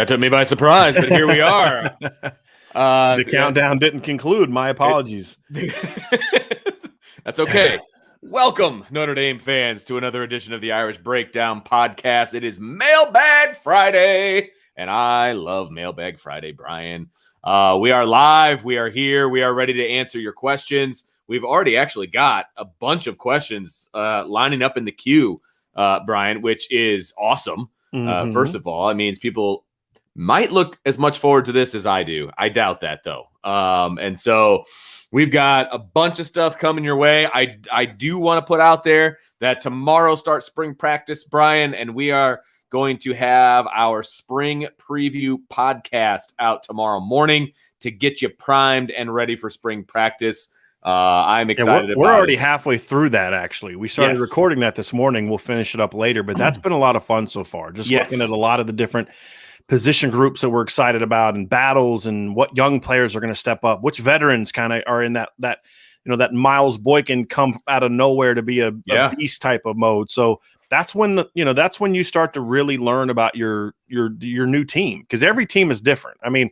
That took me by surprise, but here we are. The countdown didn't conclude. My apologies. That's okay. Welcome, Notre Dame fans, to another edition of the Irish Breakdown podcast. It is Mailbag Friday, and I love Mailbag Friday, Brian. We are live. We are here. We are ready to answer your questions. We've already actually got a bunch of questions lining up in the queue, Brian, which is awesome. First of all, it means people might look as much forward to this as I do. I doubt that, though. And so we've got a bunch of stuff coming your way. I do want to put out there that tomorrow starts spring practice, Brian, and we are going to have our spring preview podcast out tomorrow morning to get you primed and ready for spring practice. I'm excited about it. We're already halfway through that, actually. We started recording that this morning. We'll finish it up later, but that's been a lot of fun so far. Just looking at a lot of the different position groups that we're excited about and battles and what young players are going to step up, which veterans kind of are in that Miles Boykin come out of nowhere to be a beast type of mode. So that's when you start to really learn about your new team, because every team is different. I mean,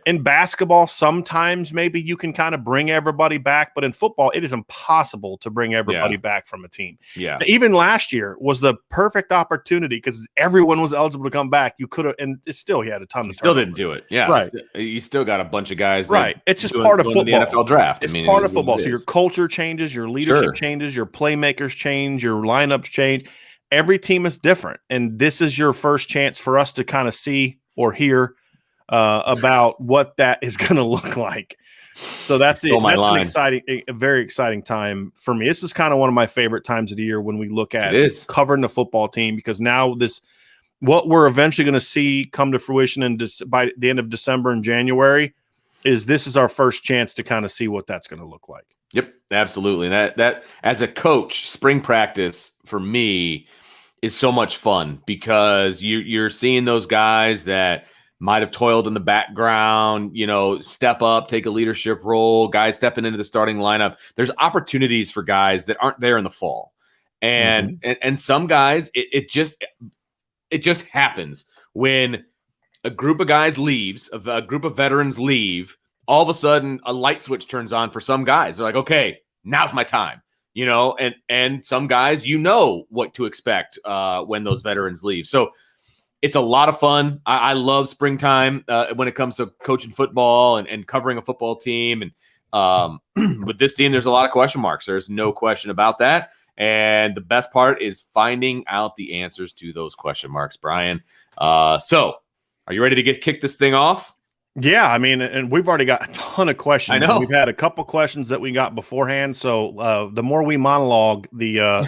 in basketball, sometimes maybe you can kind of bring everybody back, but in football, it is impossible to bring everybody back from a team. Yeah. Even last year was the perfect opportunity because everyone was eligible to come back. You could have, and it still, he had a ton of still didn't do it. Yeah. Right. You still got a bunch of guys. Right. It's just part of football. The NFL draft. It's part of football. So your culture changes, your leadership changes, your playmakers change, your lineups change. Every team is different, and this is your first chance for us to kind of see or hear about what that is going to look like. So that's a very exciting time for me. This is kind of one of my favorite times of the year when we look at covering the football team, because now what we're eventually going to see come to fruition by the end of December and January this is our first chance to kind of see what that's going to look like. Yep, absolutely. That as a coach, spring practice for me is so much fun because you're seeing those guys that might have toiled in the background, step up, take a leadership role, guys stepping into the starting lineup. There's opportunities for guys that aren't there in the fall. And some guys, it just happens when a group of guys leaves, a group of veterans leave. All of a sudden, a light switch turns on for some guys. They're like, okay, now's my time, and some guys, what to expect when those veterans leave. So it's a lot of fun. I love springtime when it comes to coaching football and covering a football team. And with this team, there's a lot of question marks. There's no question about that. And the best part is finding out the answers to those question marks, Brian. So are you ready to kick this thing off? Yeah, I mean, and we've already got a ton of questions. I know. We've had a couple questions that we got beforehand. So the more we monologue, the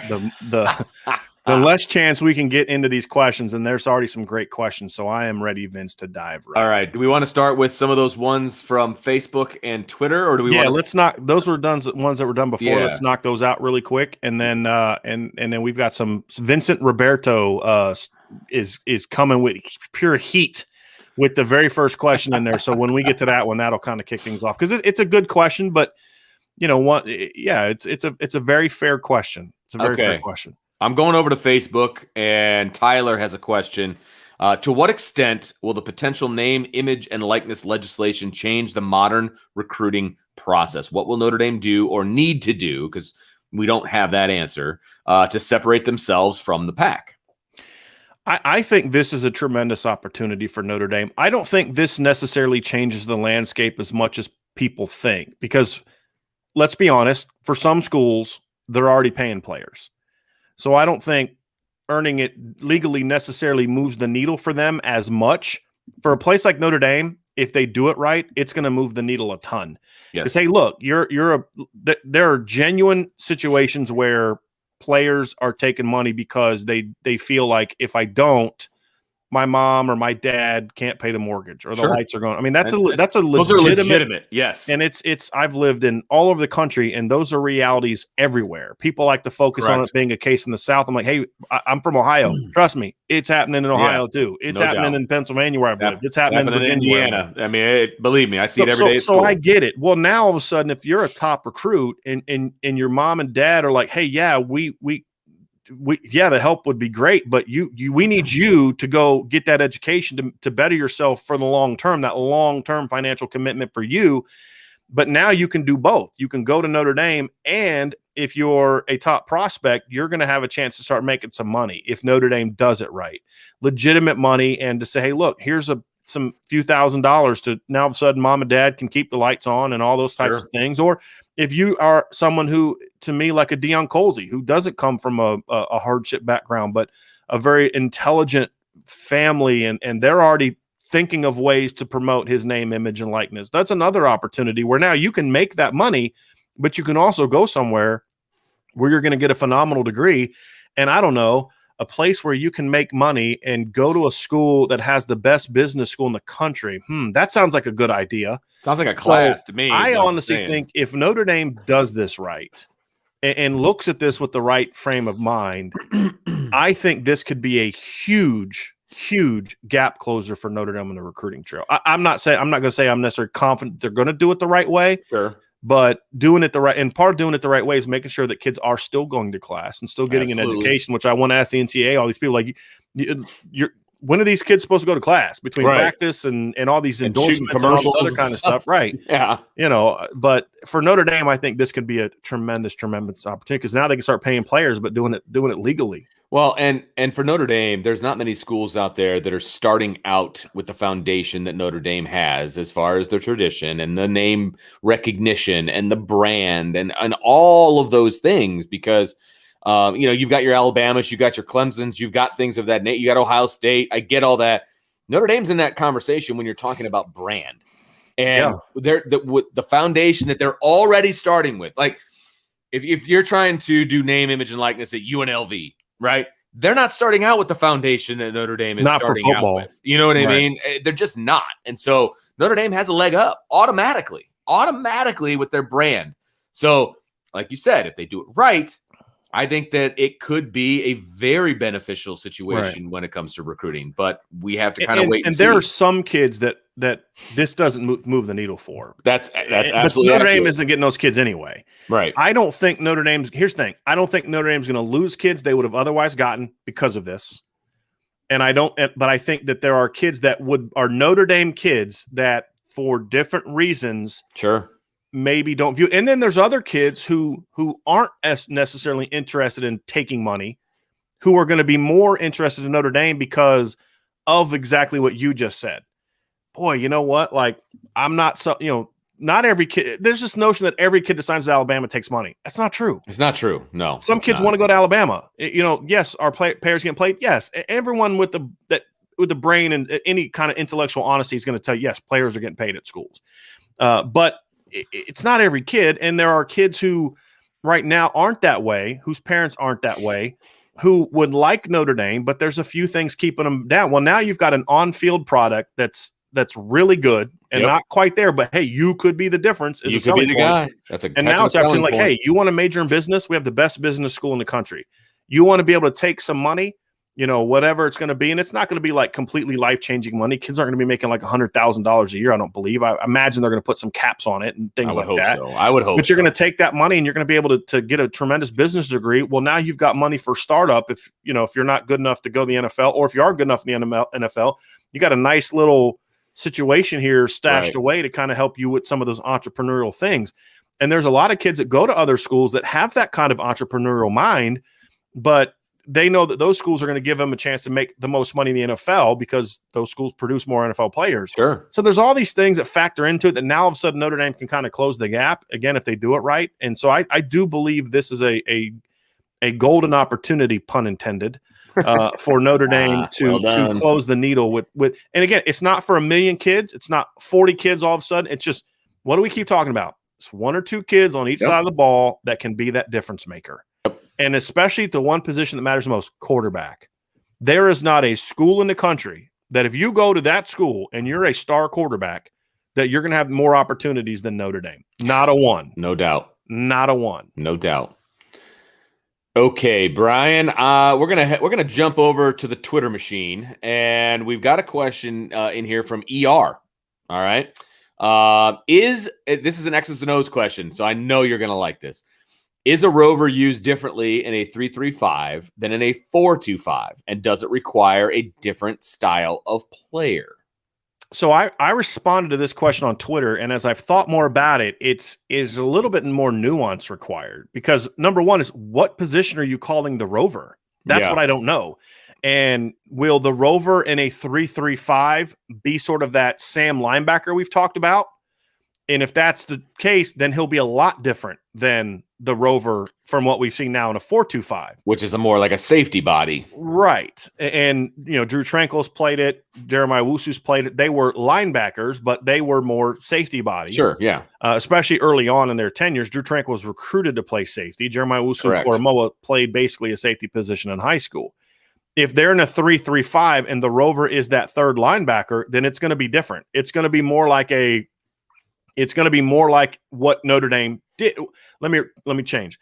less chance we can get into these questions. And there's already some great questions. So I am ready, Vince, to dive right. All right. Do we want to start with some of those ones from Facebook and Twitter, or do we? Yeah, let's knock. Those were ones that were done before. Yeah. Let's knock those out really quick, and then and then we've got some. Vincent Roberto is coming with pure heat with the very first question in there. So when we get to that one, that'll kind of kick things off, because it's a good question, but it's a very fair question. It's a very fair question. I'm going over to Facebook, and Tyler has a question. To what extent will the potential name, image, and likeness legislation change the modern recruiting process? What will Notre Dame do or need to do, because we don't have that answer, to separate themselves from the pack? I think this is a tremendous opportunity for Notre Dame. I don't think this necessarily changes the landscape as much as people think, because let's be honest, for some schools, they're already paying players. So I don't think earning it legally necessarily moves the needle for them as much. For a place like Notre Dame, if they do it right, it's going to move the needle a ton. Yes. To say, look, there are genuine situations where players are taking money because they feel like, if I don't, my mom or my dad can't pay the mortgage, or the lights are going. I mean, that's a legitimate. Yes. And it's I've lived in all over the country, and those are realities everywhere. People like to focus on it being a case in the South. I'm like, hey, I'm from Ohio. Trust me, it's happening in Ohio too. It's happening in Pennsylvania where I've lived. It's happening in Virginia, Indiana. I mean, believe me, I see it every day. So I get it. Well, now all of a sudden, if you're a top recruit and your mom and dad are like, hey, yeah, we the help would be great, but we need you to go get that education to better yourself for the long term, that long-term financial commitment for you. But now you can do both. You can go to Notre Dame, and if you're a top prospect, you're going to have a chance to start making some money if Notre Dame does it right. Legitimate money, and to say, hey, look, here's some few $1,000s to now all of a sudden mom and dad can keep the lights on and all those types of things. Or if you are someone who, to me, like a Deion Colsey, who doesn't come from a hardship background, but a very intelligent family, and they're already thinking of ways to promote his name, image, and likeness. That's another opportunity where now you can make that money, but you can also go somewhere where you're going to get a phenomenal degree. And I don't know, a place where you can make money and go to a school that has the best business school in the country. That sounds like a good idea. Sounds like a class to me. I honestly think if Notre Dame does this right and looks at this with the right frame of mind, I think this could be a huge gap closer for Notre Dame on the recruiting trail. I'm not going to say I'm necessarily confident they're going to do it the right way. Sure. But doing it the right, and part of doing it the right way is making sure that kids are still going to class and still getting an education, which I want to ask the NCAA, all these people, like, when are these kids supposed to go to class between practice and all these endorsements and all this other kind of stuff? Right. Yeah. But for Notre Dame, I think this could be a tremendous opportunity because now they can start paying players, but doing it legally. Well, and for Notre Dame, there's not many schools out there that are starting out with the foundation that Notre Dame has as far as their tradition and the name recognition and the brand and all of those things because, you've got your Alabamas, you've got your Clemsons, you've got things of that nature, you got Ohio State. I get all that. Notre Dame's in that conversation when you're talking about brand. And they're the foundation that they're already starting with. Like, if you're trying to do name, image, and likeness at UNLV, right? They're not starting out with the foundation that Notre Dame is not starting for football. out with. You know what I mean? They're just not. And so Notre Dame has a leg up automatically with their brand. So, like you said, if they do it right, I think that it could be a very beneficial situation when it comes to recruiting. But we have to kind of wait and see. And there are some kids that this doesn't move the needle for. That's absolutely Notre Dame isn't getting those kids anyway. Right. I don't think Notre Dame's – here's the thing. I don't think Notre Dame's going to lose kids they would have otherwise gotten because of this. And but I think that there are kids that are Notre Dame kids that for different reasons maybe don't view. And then there's other kids who aren't as necessarily interested in taking money, who are going to be more interested in Notre Dame because of exactly what you just said. Boy, you know what? Like, I'm not not every kid. There's this notion that every kid that signs to Alabama takes money. That's not true. It's not true. No. Some kids want to go to Alabama. Yes, our players getting played. Yes, everyone with the brain and any kind of intellectual honesty is going to tell you, yes, players are getting paid at schools. But it's not every kid, and there are kids who right now aren't that way, whose parents aren't that way, who would like Notre Dame, but there's a few things keeping them down. Well, now you've got an on-field product that's really good and not quite there, but hey, you could be the difference. You could be the guy. And now it's actually like, hey, you want to major in business? We have the best business school in the country. You want to be able to take some money, whatever it's going to be, and it's not going to be like completely life-changing money. Kids aren't going to be making like $100,000 a year, I don't believe. I imagine they're going to put some caps on it and things like that. I would hope. But you're going to take that money and you're going to be able to get a tremendous business degree. Well, now you've got money for startup. If you're not good enough to go to the NFL, or if you are good enough in the NFL, you got a nice little situation here stashed away to kind of help you with some of those entrepreneurial things. And there's a lot of kids that go to other schools that have that kind of entrepreneurial mind, but they know that those schools are going to give them a chance to make the most money in the NFL because those schools produce more NFL players. Sure. So there's all these things that factor into it that now all of a sudden Notre Dame can kind of close the gap again if they do it right. And so I do believe this is a golden opportunity, pun intended, for Notre Dame to close the needle with. And again, it's not for 1 million kids. It's not 40 kids all of a sudden. It's just, what do we keep talking about? It's 1 or 2 kids on each side of the ball that can be that difference maker. And especially the one position that matters the most, quarterback. There is not a school in the country that if you go to that school and you're a star quarterback, that you're going to have more opportunities than Notre Dame. Not a one. No doubt. Not a one. No doubt. Okay, Brian, we're gonna jump over to the Twitter machine, and we've got a question in here from ER. All right, this is an X's and O's question, so I know you're gonna like this. Is a rover used differently in a 3-3-5 than in a 4-2-5? And does it require a different style of player? So I responded to this question on Twitter, and as I've thought more about it, is a little bit more nuance required, because number one is, what position are you calling the rover? That's what I don't know. And will the rover in a 3-3-5 be sort of that Sam linebacker we've talked about? And if that's the case, then he'll be a lot different than the rover from what we've seen now in a 4-2-5, which is a more like a safety body. Right. And, Drew Tranquil's played it. Jeremiah Wusu's played it. They were linebackers, but they were more safety bodies. Sure, yeah. Especially early on in their tenures. Drew Tranquil was recruited to play safety. Jeremiah Wusu played basically a safety position in high school. If they're in a 3-3-5 and the rover is that third linebacker, then it's going to be different. It's going to be more like what Notre Dame did. Let me change.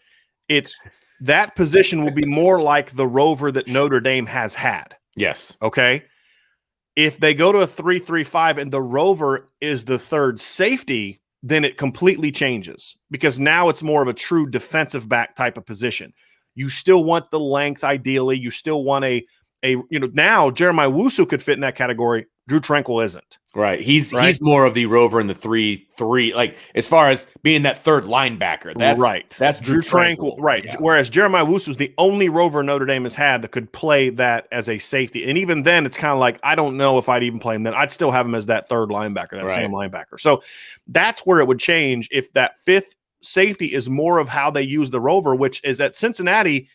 It's that position will be more like the rover that Notre Dame has had. Yes. Okay. If they go to a 3-3-5 and the rover is the third safety, then it completely changes, because now it's more of a true defensive back type of position. You still want the length, ideally. You still want now Jeremiah Wusu could fit in that category. Drew Tranquil isn't. Right. He's more of the rover in the 3-3, like as far as being that third linebacker. That's right. That's Drew Tranquil. Right. Yeah. Whereas Jeremiah Wusu is the only rover Notre Dame has had that could play that as a safety. And even then, it's kind of like, I don't know if I'd even play him then. I'd still have him as that third linebacker, that Sam linebacker. So that's where it would change if that fifth safety is more of how they use the rover, which is at Cincinnati.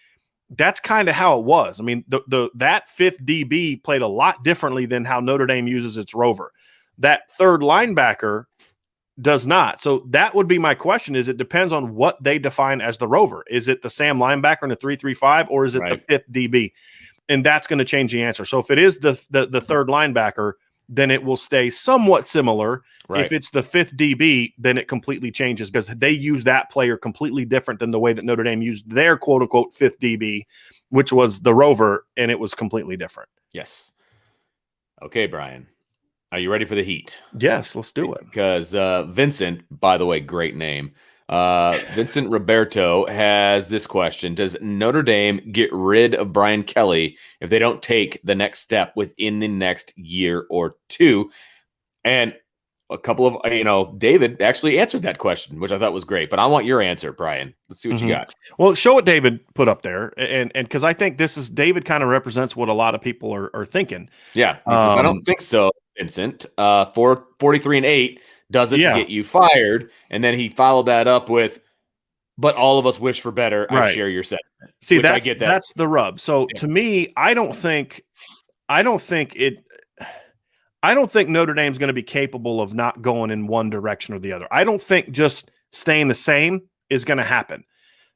That's kind of how it was. I mean, that fifth DB played a lot differently than how Notre Dame uses its rover. That third linebacker does not. So that would be my question, is it depends on what they define as the rover. Is it the Sam linebacker in a 3-3-5, or is it the fifth DB? And that's going to change the answer. So if it is the third linebacker, then it will stay somewhat similar. Right. If it's the fifth DB, then it completely changes, because they use that player completely different than the way that Notre Dame used their quote-unquote fifth DB, which was the rover, and it was completely different. Yes. Okay, Brian. Are you ready for the heat? Yes, let's do it. Because Vincent, by the way, great name. Vincent Roberto has this question. Does Notre Dame get rid of Brian Kelly if they don't take the next step within the next year or two? And a couple of, David actually answered that question, which I thought was great. But I want your answer, Brian. Let's see what you got. Well, show what David put up there. And because I think David kind of represents what a lot of people are thinking. Yeah. He says, I don't think so, Vincent. 43-8 doesn't get you fired. And then he followed that up with, but all of us wish for better. I share your sentiment. See, that's the rub. So to me, I don't think Notre Dame's going to be capable of not going in one direction or the other. I don't think just staying the same is going to happen,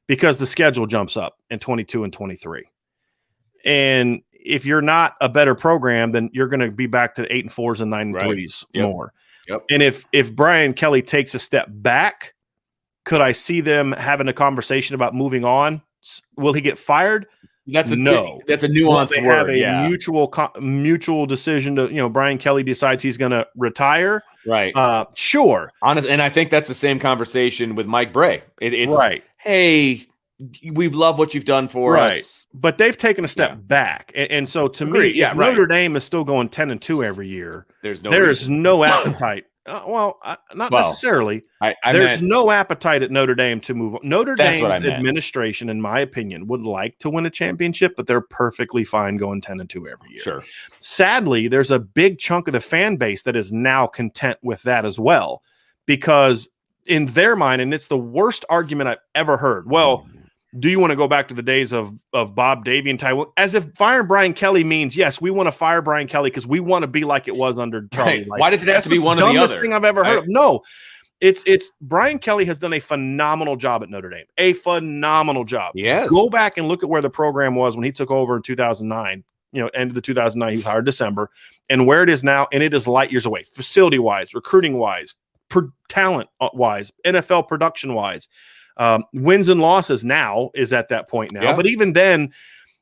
because the schedule jumps up in 22 and 23. And if you're not a better program, then you're going to be back to 8-4s and 9-3s more. Yep. And if Brian Kelly takes a step back, could I see them having a conversation about moving on? Will he get fired? That's a nuanced word. They have a mutual decision to, Brian Kelly decides he's going to retire. Right. Sure. Honest, and I think that's the same conversation with Mike Bray. It's right. Hey, we love what you've done for us. But they've taken a step back. And so to me, if Notre Dame is still going 10-2 every year, there is no appetite. Not necessarily. There's no appetite at Notre Dame to move on. Notre Dame's administration, in my opinion, would like to win a championship, but they're perfectly fine going 10-2 every year. Sure. Sadly, there's a big chunk of the fan base that is now content with that as well, because in their mind, and it's the worst argument I've ever heard. Well, do you want to go back to the days of Bob Davie and Ty? As if firing Brian Kelly means, yes, we want to fire Brian Kelly because we want to be like it was under Charlie. Right. Why does it have to be one or the other? Dumbest thing I've ever heard of. No, it's Brian Kelly has done a phenomenal job at Notre Dame. A phenomenal job. Yes. Go back and look at where the program was when he took over in 2009. End of the 2009, he was hired December, and where it is now, and it is light years away, facility-wise, recruiting-wise, talent-wise, NFL production-wise. Wins and losses now is at that point now. Yeah. But even then,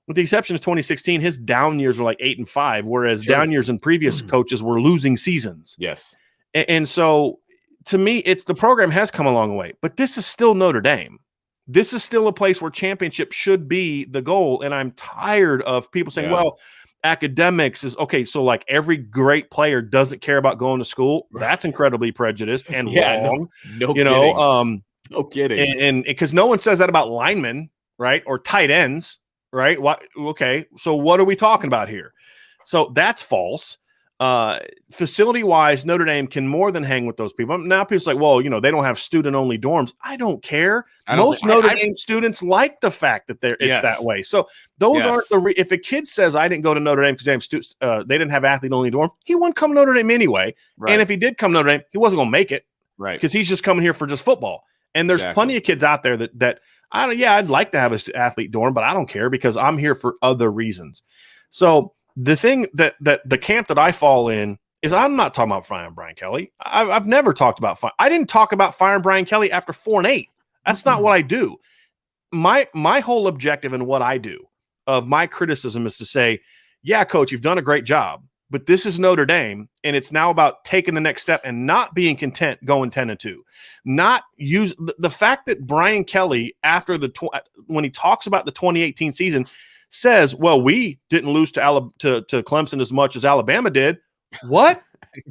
with the exception of 2016, his down years were like 8-5, whereas down years in previous coaches were losing seasons. Yes. And so to me, the program has come a long way, but this is still Notre Dame. This is still a place where championship should be the goal. And I'm tired of people saying, well, academics is okay. So like every great player doesn't care about going to school. That's incredibly prejudiced and wrong. No kidding. No kidding. And because no one says that about linemen, right? Or tight ends, right? Okay. So what are we talking about here? So that's false. Facility wise, Notre Dame can more than hang with those people. Now people say, well, they don't have student only dorms. I don't care. Most Notre Dame students like the fact that it's that way. So those aren't if a kid says I didn't go to Notre Dame because they didn't have athlete only dorm, he wouldn't come to Notre Dame anyway. Right. And if he did come to Notre Dame, he wasn't going to make it. Right. Because he's just coming here for just football. And there's plenty of kids out there that I'd like to have an athlete dorm, but I don't care because I'm here for other reasons. So the thing that the camp that I fall in is I'm not talking about firing Brian Kelly. I've never talked about fire. I didn't talk about firing Brian Kelly after 4-8. That's not what I do. My whole objective and what I do of my criticism is to say, yeah, coach, you've done a great job, but this is Notre Dame, and it's now about taking the next step and not being content going 10-2. Not use the fact that Brian Kelly after when he talks about the 2018 season says, well, we didn't lose to Clemson as much as Alabama did. What?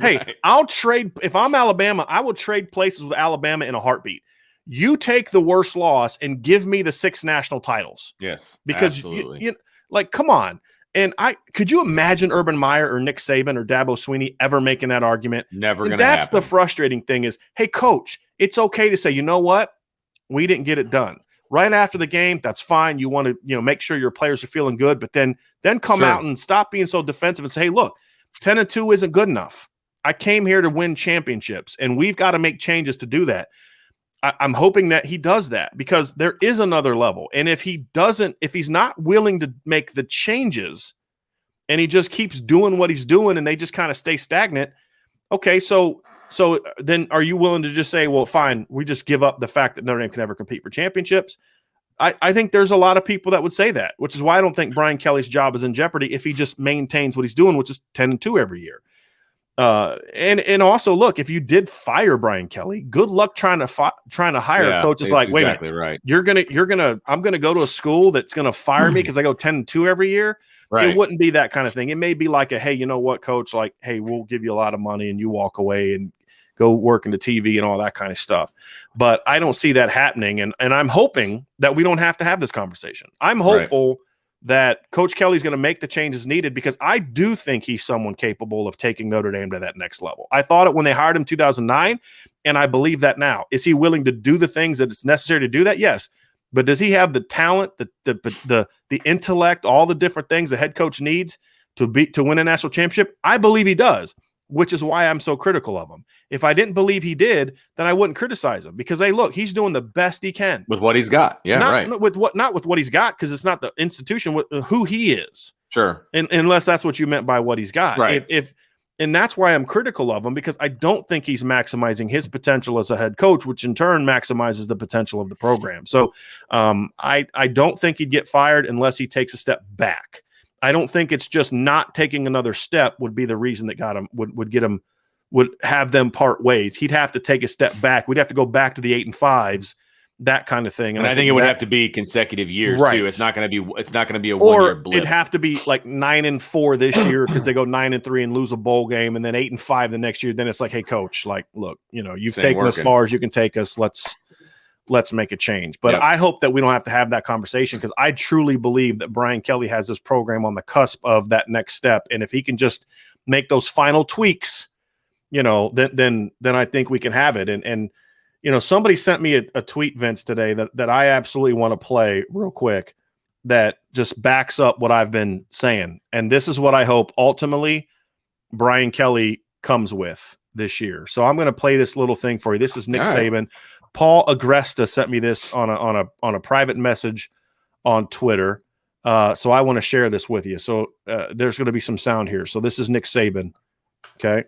Hey, right. I'll trade. If I'm Alabama, I will trade places with Alabama in a heartbeat. You take the worst loss and give me the 6 national titles. Yes, because you come on. And could you imagine Urban Meyer or Nick Saban or Dabo Swinney ever making that argument? Never going to happen. That's the frustrating thing is, hey, coach, it's okay to say, you know what? We didn't get it done. Right after the game, that's fine. You want to, make sure your players are feeling good, but then come out and stop being so defensive and say, hey, look, 10-2 isn't good enough. I came here to win championships, and we've got to make changes to do that. I'm hoping that he does that because there is another level. And if he's not willing to make the changes and he just keeps doing what he's doing and they just kind of stay stagnant, okay, so then are you willing to just say, well, fine, we just give up the fact that Notre Dame can never compete for championships? I think there's a lot of people that would say that, which is why I don't think Brian Kelly's job is in jeopardy if he just maintains what he's doing, which is 10-2 every year. And also, look, if you did fire Brian Kelly, good luck trying to hire a coach. It's like, wait a minute, right. I'm gonna go to a school that's gonna fire me because I go 10-2 every year. Right. It wouldn't be that kind of thing. It may be like hey, you know what, coach? Like, hey, we'll give you a lot of money and you walk away and go work into TV and all that kind of stuff. But I don't see that happening. And I'm hoping that we don't have to have this conversation. I'm hopeful that Coach Kelly's going to make the changes needed because I do think he's someone capable of taking Notre Dame to that next level. I thought it when they hired him in 2009, and I believe that now. Is he willing to do the things that it's necessary to do that? Yes. But does he have the talent, the intellect, all the different things the head coach needs to win a national championship? I believe he does, which is why I'm so critical of him. If I didn't believe he did, then I wouldn't criticize him because, hey, look, he's doing the best he can with what he's got. Yeah, not with what he's got, because it's not the institution, with who he is. Sure, unless that's what you meant by what he's got. Right. And that's why I'm critical of him, because I don't think he's maximizing his potential as a head coach, which in turn maximizes the potential of the program. So I don't think he'd get fired unless he takes a step back. I don't think it's just not taking another step would be the reason that got him would have them part ways. He'd have to take a step back. We'd have to go back to the 8-5s, that kind of thing. And I think it would have to be consecutive years too. It's not going to be a 1 year blip. It'd have to be like 9-4 this year because they go 9-3 and lose a bowl game, and then 8-5 the next year. Then it's like, hey, coach, like, look, you've taken us as far as you can take us. Let's make a change. But I hope that we don't have to have that conversation, because I truly believe that Brian Kelly has this program on the cusp of that next step. And if he can just make those final tweaks, then I think we can have it. And somebody sent me a tweet, Vince, today that I absolutely want to play real quick that just backs up what I've been saying. And this is what I hope ultimately Brian Kelly comes with this year. So I'm going to play this little thing for you. This is Nick Saban. Paul Agresta sent me this on a private message on Twitter. So I want to share this with you. So there's going to be some sound here. So this is Nick Saban. Okay.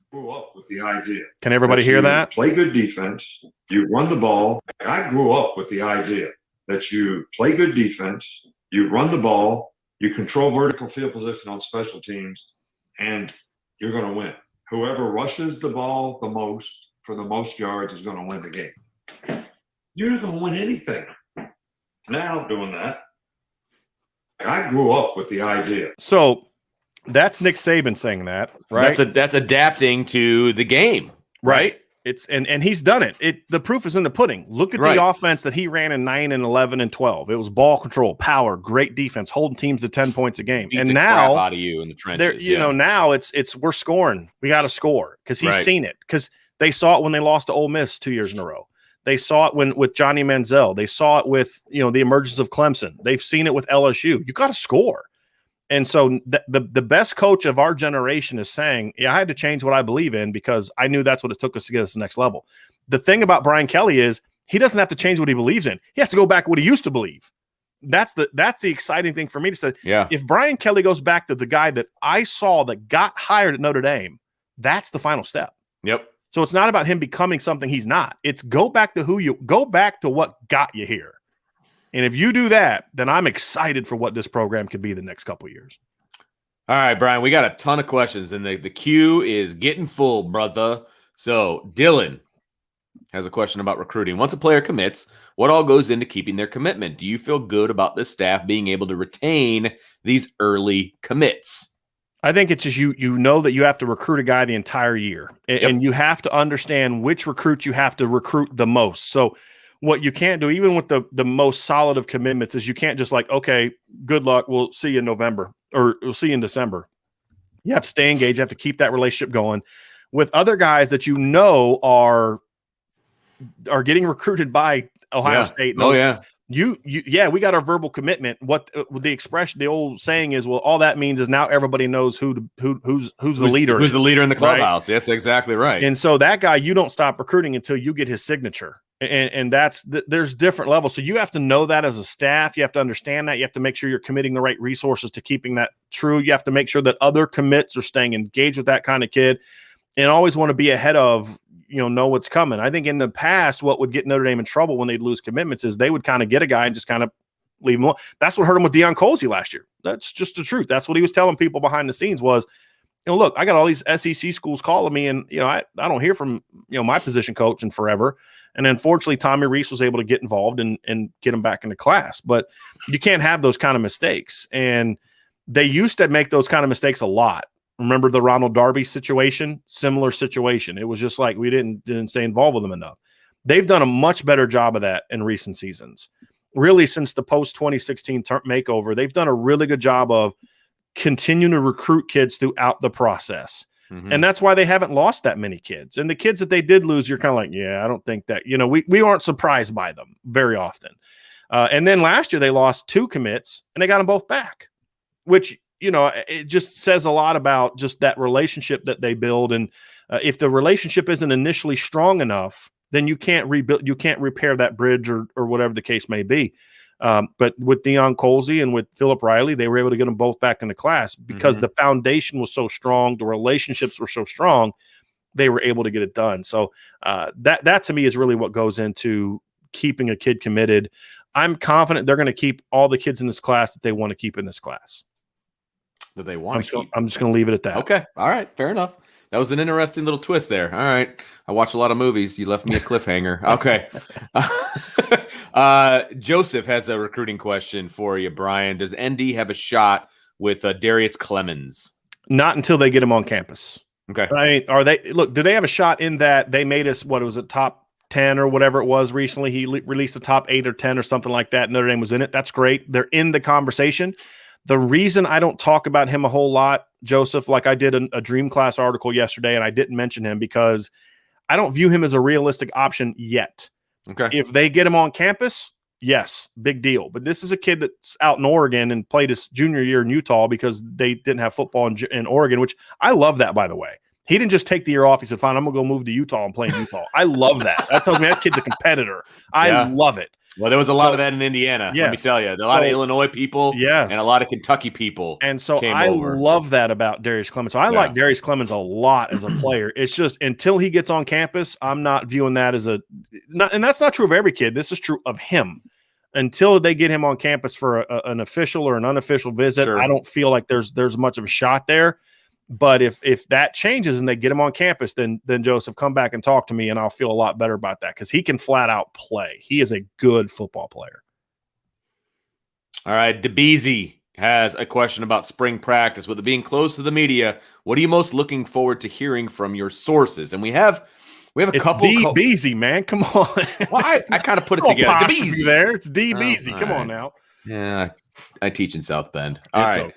Grew up with the idea. Can everybody hear that? Play good defense. You run the ball. I grew up with the idea that you play good defense, you run the ball, you control vertical field position on special teams, and you're going to win. Whoever rushes the ball the most for the most yards is going to win the game. you're not going to win anything now doing that. I grew up with the idea. So that's Nick Saban saying that, right? That's adapting to the game, right? It's and he's done it. The proof is in the pudding. Look at the offense that he ran in 9 and 11 and 12. It was ball control, power, great defense, holding teams to 10 points a game. Beat and the now crap out of you in the trenches. Now it's we're scoring. We got to score because he's seen it. Because they saw it when they lost to Ole Miss 2 years in a row. They saw it with Johnny Manziel. They saw it with the emergence of Clemson. They've seen it with LSU. You got to score. And so the best coach of our generation is saying, I had to change what I believe in because I knew that's what it took us to get us to the next level. The thing about Brian Kelly is he doesn't have to change what he believes in. He has to go back to what he used to believe. That's the exciting thing for me to say. Yeah. If Brian Kelly goes back to the guy that I saw that got hired at Notre Dame, that's the final step. Yep. So it's not about him becoming something he's not. It's go back to what got you here. And if you do that, then I'm excited for what this program could be the next couple of years. All right, Brian, we got a ton of questions, and the queue is getting full, brother. So Dylan has a question about recruiting. Once a player commits, what all goes into keeping their commitment? Do you feel good about the staff being able to retain these early commits? I think it's just you know that you have to recruit a guy the entire year, and you have to understand which recruits you have to recruit the most. So what you can't do, even with the most solid of commitments, is you can't just like, okay, good luck, we'll see you in November or we'll see you in December. You have to stay engaged. You have to keep that relationship going with other guys that are getting recruited by Ohio State. We got our verbal commitment. What the expression, the old saying is, well, all that means is now everybody knows who's the leader. Who's the leader in the clubhouse? Right? Yes, exactly right. And so that guy, you don't stop recruiting until you get his signature. And there's different levels. So you have to know that as a staff. You have to understand that. You have to make sure you're committing the right resources to keeping that true. You have to make sure that other commits are staying engaged with that kind of kid and always want to be ahead of, know what's coming. I think in the past, what would get Notre Dame in trouble when they'd lose commitments is they would kind of get a guy and just kind of leave him alone. That's what hurt him with Deion Colsey last year. That's just the truth. That's what he was telling people behind the scenes was, look, I got all these SEC schools calling me and, I don't hear from, my position coach in forever. And unfortunately, Tommy Rees was able to get involved and get him back into class. But you can't have those kind of mistakes. And they used to make those kind of mistakes a lot. Remember the Ronald Darby situation? Similar situation. It was just like we didn't stay involved with them enough. They've done a much better job of that in recent seasons. Really, since the post-2016 makeover, they've done a really good job of continuing to recruit kids throughout the process. Mm-hmm. And that's why they haven't lost that many kids. And the kids that they did lose, you're kind of like, I don't think that, we aren't surprised by them very often. And then last year they lost 2 commits and they got them both back, which, it just says a lot about just that relationship that they build. And if the relationship isn't initially strong enough, then you can't repair that bridge or whatever the case may be. But with Deion Colsey and with Philip Riley, they were able to get them both back into class because the foundation was so strong. The relationships were so strong. They were able to get it done. So that to me is really what goes into keeping a kid committed. I'm confident they're going to keep all the kids in this class that they want to keep in this class. That they want to keep. I'm just going to leave it at that. Okay. All right. Fair enough. That was an interesting little twist there. All right. I watch a lot of movies. You left me a cliffhanger. Okay. Joseph has a recruiting question for you, Brian. Does ND have a shot with Darius Clemens? Not until they get him on campus. Okay. Do they have a shot in that they made us, what it was, a top 10 or whatever it was recently? He released a top 8 or 10 or something like that. Notre Dame was in it. That's great. They're in the conversation. The reason I don't talk about him a whole lot, Joseph, like I did a Dream Class article yesterday, and I didn't mention him because I don't view him as a realistic option yet. Okay. If they get him on campus, yes, big deal. But this is a kid that's out in Oregon and played his junior year in Utah because they didn't have football in Oregon, which I love that, by the way. He didn't just take the year off. He said, fine, I'm going to go move to Utah and play in Utah. I love that. That tells me that kid's a competitor. I love it. Well, there was a lot of that in Indiana. Yes. Let me tell you. A lot of Illinois people and a lot of Kentucky people. And so I love that about Darius Clemens. So I like Darius Clemens a lot as a player. It's just until he gets on campus, I'm not viewing that as and that's not true of every kid. This is true of him. Until they get him on campus for an official or an unofficial visit, I don't feel like there's much of a shot there. But if that changes and they get him on campus, then Joseph, come back and talk to me, and I'll feel a lot better about that because he can flat out play. He is a good football player. All right, DeBeezy has a question about spring practice. With it being close to the media, what are you most looking forward to hearing from your sources? And we have a couple. DBeezy, man, come on. Well, I kind of put it together. DeBeezy there. It's DBeezy. Come on now. Yeah, I teach in South Bend. All right. Okay.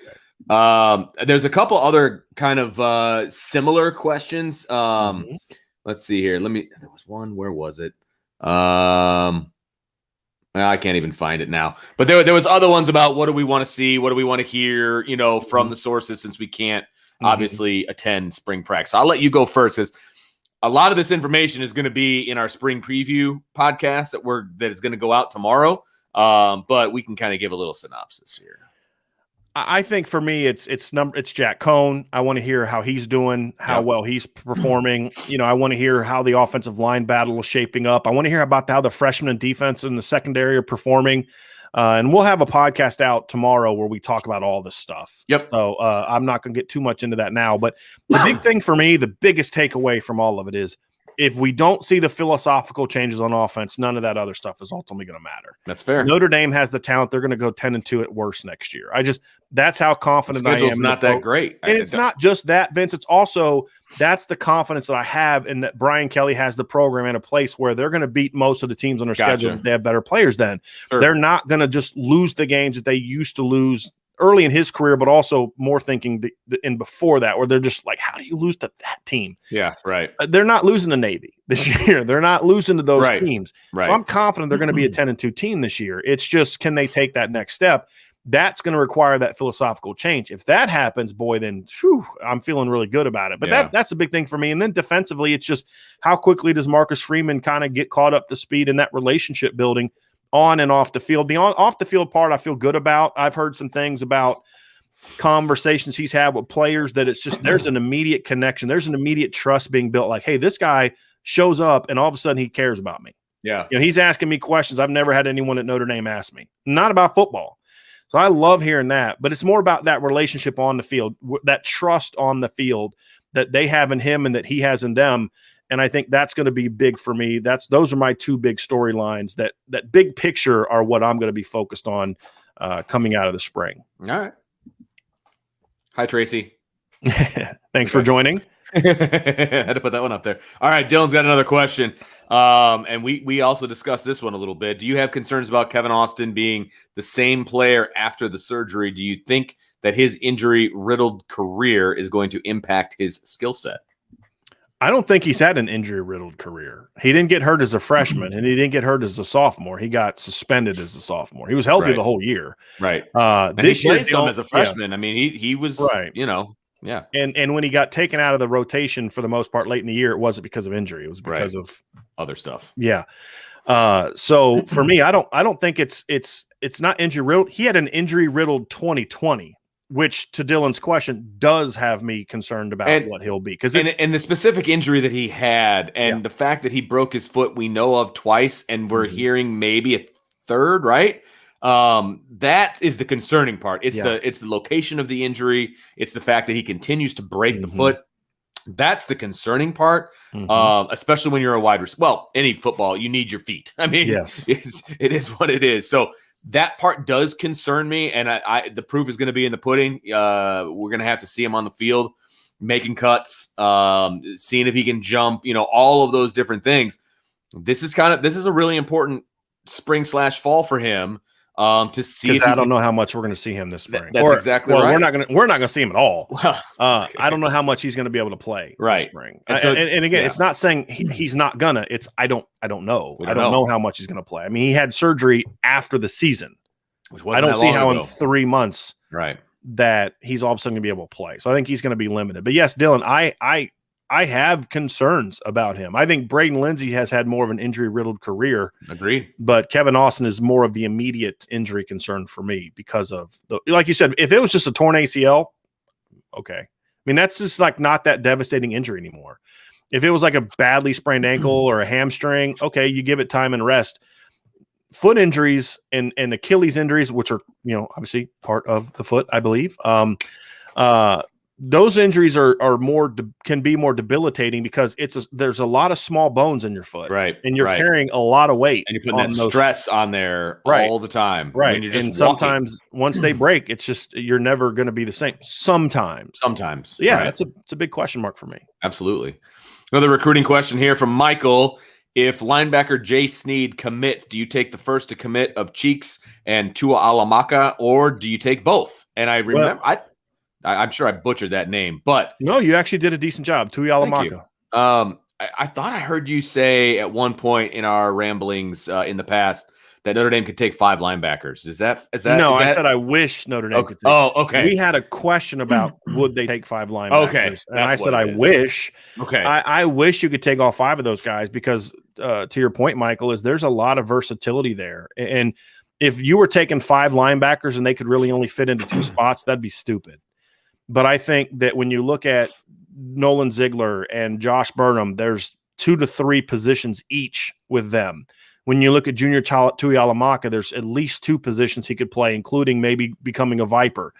There's a couple other kind of similar questions. Let's see here. There was one. Where was it? I can't even find it now. But there was other ones about what do we want to see, what do we want to hear, from the sources, since we can't obviously attend spring practice. So I'll let you go first, because a lot of this information is going to be in our spring preview podcast that is going to go out tomorrow. But we can kind of give a little synopsis here. I think for me, it's Jack Coan. I want to hear how he's doing, how well he's performing. I want to hear how the offensive line battle is shaping up. I want to hear about how the freshmen and defense in the secondary are performing. And we'll have a podcast out tomorrow where we talk about all this stuff. Yep. So I'm not going to get too much into that now. But the big thing for me, the biggest takeaway from all of it is, if we don't see the philosophical changes on offense, none of that other stuff is ultimately going to matter. That's fair. Notre Dame has the talent. They're going to go 10-2 at worst next year. That's how confident I am. Schedule's not that great. And it's not just that, Vince. It's also, that's the confidence that I have in that Brian Kelly has the program in a place where they're going to beat most of the teams on their schedule that they have better players than. Sure. They're not going to just lose the games that they used to lose early in his career, but also more thinking in before that, where they're just like, how do you lose to that team? Yeah, right. They're not losing to Navy this year. They're not losing to those teams. Right. So I'm confident they're going to be a 10-2 team this year. It's just, can they take that next step? That's going to require that philosophical change. If that happens, boy, then I'm feeling really good about it. But that's a big thing for me. And then defensively, it's just, how quickly does Marcus Freeman kind of get caught up to speed in that relationship building on and off the field? The off the field part I feel good about. I've heard some things about conversations he's had with players that it's just, there's an immediate connection. There's an immediate trust being built. Like, hey, this guy shows up and all of a sudden he cares about me. Yeah. He's asking me questions I've never had anyone at Notre Dame ask me. Not about football. So I love hearing that, but it's more about that relationship on the field, that trust on the field that they have in him and that he has in them. And I think that's going to be big for me. Those are my two big storylines. That big picture are what I'm going to be focused on coming out of the spring. All right. Hi, Tracy. Thanks for joining. Had to put that one up there. All right, Dylan's got another question. And we also discussed this one a little bit. Do you have concerns about Kevin Austin being the same player after the surgery? Do you think that his injury-riddled career is going to impact his skill set? I don't think he's had an injury-riddled career. He didn't get hurt as a freshman, and he didn't get hurt as a sophomore. He got suspended as a sophomore. He was healthy the whole year. Right. This year, as a freshman. Yeah. I mean, he was, yeah. And when he got taken out of the rotation for the most part late in the year, it wasn't because of injury. It was because of other stuff. Yeah. So for me, I don't think it's not injury-riddled. He had an injury-riddled 2020. Which, to Dylan's question, does have me concerned about what he'll be. And the specific injury that he had and the fact that he broke his foot, we know of twice, and we're hearing maybe a third, right? That is the concerning part. It's the location of the injury. It's the fact that he continues to break the foot. That's the concerning part, especially when you're a wide receiver. Well, any football, you need your feet. I mean, it is what it is. So that part does concern me, and the proof is going to be in the pudding. We're going to have to see him on the field, making cuts, seeing if he can jump, all of those different things. This is a really important spring/fall for him to see. Because I don't know how much we're going to see him this spring. That's exactly right. We're not going to see him at all. I don't know how much he's going to be able to play this spring. And again, it's not saying he's not gonna. It's I don't know. I don't know how much he's going to play. I mean, he had surgery after the season, which I don't see how in 3 months that he's all of a sudden going to be able to play. So I think he's going to be limited. But yes, Dylan, I have concerns about him. I think Braden Lindsey has had more of an injury-riddled career. Agreed. But Kevin Austin is more of the immediate injury concern for me because of like you said, if it was just a torn ACL, okay. I mean, that's just like not that devastating injury anymore. If it was like a badly sprained ankle or a hamstring, okay, you give it time and rest. Foot injuries and Achilles injuries, which are, obviously part of the foot, I believe. those injuries can be more debilitating because there's a lot of small bones in your foot, right? And you're carrying a lot of weight, and you're putting that stress on there all the time, right? When you're just and sometimes once they break, it's just you're never going to be the same. Sometimes, yeah, right. it's a big question mark for me. Absolutely. Another recruiting question here from Michael. If linebacker Jay Sneed commits, do you take the first to commit of Cheeks and Tua Alamaka, or do you take both? And I remember, I'm sure I butchered that name, but no, you actually did a decent job. Tua Alamaka. I thought I heard you say at one point in our ramblings in the past that Notre Dame could take 5 linebackers. Is that? No, I said I wish Notre Dame could take. Oh, okay. We had a question about would they take 5 linebackers, okay, and I said I wish. Okay, I wish you could take all 5 of those guys because, to your point, Michael, there's a lot of versatility there, and if you were taking 5 linebackers and they could really only fit into 2 spots, that'd be stupid. But I think that when you look at Nolan Ziegler and Josh Burnham, there's 2 to 3 positions each with them. When you look at Junior Tua Alamaka, there's at least 2 positions he could play, including maybe becoming a Viper.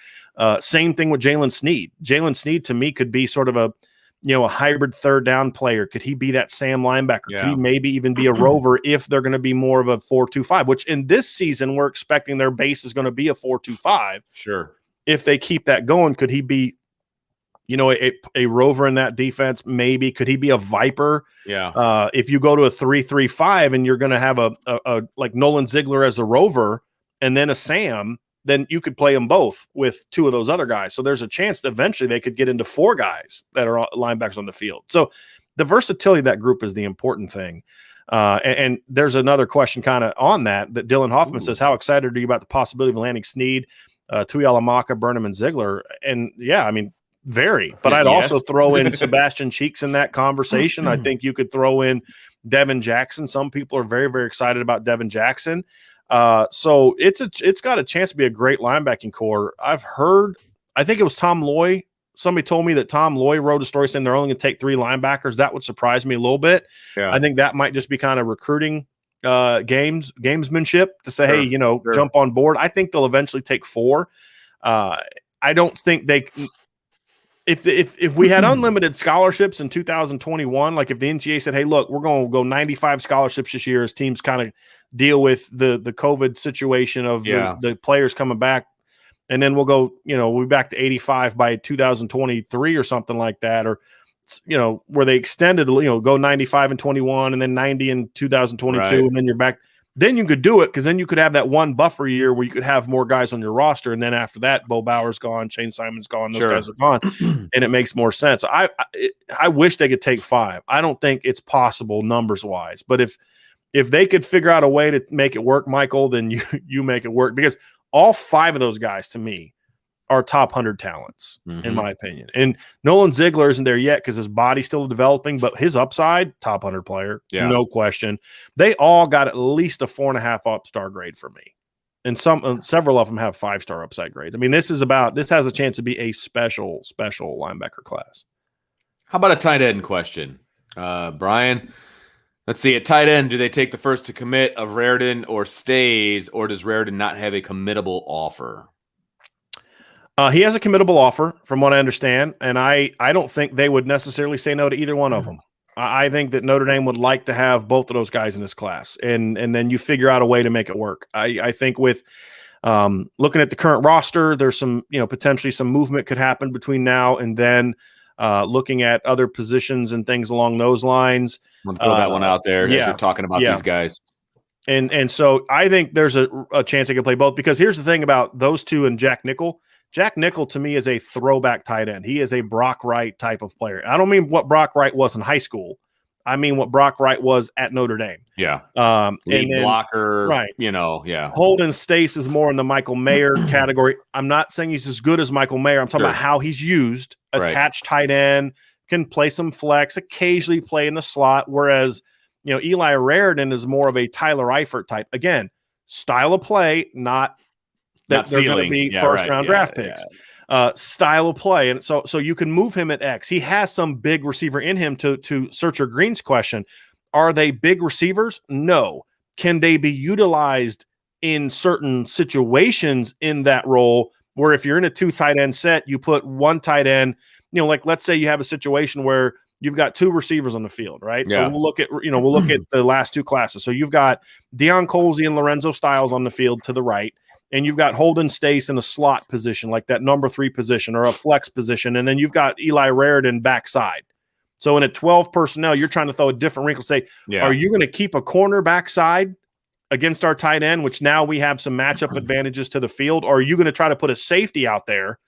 Same thing with Jalen Sneed. Jalen Sneed, to me, could be sort of a hybrid third down player. Could he be that Sam linebacker? Yeah. Could he maybe even be a Rover if they're going to be more of a 4-2-5, which in this season we're expecting their base is going to be a 4-2-5. Sure. If they keep that going, could he be a Rover in that defense? Maybe. Could he be a Viper? Yeah. If you go to a 3-3-5 and you're going to have a like Nolan Ziegler as a Rover and then a Sam, then you could play them both with 2 of those other guys. So there's a chance that eventually they could get into 4 guys that are linebackers on the field. So the versatility of that group is the important thing. And there's another question kind of on that Dylan Hoffman says, how excited are you about the possibility of landing Sneed, Tua Alamaka, Burnham, and Ziegler? And yeah, I mean, very, but I'd also throw in Sebastian Cheeks in that conversation. I think you could throw in Devin Jackson. Some people are very, very excited about Devin Jackson. So it's got a chance to be a great linebacking core. I've heard, I think it was Tom Loy. Somebody told me that Tom Loy wrote a story saying they're only going to take 3 linebackers. That would surprise me a little bit. Yeah. I think that might just be kind of recruiting gamesmanship to say, hey, jump on board. I think they'll eventually take 4. I don't think they – if we had unlimited scholarships in 2021, like if the NCAA said, hey, look, we're going to go 95 scholarships this year as teams kind of deal with the COVID situation of the players coming back, and then we'll go, we'll be back to 85 by 2023 or something like that, or where they extended, go 95 in 21 and then 90 in 2022, and then you're back. Then you could do it because then you could have that one buffer year where you could have more guys on your roster. And then after that, Bo Bauer's gone, Shane Simon's gone, those guys are gone. And it makes more sense. I wish they could take 5. I don't think it's possible numbers wise. But if they could figure out a way to make it work, Michael, then you make it work, because all 5 of those guys to me are top 100 talents, in my opinion. And Nolan Ziegler isn't there yet because his body's still developing, but his upside, top 100 player, no question. They all got at least a 4.5 up-star grade for me. And several of them have 5-star upside grades. I mean, this has a chance to be a special linebacker class. How about a tight end question? Brian, let's see. At tight end, do they take the first to commit of Raridan or Stays, or does Raridan not have a committable offer? He has a committable offer, from what I understand, and I don't think they would necessarily say no to either one of them. I think that Notre Dame would like to have both of those guys in this class, and then you figure out a way to make it work. I think with looking at the current roster, there's some potentially some movement could happen between now and then. Looking at other positions and things along those lines. I'm gonna throw that one out there as you're talking about these guys. And so I think there's a chance they could play both, because here's the thing about those 2 and Jack Nickel. Jack Nickel, to me, is a throwback tight end. He is a Brock Wright type of player. I don't mean what Brock Wright was in high school. I mean what Brock Wright was at Notre Dame. Yeah. Lead blocker. Right. Yeah. Holden Stace is more in the Michael Mayer category. I'm not saying he's as good as Michael Mayer. I'm talking about how he's used. Attached tight end, can play some flex, occasionally play in the slot, whereas Eli Raridan is more of a Tyler Eifert type. Again, style of play, not that they're going to be first-round draft picks. Style of play. And so you can move him at X. He has some big receiver in him, to Searcher Green's question. Are they big receivers? No. Can they be utilized in certain situations in that role? where if you're in a 2 tight end set, you put 1 tight end, like let's say you have a situation where you've got 2 receivers on the field, right? Yeah. So we'll look at the last 2 classes. So you've got Deion Colsey and Lorenzo Styles on the field to the right, and you've got Holden Stace in a slot position, like that number 3 position or a flex position, and then you've got Eli Raridan backside. So in a 12 personnel, you're trying to throw a different wrinkle. Say, are you going to keep a corner backside against our tight end, which now we have some matchup advantages to the field, or are you going to try to put a safety out there?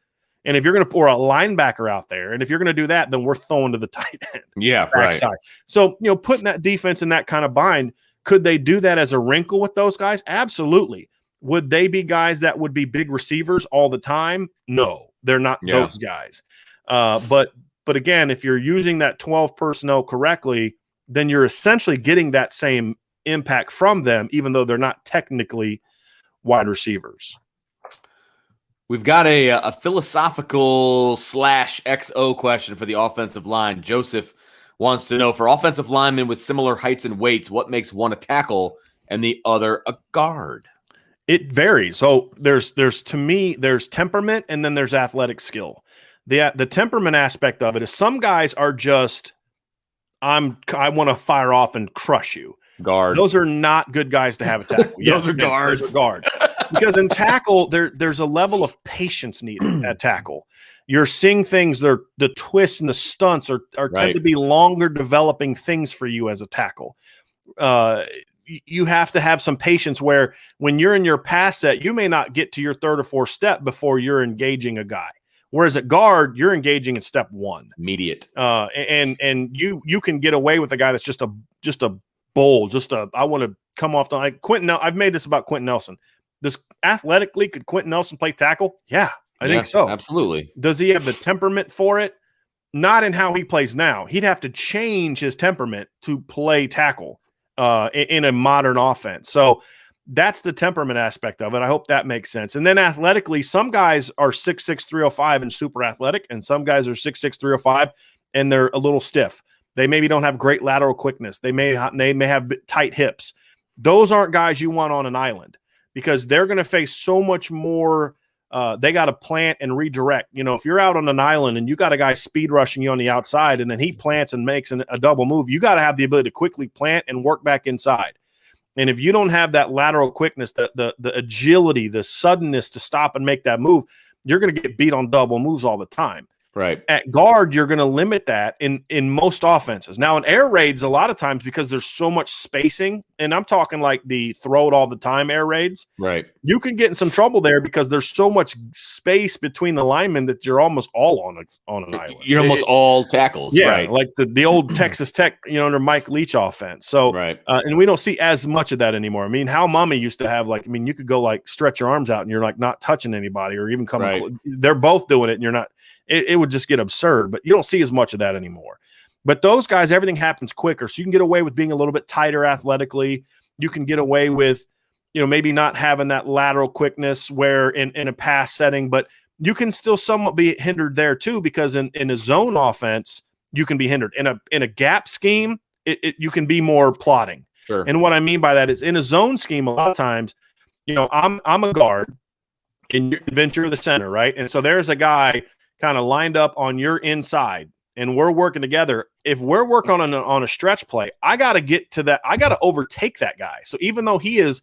And if you're going to pour a linebacker out there, and if you're going to do that, then we're throwing to the tight end. Yeah, backside. Right. So, putting that defense in that kind of bind, could they do that as a wrinkle with those guys? Absolutely. Would they be guys that would be big receivers all the time? No, they're not those guys. But again, if you're using that 12 personnel correctly, then you're essentially getting that same impact from them, even though they're not technically wide receivers. We've got a philosophical / XO question for the offensive line. Joseph wants to know, for offensive linemen with similar heights and weights, what makes one a tackle and the other a guard? It varies. So there's temperament and then there's athletic skill. The temperament aspect of it is some guys are just, I want to fire off and crush you. Guard. Those are not good guys to have a tackle. Those are guards. Those are guards. Because in tackle, there's a level of patience needed at tackle. You're seeing things, the twists and the stunts are tend to be longer developing things for you as a tackle. You have to have some patience where when you're in your pass set, you may not get to your 3rd or 4th step before you're engaging a guy. Whereas at guard, you're engaging at step 1. Immediate. And you can get away with a guy that's just a bull, I want to come off the like Quentin. I've made this about Quentin Nelson. This athletically, could Quentin Nelson play tackle? Yeah, I think so. Absolutely. Does he have the temperament for it? Not in how he plays now. He'd have to change his temperament to play tackle in a modern offense. So that's the temperament aspect of it. I hope that makes sense. And then athletically, some guys are 6'6", 305 and super athletic, and some guys are 6'6", 305 and they're a little stiff. They maybe don't have great lateral quickness. They may have tight hips. Those aren't guys you want on an island because they're going to face so much more. They got to plant and redirect. If you're out on an island and you got a guy speed rushing you on the outside and then he plants and makes a double move, you got to have the ability to quickly plant and work back inside. And if you don't have that lateral quickness, the agility, the suddenness to stop and make that move, you're going to get beat on double moves all the time. Right. At guard, you're going to limit that in most offenses. Now, in air raids, a lot of times because there's so much spacing, and I'm talking like the throw it all the time air raids. Right. You can get in some trouble there because there's so much space between the linemen that you're almost all on an island. You're almost all tackles. Yeah, right. Like the old Texas Tech, under Mike Leach offense. So, right. And we don't see as much of that anymore. I mean, how Mummy used to have you could go stretch your arms out and you're not touching anybody or even coming. Right. They're both doing it and you're not. It would just get absurd, but you don't see as much of that anymore. But those guys, everything happens quicker. So you can get away with being a little bit tighter athletically. You can get away with, maybe not having that lateral quickness where in a pass setting, but you can still somewhat be hindered there too, because in a zone offense, you can be hindered. In a gap scheme, you can be more plotting. Sure. And what I mean by that is in a zone scheme, a lot of times, I'm a guard and Vince, you're the center, right? And so there's a guy kind of lined up on your inside and we're working together. If we're working on a stretch play, I got to get to that. I got to overtake that guy. So even though he is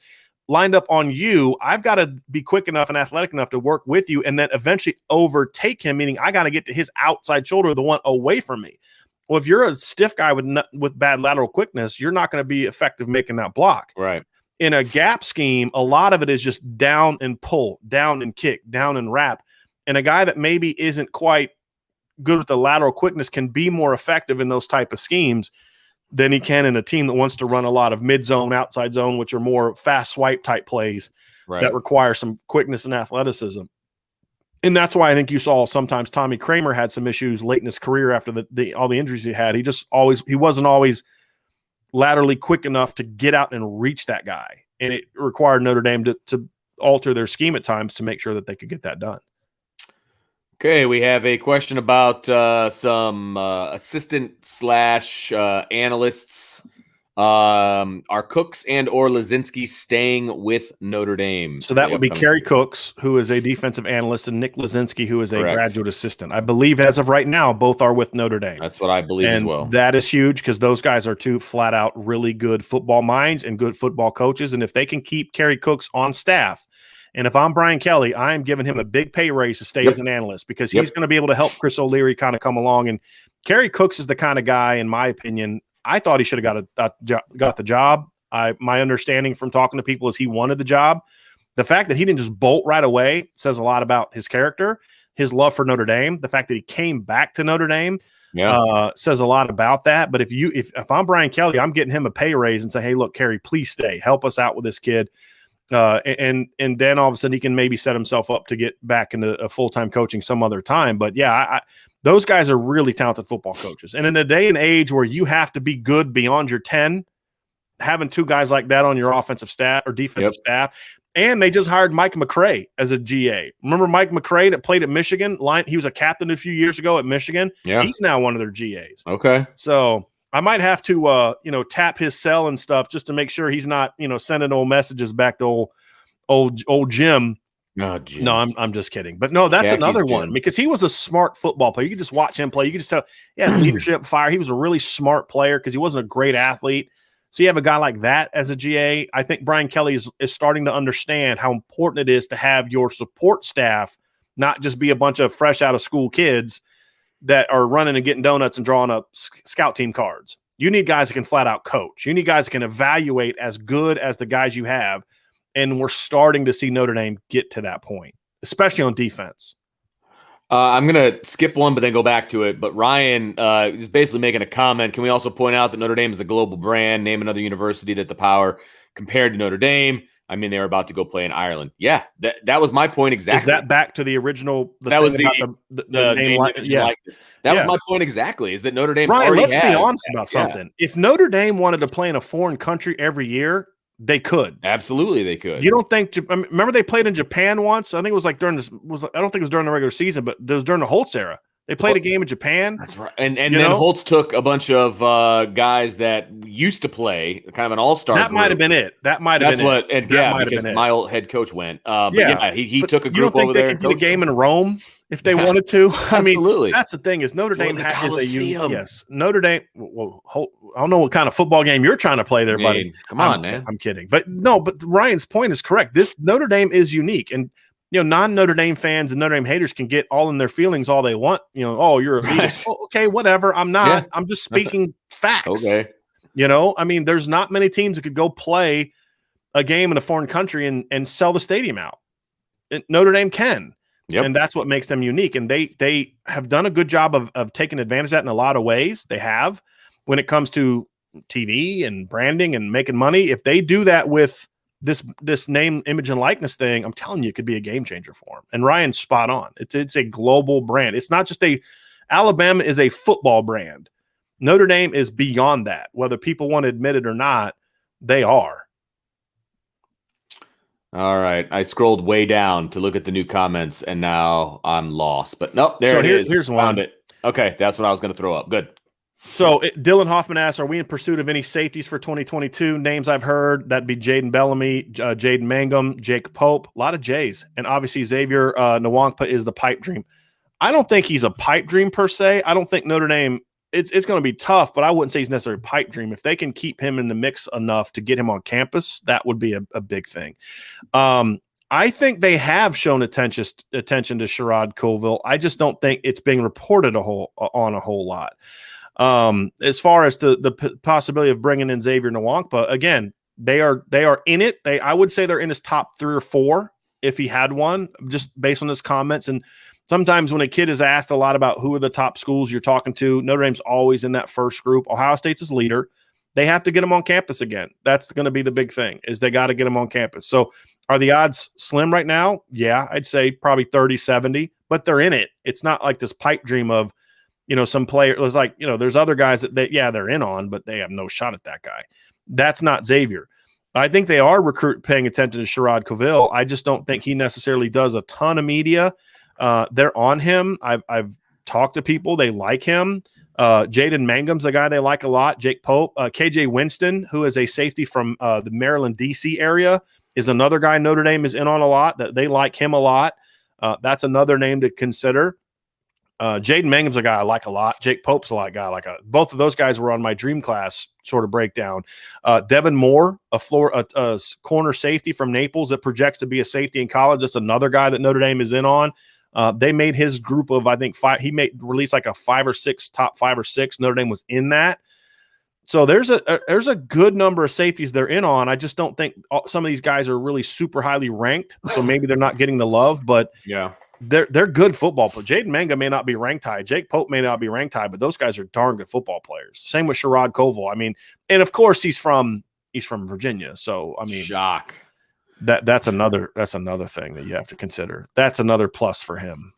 lined up on you, I've got to be quick enough and athletic enough to work with you and then eventually overtake him, meaning I got to get to his outside shoulder, the one away from me. Well, if you're a stiff guy with bad lateral quickness, you're not going to be effective making that block. Right. In a gap scheme, a lot of it is just down and pull, down and kick, down and wrap. And a guy that maybe isn't quite good with the lateral quickness can be more effective in those type of schemes than he can in a team that wants to run a lot of mid-zone, outside zone, which are more fast swipe type plays that require some quickness and athleticism. And that's why I think you saw sometimes Tommy Kramer had some issues late in his career after all the injuries he had. He wasn't always laterally quick enough to get out and reach that guy. And it required Notre Dame to alter their scheme at times to make sure that they could get that done. Okay, we have a question about some assistant / analysts Are Cooks and or Lazinski staying with Notre Dame? So that would be Kerry Cooks, who is a defensive analyst, and Nick Lazinski, who is a graduate assistant. I believe as of right now, both are with Notre Dame. That's what I believe as well. That is huge because those guys are two flat out really good football minds and good football coaches. And if they can keep Kerry Cooks on staff, and if I'm Brian Kelly, I am giving him a big pay raise to stay as an analyst because he's going to be able to help Chris O'Leary kind of come along. And Kerry Cooks is the kind of guy, in my opinion, I thought he should have got the job. My understanding from talking to people is he wanted the job. The fact that he didn't just bolt right away says a lot about his character, his love for Notre Dame. The fact that he came back to Notre Dame says a lot about that. But if I'm Brian Kelly, I'm getting him a pay raise and say, hey, look, Kerry, please stay. Help us out with this kid. And then all of a sudden he can maybe set himself up to get back into a full-time coaching some other time. But yeah, those guys are really talented football coaches. And in a day and age where you have to be good beyond your 10, having two guys like that on your offensive staff or defensive staff, and they just hired Mike McCray as a GA. Remember Mike McCray that played at Michigan? He was a captain a few years ago at Michigan. Yeah. He's now one of their GAs. Okay. So I might have to, tap his cell and stuff just to make sure he's not, sending old messages back to old Jim. Oh, Jim. No, I'm just kidding. But no, that's another one because he was a smart football player. You could just watch him play. You could just tell, leadership, fire. He was a really smart player because he wasn't a great athlete. So you have a guy like that as a GA. I think Brian Kelly is starting to understand how important it is to have your support staff not just be a bunch of fresh out of school kids that are running and getting donuts and drawing up scout team cards. You need guys that can flat out coach. You need guys that can evaluate as good as the guys you have. And we're starting to see Notre Dame get to that point, especially on defense. I'm going to skip one, but then go back to it. But Ryan is basically making a comment. Can we also point out that Notre Dame is a global brand? Name another university that the power compared to Notre Dame. I mean, they were about to go play in Ireland. Yeah, that was my point exactly. Is that back to the original? That was the name likeness. That was my point exactly, is that Notre Dame Ryan, already let's has be honest about something. If Notre Dame wanted to play in a foreign country every year, they could. Absolutely, they could. You don't think? Remember, they played in Japan once. I think it was like during this. I don't think it was during the regular season, but it was during the Holtz era. They played a game in Japan. That's right. And then Holtz took a bunch of guys that used to play, kind of an all-star. That might have been it. That might have been it. That's what. Because my old head coach went. He took a group over there. They could get a game in Rome if they wanted to. Absolutely. I mean, that's the thing is Notre Dame has yes. Notre Dame. Well, I don't know what kind of football game you're trying to play there, buddy. Come on, man. I'm kidding, but Ryan's point is correct. This Notre Dame is unique, and non-Notre Dame fans and Notre Dame haters can get all in their feelings all they want. Oh, you're a elitist. Well, okay, whatever. I'm not. Yeah. I'm just speaking facts. Okay. I mean, there's not many teams that could go play a game in a foreign country and sell the stadium out. Notre Dame can. Yep. And that's what makes them unique. And they have done a good job of taking advantage of that in a lot of ways. They have when it comes to TV and branding and making money. If they do that with this name, image, and likeness thing, I'm telling you, it could be a game changer for him. And Ryan's spot on. It's a global brand. It's not just Alabama is a football brand. Notre Dame is beyond that. Whether people want to admit it or not, they are. All right. I scrolled way down to look at the new comments, and now I'm lost. But nope, there it is. Here's Found one. it. Okay, that's what I was going to throw up. Good. So Dylan Hoffman asks, are we in pursuit of any safeties for 2022? Names I've heard, that'd be Jaden Bellamy, Jaden Mangum, Jake Pope, a lot of J's. And obviously Xavier Nwankpa is the pipe dream. I don't think he's a pipe dream per se. I don't think Notre Dame, it's going to be tough, but I wouldn't say he's necessarily a pipe dream. If they can keep him in the mix enough to get him on campus, that would be a big thing. I think they have shown attention to Sherrod Colville. I just don't think it's being reported a whole lot. As far as the possibility of bringing in Xavier Nwankpa, again, they are in it. I would say they're in his top 3 or 4 if he had one, just based on his comments. And sometimes when a kid is asked a lot about who are the top schools you're talking to, Notre Dame's always in that first group. Ohio State's his leader. They have to get him on campus again. That's going to be the big thing, is they got to get him on campus. So are the odds slim right now? Yeah, I'd say probably 30-70, but they're in it. It's not like this pipe dream of, some player was like, there's other guys that they're in on, but they have no shot at that guy. That's not Xavier. I think they are paying attention to Sherrod Colville. I just don't think he necessarily does a ton of media. They're on him. I've talked to people. They like him. Jaden Mangum's a guy they like a lot. Jake Pope. KJ Winston, who is a safety from the Maryland, D.C. area, is another guy Notre Dame is in on a lot. That they like him a lot. That's another name to consider. Jaden Mangum's a guy I like a lot. Jake Pope's a guy I like. Both of those guys were on my dream class sort of breakdown. Devin Moore, a corner safety from Naples that projects to be a safety in college. That's another guy that Notre Dame is in on. They made his group of, I think, 5. He released like a 5 or 6, top 5 or 6. Notre Dame was in that. So there's a good number of safeties they're in on. I just don't think some of these guys are really super highly ranked. So maybe they're not getting the love, but yeah. They're good football players. Jaden Mangum may not be ranked high. Jake Pope may not be ranked high, but those guys are darn good football players. Same with Sherrod Koval. I mean, and of course he's from Virginia. So I mean, shock. That's another thing that you have to consider. That's another plus for him.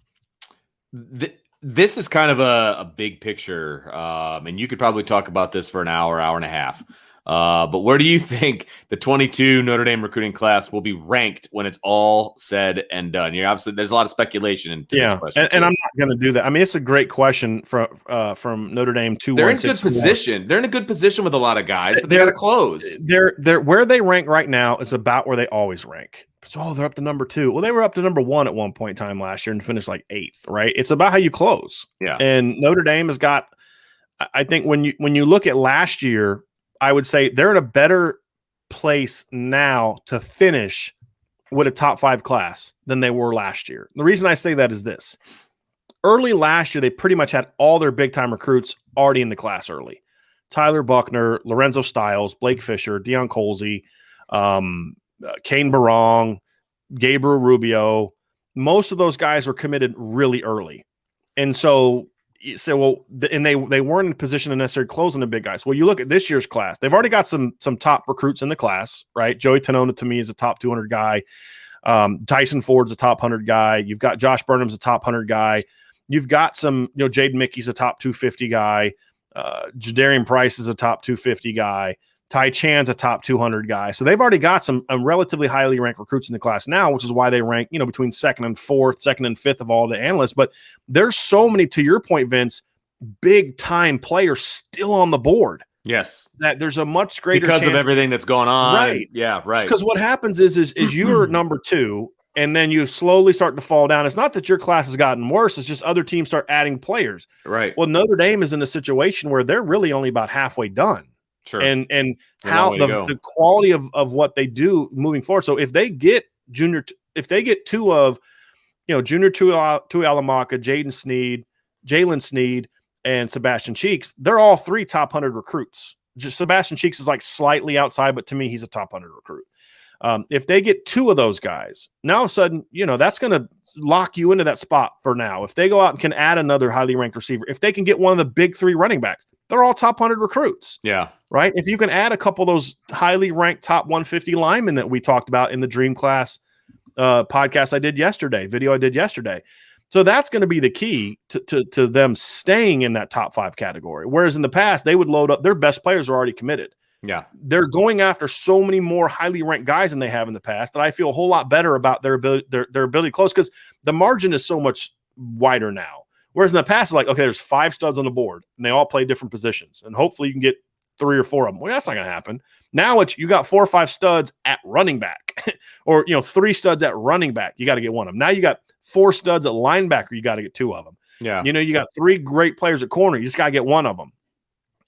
This is kind of a big picture, and you could probably talk about this for an hour and a half. But where do you think the 22 Notre Dame recruiting class will be ranked when it's all said and done? You're obviously there's a lot of speculation into this question. And I'm not going to do that. I mean, it's a great question from Notre Dame. They're in good position. They're in a good position with a lot of guys, but they got to close. They're where they rank right now is about where they always rank. So they're up to number 2. Well, they were up to number 1 at one point in time last year and finished like 8th. Right? It's about how you close. Yeah. And Notre Dame has got. I think when you look at last year, I would say they're in a better place now to finish with a top 5 class than they were last year. The reason I say that is this. Early last year, they pretty much had all their big-time recruits already in the class early. Tyler Buckner, Lorenzo Stiles, Blake Fisher, Deion Colsey, Kane Barong, Gabriel Rubio. Most of those guys were committed really early. And so they weren't in a position to necessarily close on the big guys. Well, you look at this year's class; they've already got some top recruits in the class, right? Joey Tenona to me is a top 200 guy. Tyson Ford's a top 100 guy. You've got Josh Burnham's a top 100 guy. You've got some, Jaden Mickey's a top 250 guy. Jadarian Price is a top 250 guy. Ty Chan's a top 200 guy. So they've already got some relatively highly ranked recruits in the class now, which is why they rank, between 2nd and 4th, 2nd and 5th of all the analysts. But there's so many, to your point, Vince, big time players still on the board. Yes. That there's a much greater because of everything that's going on. Right. Yeah, right. Because what happens is you're number 2 and then you slowly start to fall down. It's not that your class has gotten worse. It's just other teams start adding players. Right. Well, Notre Dame is in a situation where they're really only about halfway done. Sure. And how the quality of what they do moving forward. So if they get junior 2 of, junior Tuihalamaka, Jalen Sneed, and Sebastian Cheeks, they're all 3 top 100 recruits. Just Sebastian Cheeks is like slightly outside, but to me, he's a top 100 recruit. If they get 2 of those guys, now all of a sudden, that's going to lock you into that spot for now. If they go out and can add another highly ranked receiver, if they can get one of the big 3 running backs, they're all top 100 recruits. Yeah. Right. If you can add a couple of those highly ranked top 150 linemen that we talked about in the Dream Class podcast video I did yesterday. So that's going to be the key to them staying in that top 5 category. Whereas in the past, they would load up, their best players are already committed. Yeah. They're going after so many more highly ranked guys than they have in the past that I feel a whole lot better about their ability to close, because the margin is so much wider now. Whereas in the past, it's like, okay, there's 5 studs on the board and they all play different positions. And hopefully you can get 3 or 4 of them. Well, that's not going to happen. Now you got 4 or 5 studs at running back or, 3 studs at running back. You got to get one of them. Now you got 4 studs at linebacker. You got to get 2 of them. Yeah. You got 3 great players at corner. You just got to get one of them.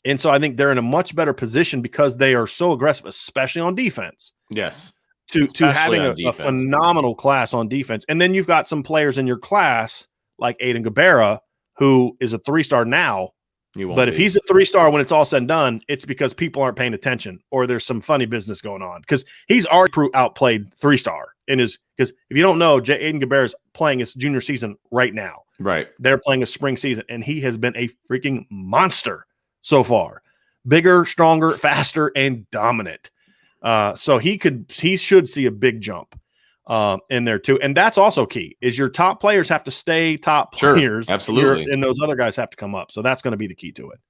And so I think they're in a much better position because they are so aggressive, especially on defense. Yes. To having a phenomenal class on defense. And then you've got some players in your class like Aiden Gobaira, who is a 3-star now. But if he's a 3-star when it's all said and done, it's because people aren't paying attention or there's some funny business going on, because he's already outplayed 3-star because if you don't know, Aiden Gobaira is playing his junior season right now. Right. They're playing a spring season, and he has been a freaking monster so far. Bigger, stronger, faster, and dominant. So he should see a big jump in there too. And that's also key, is your top players have to stay top players. Sure, absolutely. And those other guys have to come up. So that's going to be the key to it.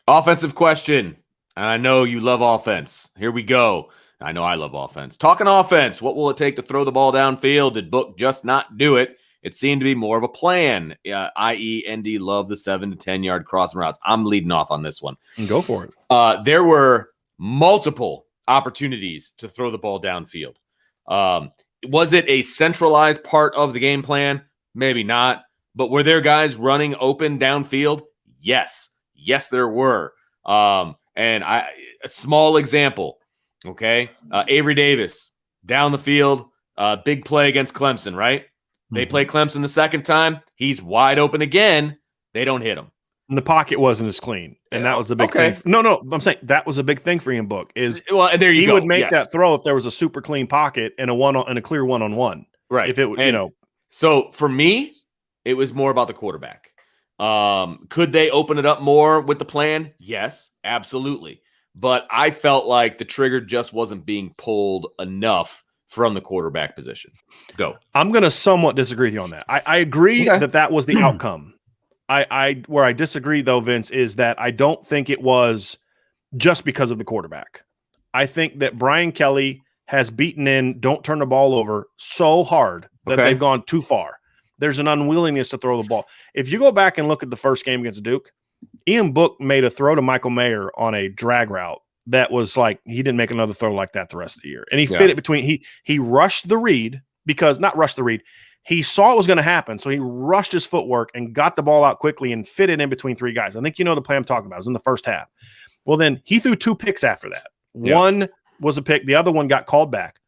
Offensive question. And I know you love offense. Here we go. I know I love offense. Talking offense, what will it take to throw the ball downfield? Did Book just not do it? It seemed to be more of a plan, i.e. ND loved the 7 to 10 yard crossing routes. I'm leading off on this one. Go for it. There were multiple opportunities to throw the ball downfield. Was it a centralized part of the game plan? Maybe not. But were there guys running open downfield? Yes. Yes, there were. A small example, okay? Avery Davis, down the field, big play against Clemson, right? They play Clemson the second time. He's wide open again. They don't hit him. And the pocket wasn't as clean, and that was a big thing. No, I'm saying that was a big thing for Ian Book. And there you go. He would make that throw if there was a super clean pocket and a clear one-on-one. Right. If it, So for me, it was more about the quarterback. Could they open it up more with the plan? Yes, absolutely. But I felt like the trigger just wasn't being pulled enough from the quarterback position. Go. I'm going to somewhat disagree with you on that. I agree that was the outcome. Where I disagree, though, Vince, is that I don't think it was just because of the quarterback. I think that Brian Kelly has beaten in don't turn the ball over so hard that they've gone too far. There's an unwillingness to throw the ball. If you go back and look at the first game against Duke, Ian Book made a throw to Michael Mayer on a drag route that was like he didn't make another throw like that the rest of the year. And he fit it between he rushed the read because not rushed the read. He saw it was going to happen, so he rushed his footwork and got the ball out quickly and fit it in between three guys. I think you know the play I'm talking about. It was in the first half. Well, then he threw 2 picks after that. One was a pick. The other one got called back.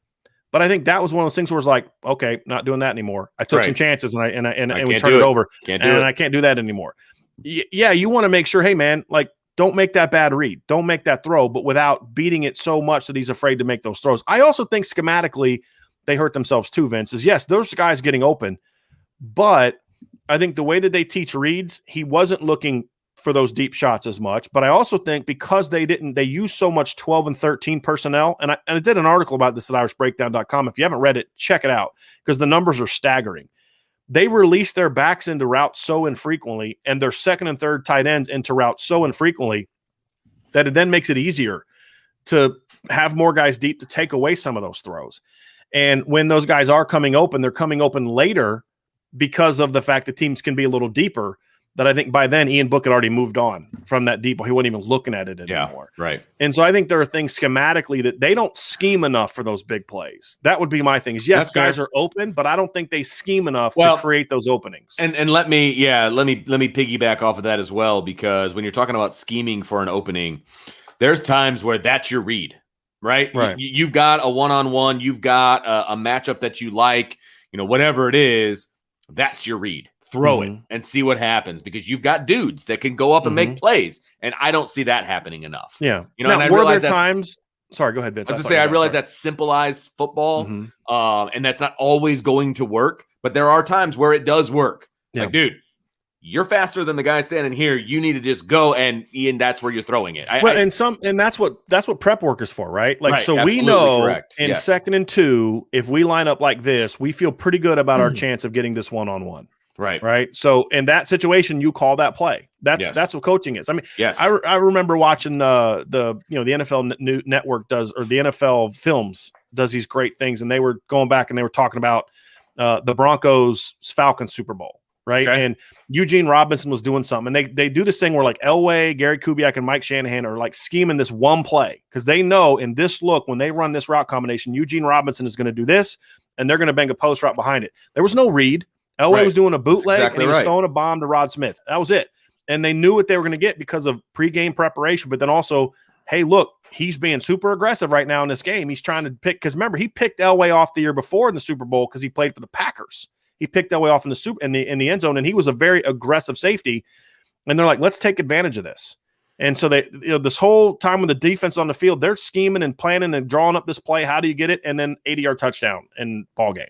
But I think that was one of those things where it's like, okay, not doing that anymore. I took some chances and we turned it over. I can't do that anymore. Yeah, you want to make sure, hey, man, like don't make that bad read. Don't make that throw, but without beating it so much that he's afraid to make those throws. I also think schematically – they hurt themselves too, Vince, is yes, those guys getting open, but I think the way that they teach reads, he wasn't looking for those deep shots as much. But I also think because they use so much 12 and 13 personnel, and I did an article about this at irishbreakdown.com. If you haven't read it, check it out because the numbers are staggering. They release their backs into routes so infrequently and their second and third tight ends into routes so infrequently that it then makes it easier to have more guys deep to take away some of those throws. And when those guys are coming open, they're coming open later because of the fact that teams can be a little deeper. That I think by then Ian Book had already moved on from that deep. He wasn't even looking at it anymore. Yeah, right. And so I think there are things schematically that they don't scheme enough for those big plays. That would be my thing. Is yes, guys are open, but I don't think they scheme enough to create those openings. And let me piggyback off of that as well, because when you're talking about scheming for an opening, there's times where that's your read. Right. You've got a one-on-one, you've got a matchup that you like, whatever it is, that's your read. Throw it and see what happens because you've got dudes that can go up and make plays. And I don't see that happening enough. Yeah. Now, and I realize times. Sorry, go ahead, Vince. I realize that's simplified football. And that's not always going to work, but there are times where it does work. Yeah. Like, dude, you're faster than the guy standing here. You need to just go, and Ian, that's where you're throwing it. And that's what prep work is for, right? Like, so we know in second and 2, if we line up like this, we feel pretty good about our chance of getting this one-on-one. Right. So in that situation, you call that play. That's what coaching is. I mean, I remember watching the NFL Network does, or the NFL Films does these great things, and they were going back and they were talking about the Broncos Falcons Super Bowl. Right. Okay. And Eugene Robinson was doing something. And they do this thing where like Elway, Gary Kubiak, and Mike Shanahan are like scheming this one play because they know in this look, when they run this route combination, Eugene Robinson is going to do this and they're going to bang a post route behind it. There was no read. Elway was doing a bootleg and he was throwing a bomb to Rod Smith. That was it. And they knew what they were going to get because of pregame preparation. But then also, hey, look, he's being super aggressive right now in this game. He's trying to pick because remember, he picked Elway off the year before in the Super Bowl because he played for the Packers. He picked Elway off in the end zone, and he was a very aggressive safety. And they're like, let's take advantage of this. And so they, this whole time with the defense on the field, they're scheming and planning and drawing up this play. How do you get it? And then 80-yard touchdown in ball game.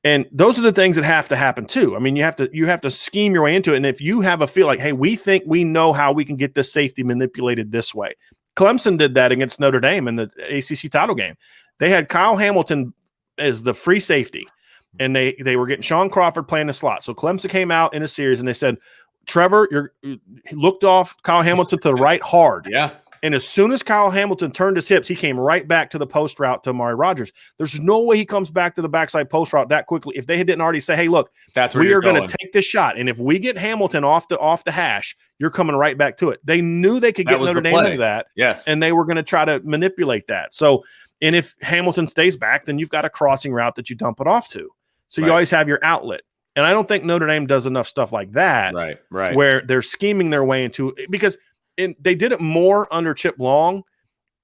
And those are the things that have to happen too. I mean, you have to scheme your way into it. And if you have a feel like, hey, we think we know how we can get this safety manipulated this way. Clemson did that against Notre Dame in the ACC title game. They had Kyle Hamilton as the free safety. And they were getting Sean Crawford playing the slot. So Clemson came out in a series and they said, Trevor, he looked off Kyle Hamilton to the right hard. Yeah. And as soon as Kyle Hamilton turned his hips, he came right back to the post route to Amari Rodgers. There's no way he comes back to the backside post route that quickly if they didn't already say, hey, look, we are going to take this shot. And if we get Hamilton off the hash, you're coming right back to it. They knew they could get Notre Dame into that. Yes. And they were going to try to manipulate that. So, and if Hamilton stays back, then you've got a crossing route that you dump it off to. So you always have your outlet. And I don't think Notre Dame does enough stuff like that. Right. Where they're scheming their way into – because they did it more under Chip Long,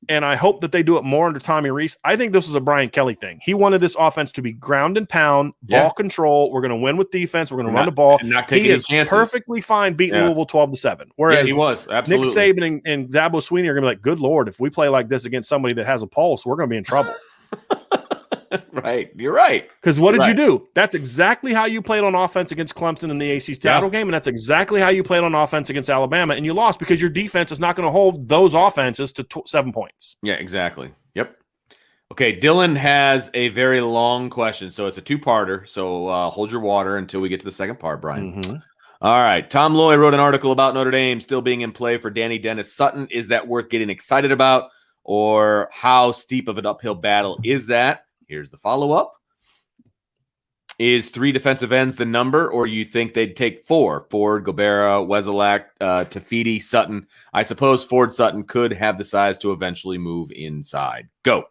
and I hope that they do it more under Tommy Rees. I think this is a Brian Kelly thing. He wanted this offense to be ground and pound, ball control. We're going to win with defense. We're going to run the ball. And not take he any is chances. Perfectly fine beating Louisville 12-7. Whereas he was. Absolutely. Nick Saban and Dabo Swinney are going to be like, good Lord, if we play like this against somebody that has a pulse, we're going to be in trouble. Right. You're right. Because what did you do? That's exactly how you played on offense against Clemson in the ACC title game, and that's exactly how you played on offense against Alabama, and you lost because your defense is not going to hold those offenses to 7 points. Yeah, exactly. Yep. Okay, Dylan has a very long question, so it's a two-parter, so hold your water until we get to the second part, Brian. Mm-hmm. All right. Tom Loy wrote an article about Notre Dame still being in play for Danny Dennis Sutton. Is that worth getting excited about, or how steep of an uphill battle is that? Here's the follow-up. Is 3 defensive ends the number, or you think they'd take 4? Ford, Gobaira, Wesolak, Tafiti, Sutton. I suppose Ford Sutton could have the size to eventually move inside. Go.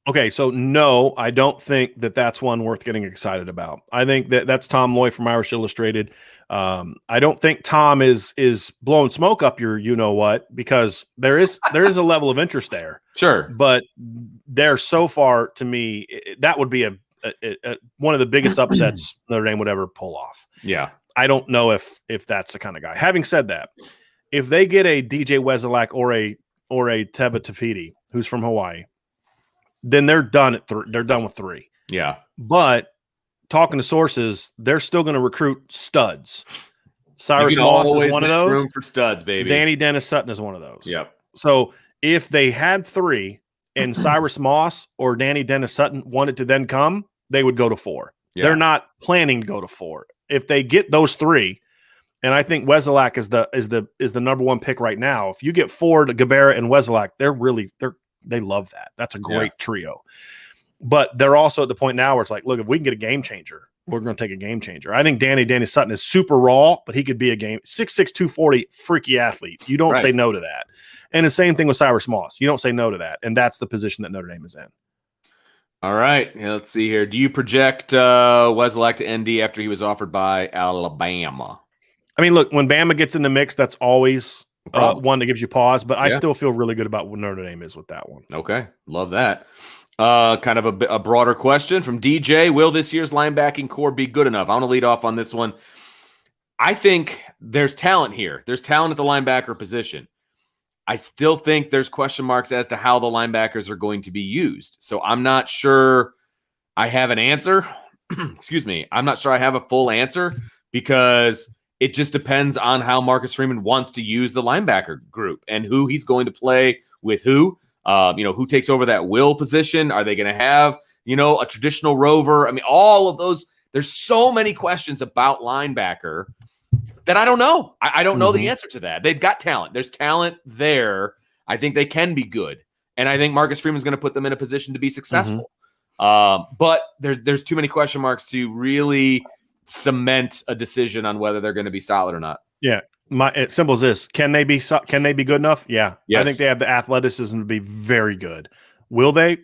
Okay, so no, I don't think that that's one worth getting excited about. I think that's Tom Loy from Irish Illustrated. I don't think Tom is blowing smoke up your you-know-what, because there is a level of interest there. Sure. But there so far, to me, that would be a one of the biggest upsets Notre Dame would ever pull off. Yeah. I don't know if that's the kind of guy. Having said that, if they get a DJ Wesolak or a Teba Tafiti, who's from Hawaii, then they're done they're done with 3. Yeah. But talking to sources, they're still going to recruit studs. Cyrus Moss is one of those. Room for studs, baby. Danny Dennis Sutton is one of those. Yep. So if they had 3 and Cyrus Moss or Danny Dennis Sutton wanted to then come, they would go to 4. Yeah. They're not planning to go to 4. If they get those 3, and I think Wesolak is the number 1 pick right now. If you get Ford, Gobaira, and Wesolak, they love that. That's a great trio. But they're also at the point now where it's like, look, if we can get a game changer, we're going to take a game changer. I think Danny Sutton is super raw, but he could be a 6'6", 240 freaky athlete. You don't say no to that. And the same thing with Cyrus Moss. You don't say no to that. And that's the position that Notre Dame is in. All right. Let's see here. Do you project Wesolak to ND after he was offered by Alabama? I mean, look, when Bama gets in the mix, that's always one that gives you pause. But I still feel really good about what Notre Dame is with that one. Okay. Love that. Kind of a broader question from DJ. Will this year's linebacking core be good enough? I want to lead off on this one. I think there's talent here. There's talent at the linebacker position. I still think there's question marks as to how the linebackers are going to be used. So I'm not sure I have an answer. Excuse me. I'm not sure I have a full answer, because it just depends on how Marcus Freeman wants to use the linebacker group and who he's going to play with who. Who takes over that will position? Are they going to have, a traditional Rover? I mean, all of those. There's so many questions about linebacker that I don't know. I don't know the answer to that. They've got talent. There's talent there. I think they can be good. And I think Marcus Freeman's going to put them in a position to be successful. But there's too many question marks to really cement a decision on whether they're going to be solid or not. Yeah. It's simple as this. Can they be good enough? Yeah. Yes. I think they have the athleticism to be very good. Will they?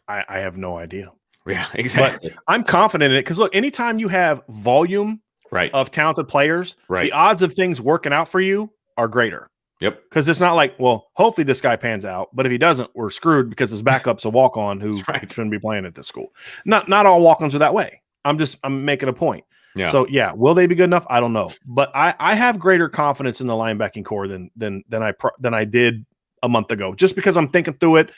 I have no idea. Yeah, exactly. But I'm confident in it, because look, anytime you have volume of talented players, the odds of things working out for you are greater. Yep. Because it's not like, well, hopefully this guy pans out, but if he doesn't, we're screwed because his backup's a walk-on who shouldn't be playing at this school. Not all walk-ons are that way. I'm making a point. Yeah. So will they be good enough? I don't know, but I have greater confidence in the linebacking core than I did a month ago, just because I'm thinking through it.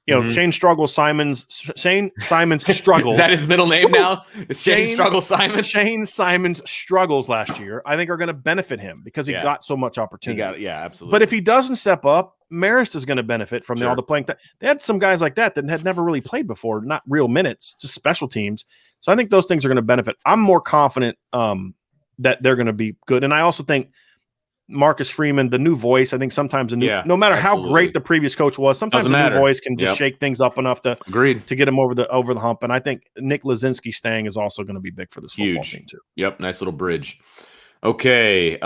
Shane Simons struggles. Is that his middle name now? Shane Simons. Shane Simons struggles last year, I think, are going to benefit him because he got so much opportunity. Absolutely. But if he doesn't step up, Marist is going to benefit from all the playing. They had some guys like that had never really played before, not real minutes, just special teams. So I think those things are going to benefit. I'm more confident that they're going to be good. And I also think Marcus Freeman, the new voice. I think sometimes no matter how great the previous coach was, sometimes new voice can just shake things up enough to get him over the hump. And I think Nick Lazinski staying is also going to be big for this football team too. Yep, nice little bridge. Okay,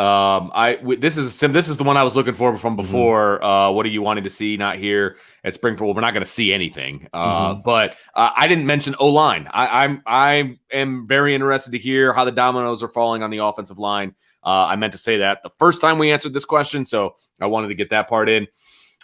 this is the one I was looking for from before. What are you wanting to see? Not here at spring. Well, we're not going to see anything. But I didn't mention O-line. I am very interested to hear how the dominoes are falling on the offensive line. I meant to say that the first time we answered this question, so I wanted to get that part in.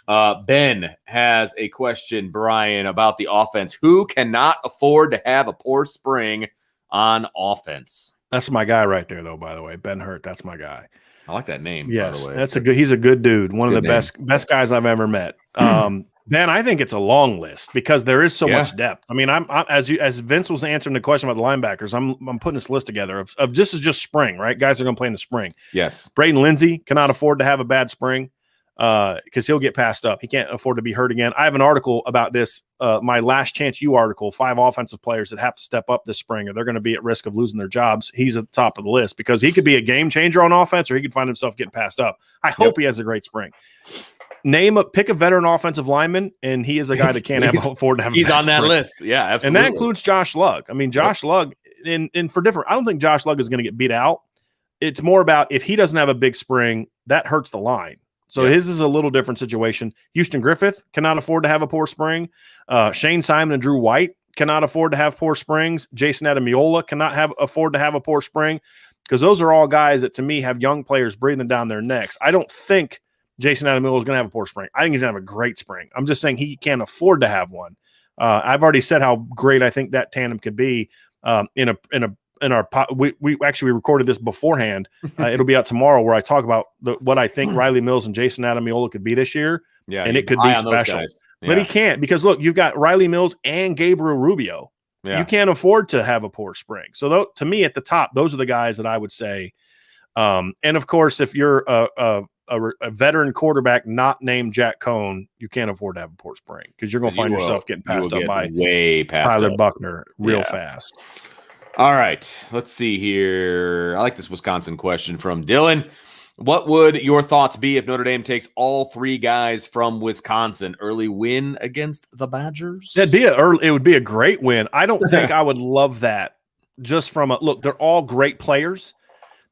Ben has a question, Brian, about the offense. Who cannot afford to have a poor spring on offense? That's my guy right there, though, by the way. Ben Hurt, that's my guy. I like that name, yes, by the way. He's a good dude. One of the best guys I've ever met. Ben, I think it's a long list because there is so much depth. I mean, as Vince was answering the question about the linebackers, I'm putting this list together of this is just spring, right? Guys are going to play in the spring. Yes. Braden Lindsey cannot afford to have a bad spring because he'll get passed up. He can't afford to be hurt again. I have an article about this, my Last Chance U article, 5 offensive players that have to step up this spring or they're going to be at risk of losing their jobs. He's at the top of the list because he could be a game changer on offense or he could find himself getting passed up. I hope he has a great spring. Pick a veteran offensive lineman, and he is a guy that can't afford to have. He's on that list, yeah, absolutely. And that includes Josh Lugg. I mean, Josh Lugg, and for different. I don't think Josh Lugg is going to get beat out. It's more about if he doesn't have a big spring, that hurts the line. So his is a little different situation. Houston Griffith cannot afford to have a poor spring. Shane Simon and Drew White cannot afford to have poor springs. Jason Adamiola cannot afford to have a poor spring because those are all guys that, to me, have young players breathing down their necks. I don't think Jason Adamiola is going to have a poor spring. I think he's going to have a great spring. I'm just saying he can't afford to have one. I've already said how great I think that tandem could be in our we actually recorded this beforehand. It'll be out tomorrow where I talk about what I think Riley Mills and Jason Adamiola could be this year. Yeah, and it could be special. But he can't because look, you've got Riley Mills and Gabriel Rubio. Yeah. You can't afford to have a poor spring. So to me, at the top, those are the guys that I would say. And of course, if you're a veteran quarterback not named Jack Coan, you can't afford to have a poor spring because you're going to find yourself getting passed up by Tyler Buckner real fast. All right, let's see here. I like this Wisconsin question from Dylan. What would your thoughts be if Notre Dame takes all 3 guys from Wisconsin? Early win against the Badgers? It would be a great win. I don't think I would love that just from look, they're all great players.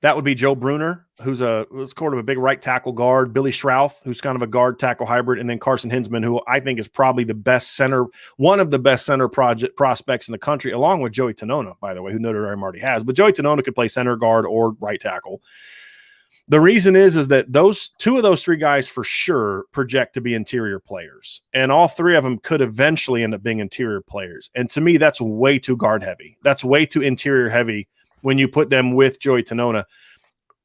That would be Joe Bruner, who's sort of a big right tackle guard, Billy Schrauth, who's kind of a guard tackle hybrid, and then Carson Hinsman, who I think is probably the best center, one of the best center prospects in the country, along with Joey Tonona, by the way, who Notre Dame already has. But Joey Tonona could play center guard or right tackle. The reason is that those 2 of those 3 guys for sure project to be interior players, and all 3 of them could eventually end up being interior players. And to me, that's way too guard heavy. That's way too interior heavy when you put them with Joey Tonona.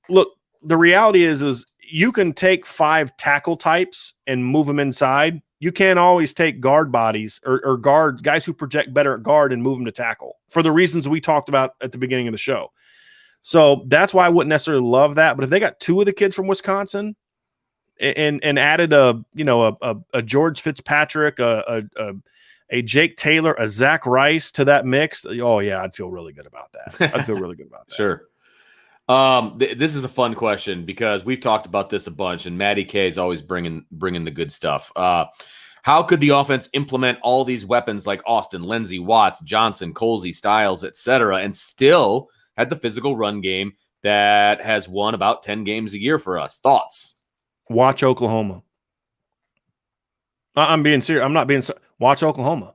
Look, the reality is you can take 5 tackle types and move them inside. You can't always take guard bodies or guard guys who project better at guard and move them to tackle for the reasons we talked about at the beginning of the show. So that's why I wouldn't necessarily love that. But if they got 2 of the kids from Wisconsin and added a George Fitzpatrick, a Jake Taylor, a Zach Rice to that mix, oh yeah, I'd feel really good about that. I'd feel really good about that. Sure. This is a fun question because we've talked about this a bunch, and Matty K is always bringing the good stuff. How could the offense implement all these weapons like Austin, Lindsey, Watts, Johnson, Colsey, Styles, etc., and still had the physical run game that has won about 10 games a year for us? Thoughts? Watch Oklahoma. I'm being serious. I'm not being serious. Watch Oklahoma.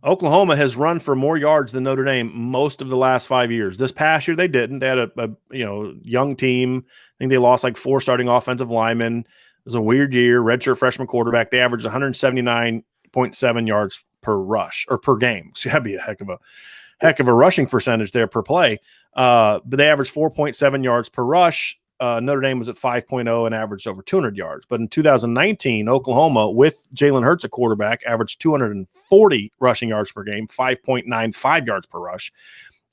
Oklahoma has run for more yards than Notre Dame most of the last 5 years. This past year, they didn't. They had a young team. I think they lost like 4 starting offensive linemen. It was a weird year. Redshirt freshman quarterback. They averaged 179.7 yards per rush or per game. So that'd be a heck of a rushing percentage there per play. But they averaged 4.7 yards per rush. Notre Dame was at 5.0 and averaged over 200 yards. But in 2019, Oklahoma, with Jalen Hurts at quarterback, averaged 240 rushing yards per game, 5.95 yards per rush.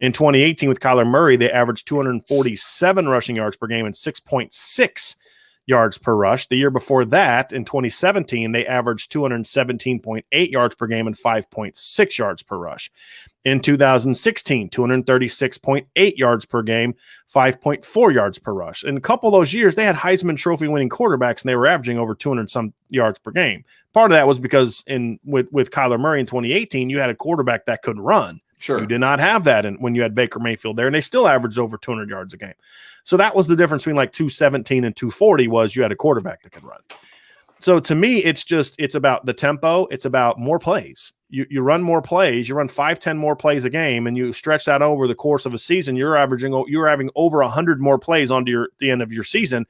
In 2018, with Kyler Murray, they averaged 247 rushing yards per game and 6.6 yards per rush. The year before that, in 2017, they averaged 217.8 yards per game and 5.6 yards per rush. In 2016, 236.8 yards per game, 5.4 yards per rush. In a couple of those years, they had Heisman Trophy winning quarterbacks, and they were averaging over 200 some yards per game. Part of that was because with Kyler Murray in 2018, you had a quarterback that could run. Sure. You did not have that when you had Baker Mayfield there, and they still averaged over 200 yards a game. So that was the difference between like 217 and 240 was you had a quarterback that could run. So to me, it's about the tempo. It's about more plays. You run more plays. You run 5-10 more plays a game, and you stretch that over the course of a season. You're having over 100 more plays onto the end of your season.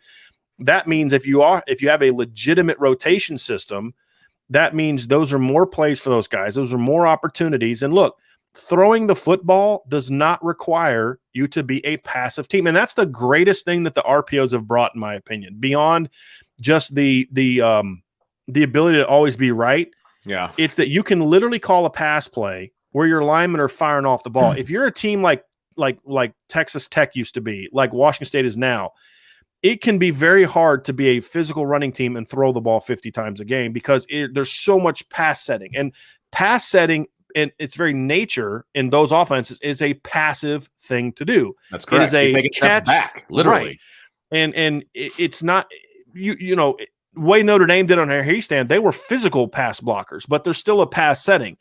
That means if you have a legitimate rotation system, that means those are more plays for those guys. Those are more opportunities. And look, throwing the football does not require you to be a passive team, and that's the greatest thing that the RPOs have brought, in my opinion, beyond just the ability to always be right. Yeah. It's that you can literally call a pass play where your linemen are firing off the ball. If you're a team like Texas Tech used to be, like Washington State is now, it can be very hard to be a physical running team and throw the ball 50 times a game because there's so much pass setting. And pass setting, in its very nature in those offenses, is a passive thing to do. That's correct. It is a catch back, literally. Right. And it's not way Notre Dame did on here stand, they were physical pass blockers, but there's still a pass setting.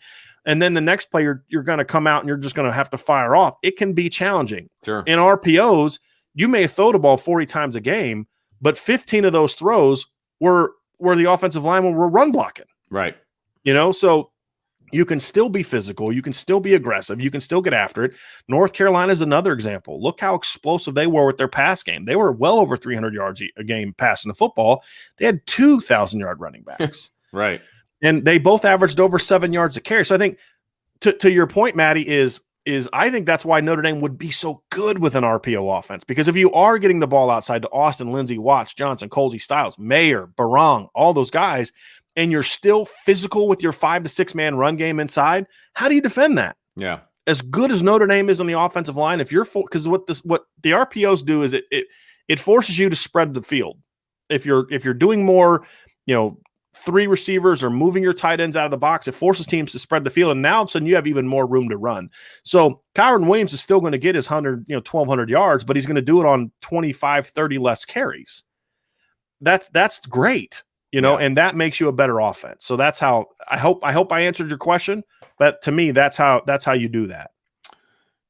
And then the next player, you're going to come out and you're just going to have to fire off. It can be challenging. Sure. In RPOs, you may throw the ball 40 times a game, but 15 of those throws were the offensive linemen were run blocking. Right. So you can still be physical. You can still be aggressive. You can still get after it. North Carolina is another example. Look how explosive they were with their pass game. They were well over 300 yards a game passing the football. They had 2,000-yard running backs. Right. And they both averaged over 7 yards a carry. So I think to your point, Maddie, is I think that's why Notre Dame would be so good with an RPO offense. Because if you are getting the ball outside to Austin, Lindsey, Watts, Johnson, Colsey, Styles, Mayer, Barong, all those guys, and you're still physical with your 5 to 6 man run game inside, how do you defend that? Yeah. As good as Notre Dame is on the offensive line, if you're because what the RPOs do is it forces you to spread the field. If you're doing more, 3 receivers or moving your tight ends out of the box, it forces teams to spread the field, and now all of a sudden you have even more room to run. So Kyron Williams is still going to get his 1,200 yards, but he's going to do it on 25, 30 less carries. That's great. And that makes you a better offense. So that's how I hope I answered your question. But to me, that's how you do that.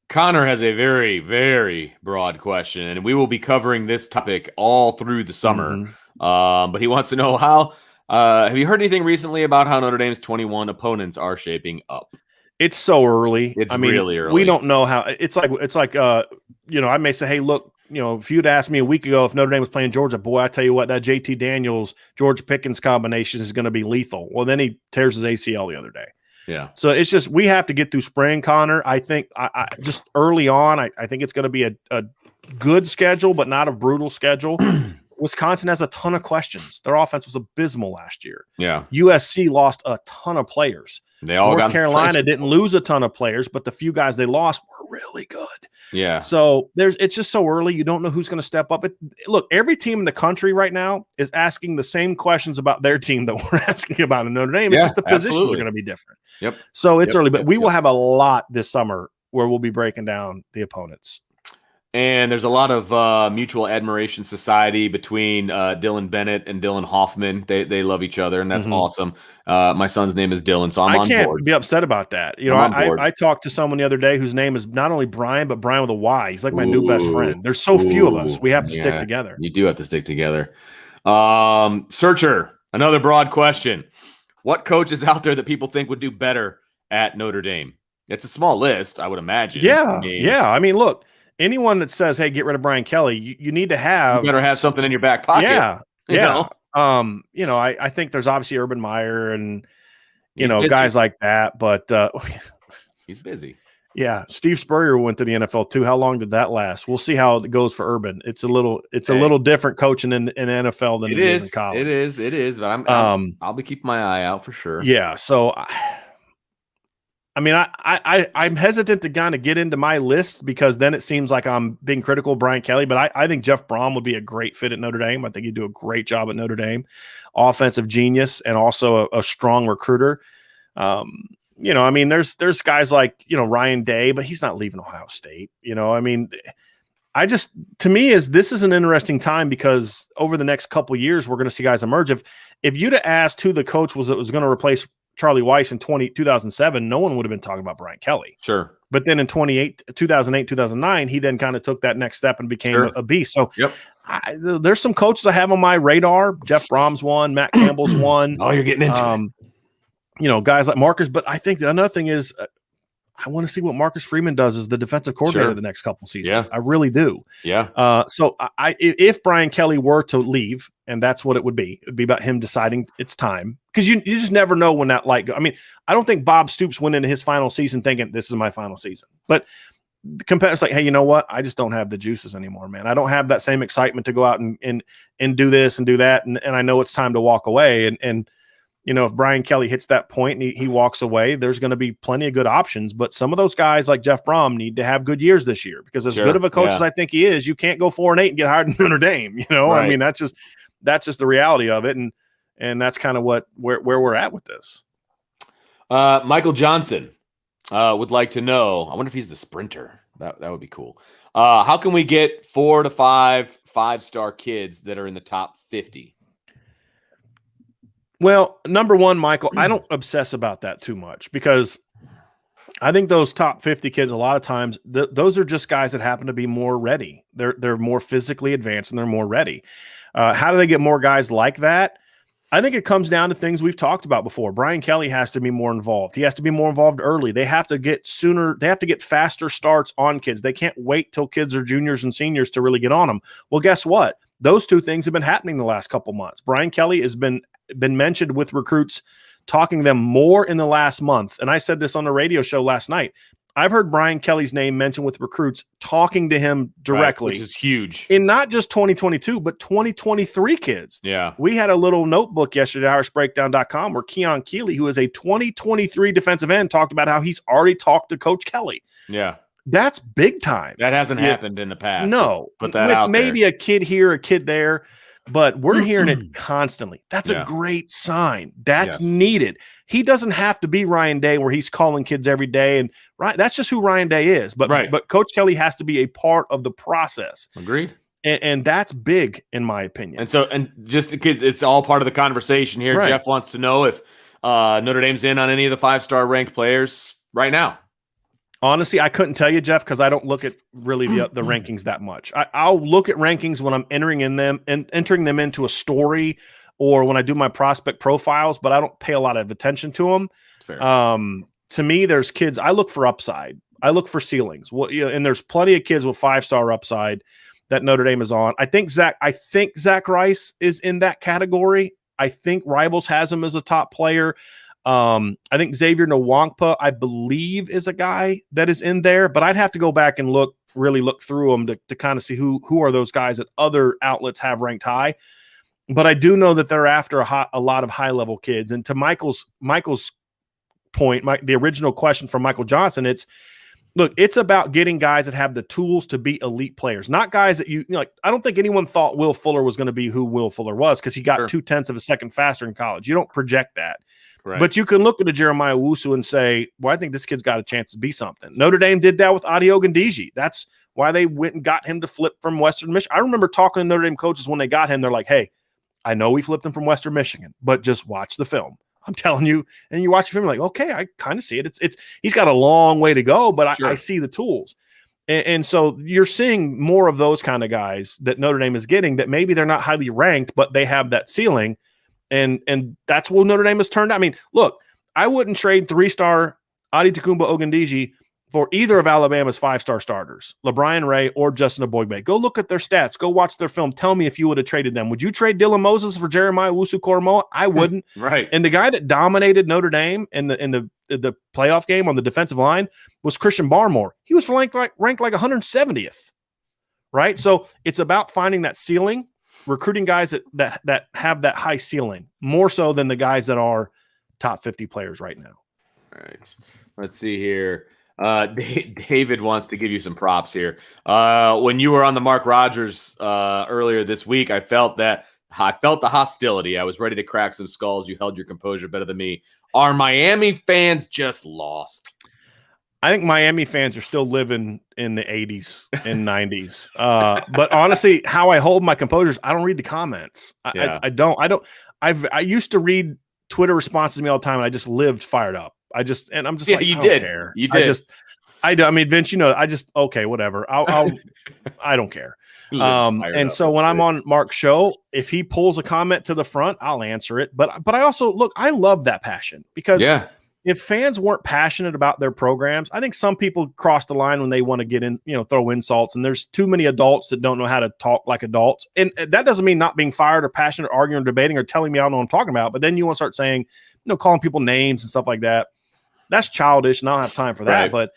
Connor has a very, very broad question, and we will be covering this topic all through the summer. Mm-hmm. But he wants to know have you heard anything recently about how Notre Dame's 21 opponents are shaping up? It's so early. It's really early. We don't know how. It's like I may say, hey, look, if you'd asked me a week ago if Notre Dame was playing Georgia, boy, I tell you what, that JT Daniels, George Pickens combination is going to be lethal. Well, then he tears his ACL the other day. Yeah. So it's just we have to get through spring, Connor. I think I just early on, I think it's going to be a good schedule, but not a brutal schedule. Wisconsin has a ton of questions. Their offense was abysmal last year. Yeah. USC lost a ton of players. North Carolina didn't lose a ton of players, but the few guys they lost were really good. Yeah. So it's just so early. You don't know who's going to step up. Look, every team in the country right now is asking the same questions about their team that we're asking about in Notre Dame. It's just the positions are going to be different. Yep. So it's early, but we will have a lot this summer where we'll be breaking down the opponents. And there's a lot of mutual admiration society between Dylan Bennett and Dylan Hoffman. They love each other, and that's awesome. My son's name is Dylan, so I can't be upset about that. I talked to someone the other day whose name is not only Brian, but Brian with a Y. He's like my new best friend. There's so few of us. We have to stick together. You do have to stick together. Searcher, another broad question. What coach is out there that people think would do better at Notre Dame? It's a small list, I would imagine. Yeah. I mean, look. Anyone that says, hey, get rid of Brian Kelly, you need to have – you better have something in your back pocket. Yeah. I think there's obviously Urban Meyer and, guys like that. But he's busy. Yeah. Steve Spurrier went to the NFL too. How long did that last? We'll see how it goes for Urban. It's a little different coaching in NFL than it is in college. It is. But I'll be keeping my eye out for sure. Yeah. So I'm hesitant to kind of get into my list because then it seems like I'm being critical of Brian Kelly, but I think Jeff Brom would be a great fit at Notre Dame. I think he'd do a great job at Notre Dame. Offensive genius and also a strong recruiter. you know, I mean, there's guys like, you know, Ryan Day, but he's not leaving Ohio State. You know, I mean, to me, this is an interesting time because over the next couple of years, we're going to see guys emerge. If you'd have asked who the coach was that was going to replace Charlie Weiss in 2007, no one would have been talking about Brian Kelly. Sure. But then in 2008, 2009, he then kind of took that next step and became a beast. So there's some coaches I have on my radar. Jeff Brom's one, Matt Campbell's one. Oh, you're getting into it. You know, guys like Marcus. But I think another thing is I want to see what Marcus Freeman does as the defensive coordinator the next couple seasons. Yeah. I really do. Yeah. So if Brian Kelly were to leave, and that's what it would be about him deciding it's time, because you just never know when that light goes. I mean, I don't think Bob Stoops went into his final season thinking this is my final season, but the competitors like, hey, you know what? I just don't have the juices anymore, man. I don't have that same excitement to go out and do this and do that, and I know it's time to walk away. And you know, if Brian Kelly hits that point and he walks away, there's going to be plenty of good options. But some of those guys like Jeff Brom need to have good years this year, because as good of a coach as I think he is, you can't go 4-8 and get hired in Notre Dame. You know, I mean, that's just the reality of it. And that's kind of where we're at with this. Michael Johnson would like to know, I wonder if he's the sprinter. That would be cool. How can we get 4 to 5 5-star kids that are in the top 50? Well, number one, Michael, I don't obsess about that too much, because I think those top 50 kids, a lot of times, those are just guys that happen to be more ready. They're more physically advanced and they're more ready. How do they get more guys like that? I think it comes down to things we've talked about before. Brian Kelly has to be more involved. He has to be more involved early. They have to get sooner. They have to get faster starts on kids. They can't wait till kids are juniors and seniors to really get on them. Well, guess what? Those two things have been happening the last couple months. Brian Kelly has been mentioned with recruits, talking to them more in the last month. And I said this on the radio show last night. I've heard Brian Kelly's name mentioned with recruits, talking to him directly, which is huge in not just 2022, but 2023 kids. Yeah. We had a little notebook yesterday at irishbreakdown.com where Keon Keeley, who is a 2023 defensive end, talked about how he's already talked to Coach Kelly. Yeah. That's big time. That hasn't happened in the past. No. Put that out there. Maybe a kid here, a kid there, but we're hearing it constantly. That's a great sign. That's needed. He doesn't have to be Ryan Day where he's calling kids every day. And that's just who Ryan Day is. But Coach Kelly has to be a part of the process. Agreed. And that's big, in my opinion. And just the kids, it's all part of the conversation here. Right. Jeff wants to know if Notre Dame's in on any of the 5-star ranked players right now. Honestly, I couldn't tell you, Jeff, because I don't look at really the rankings that much. I'll look at rankings when I'm entering them into a story, or when I do my prospect profiles, but I don't pay a lot of attention to them. Fair. To me, there's kids. I look for upside. I look for ceilings. Well, and there's plenty of kids with 5-star upside that Notre Dame is on. I think Zach Rice is in that category. I think Rivals has him as a top player. I think Xavier Nwankpa, I believe, is a guy that is in there, but I'd have to go back and really look through them to kind of see who are those guys that other outlets have ranked high. But I do know that they're after a lot of high-level kids. And to Michael's point, the original question from Michael Johnson, it's about getting guys that have the tools to be elite players, not guys that I don't think anyone thought Will Fuller was going to be who Will Fuller was, because he got 0.2 of a second faster in college. You don't project that. Right. But you can look at a Jeremiah Owusu and say, well, I think this kid's got a chance to be something. Notre Dame did that with Adi Ogundeji. That's why they went and got him to flip from Western Michigan. I remember talking to Notre Dame coaches when they got him. They're like, hey, I know we flipped him from Western Michigan, but just watch the film. I'm telling you. And you watch the film, you're like, okay, I kind of see it. He's got a long way to go, but I see the tools. And so you're seeing more of those kind of guys that Notre Dame is getting, that maybe they're not highly ranked, but they have that ceiling. And that's what Notre Dame has turned out. I mean, look, I wouldn't trade 3-star Adi Ogundeji for either of Alabama's 5-star starters, LeBron Ray or Justin Aboigbe. Go look at their stats. Go watch their film. Tell me if you would have traded them. Would you trade Dylan Moses for Jeremiah Owusu-Koramoah? I wouldn't. Right. And the guy that dominated Notre Dame in the playoff game on the defensive line was Christian Barmore. He was ranked like 170th. Right. So it's about finding that ceiling, recruiting guys that have that high ceiling, more so than the guys that are top 50 players right now. All right. Let's see here. David wants to give you some props here. When you were on the Mark Rogers earlier this week, I felt that I felt the hostility. I was ready to crack some skulls. You held your composure better than me. Our Miami fans just lost. I think Miami fans are still living in the 80s and 90s. But honestly, how I hold my composure is I don't read the comments. I don't. I used to read Twitter responses to me all the time, and I just lived fired up. I'm just like, you I did. Don't care. You did. I mean, Vince, okay, whatever. I don't care. And so when I'm on Mark's show, if he pulls a comment to the front, I'll answer it. But I also I love that passion because if fans weren't passionate about their programs, I think some people cross the line when they want to get in, throw insults. And there's too many adults that don't know how to talk like adults. And that doesn't mean not being fired or passionate or arguing or debating or telling me I don't know what I'm talking about. But then you want to start saying, calling people names and stuff like that. That's childish, and I don't have time for that. Right.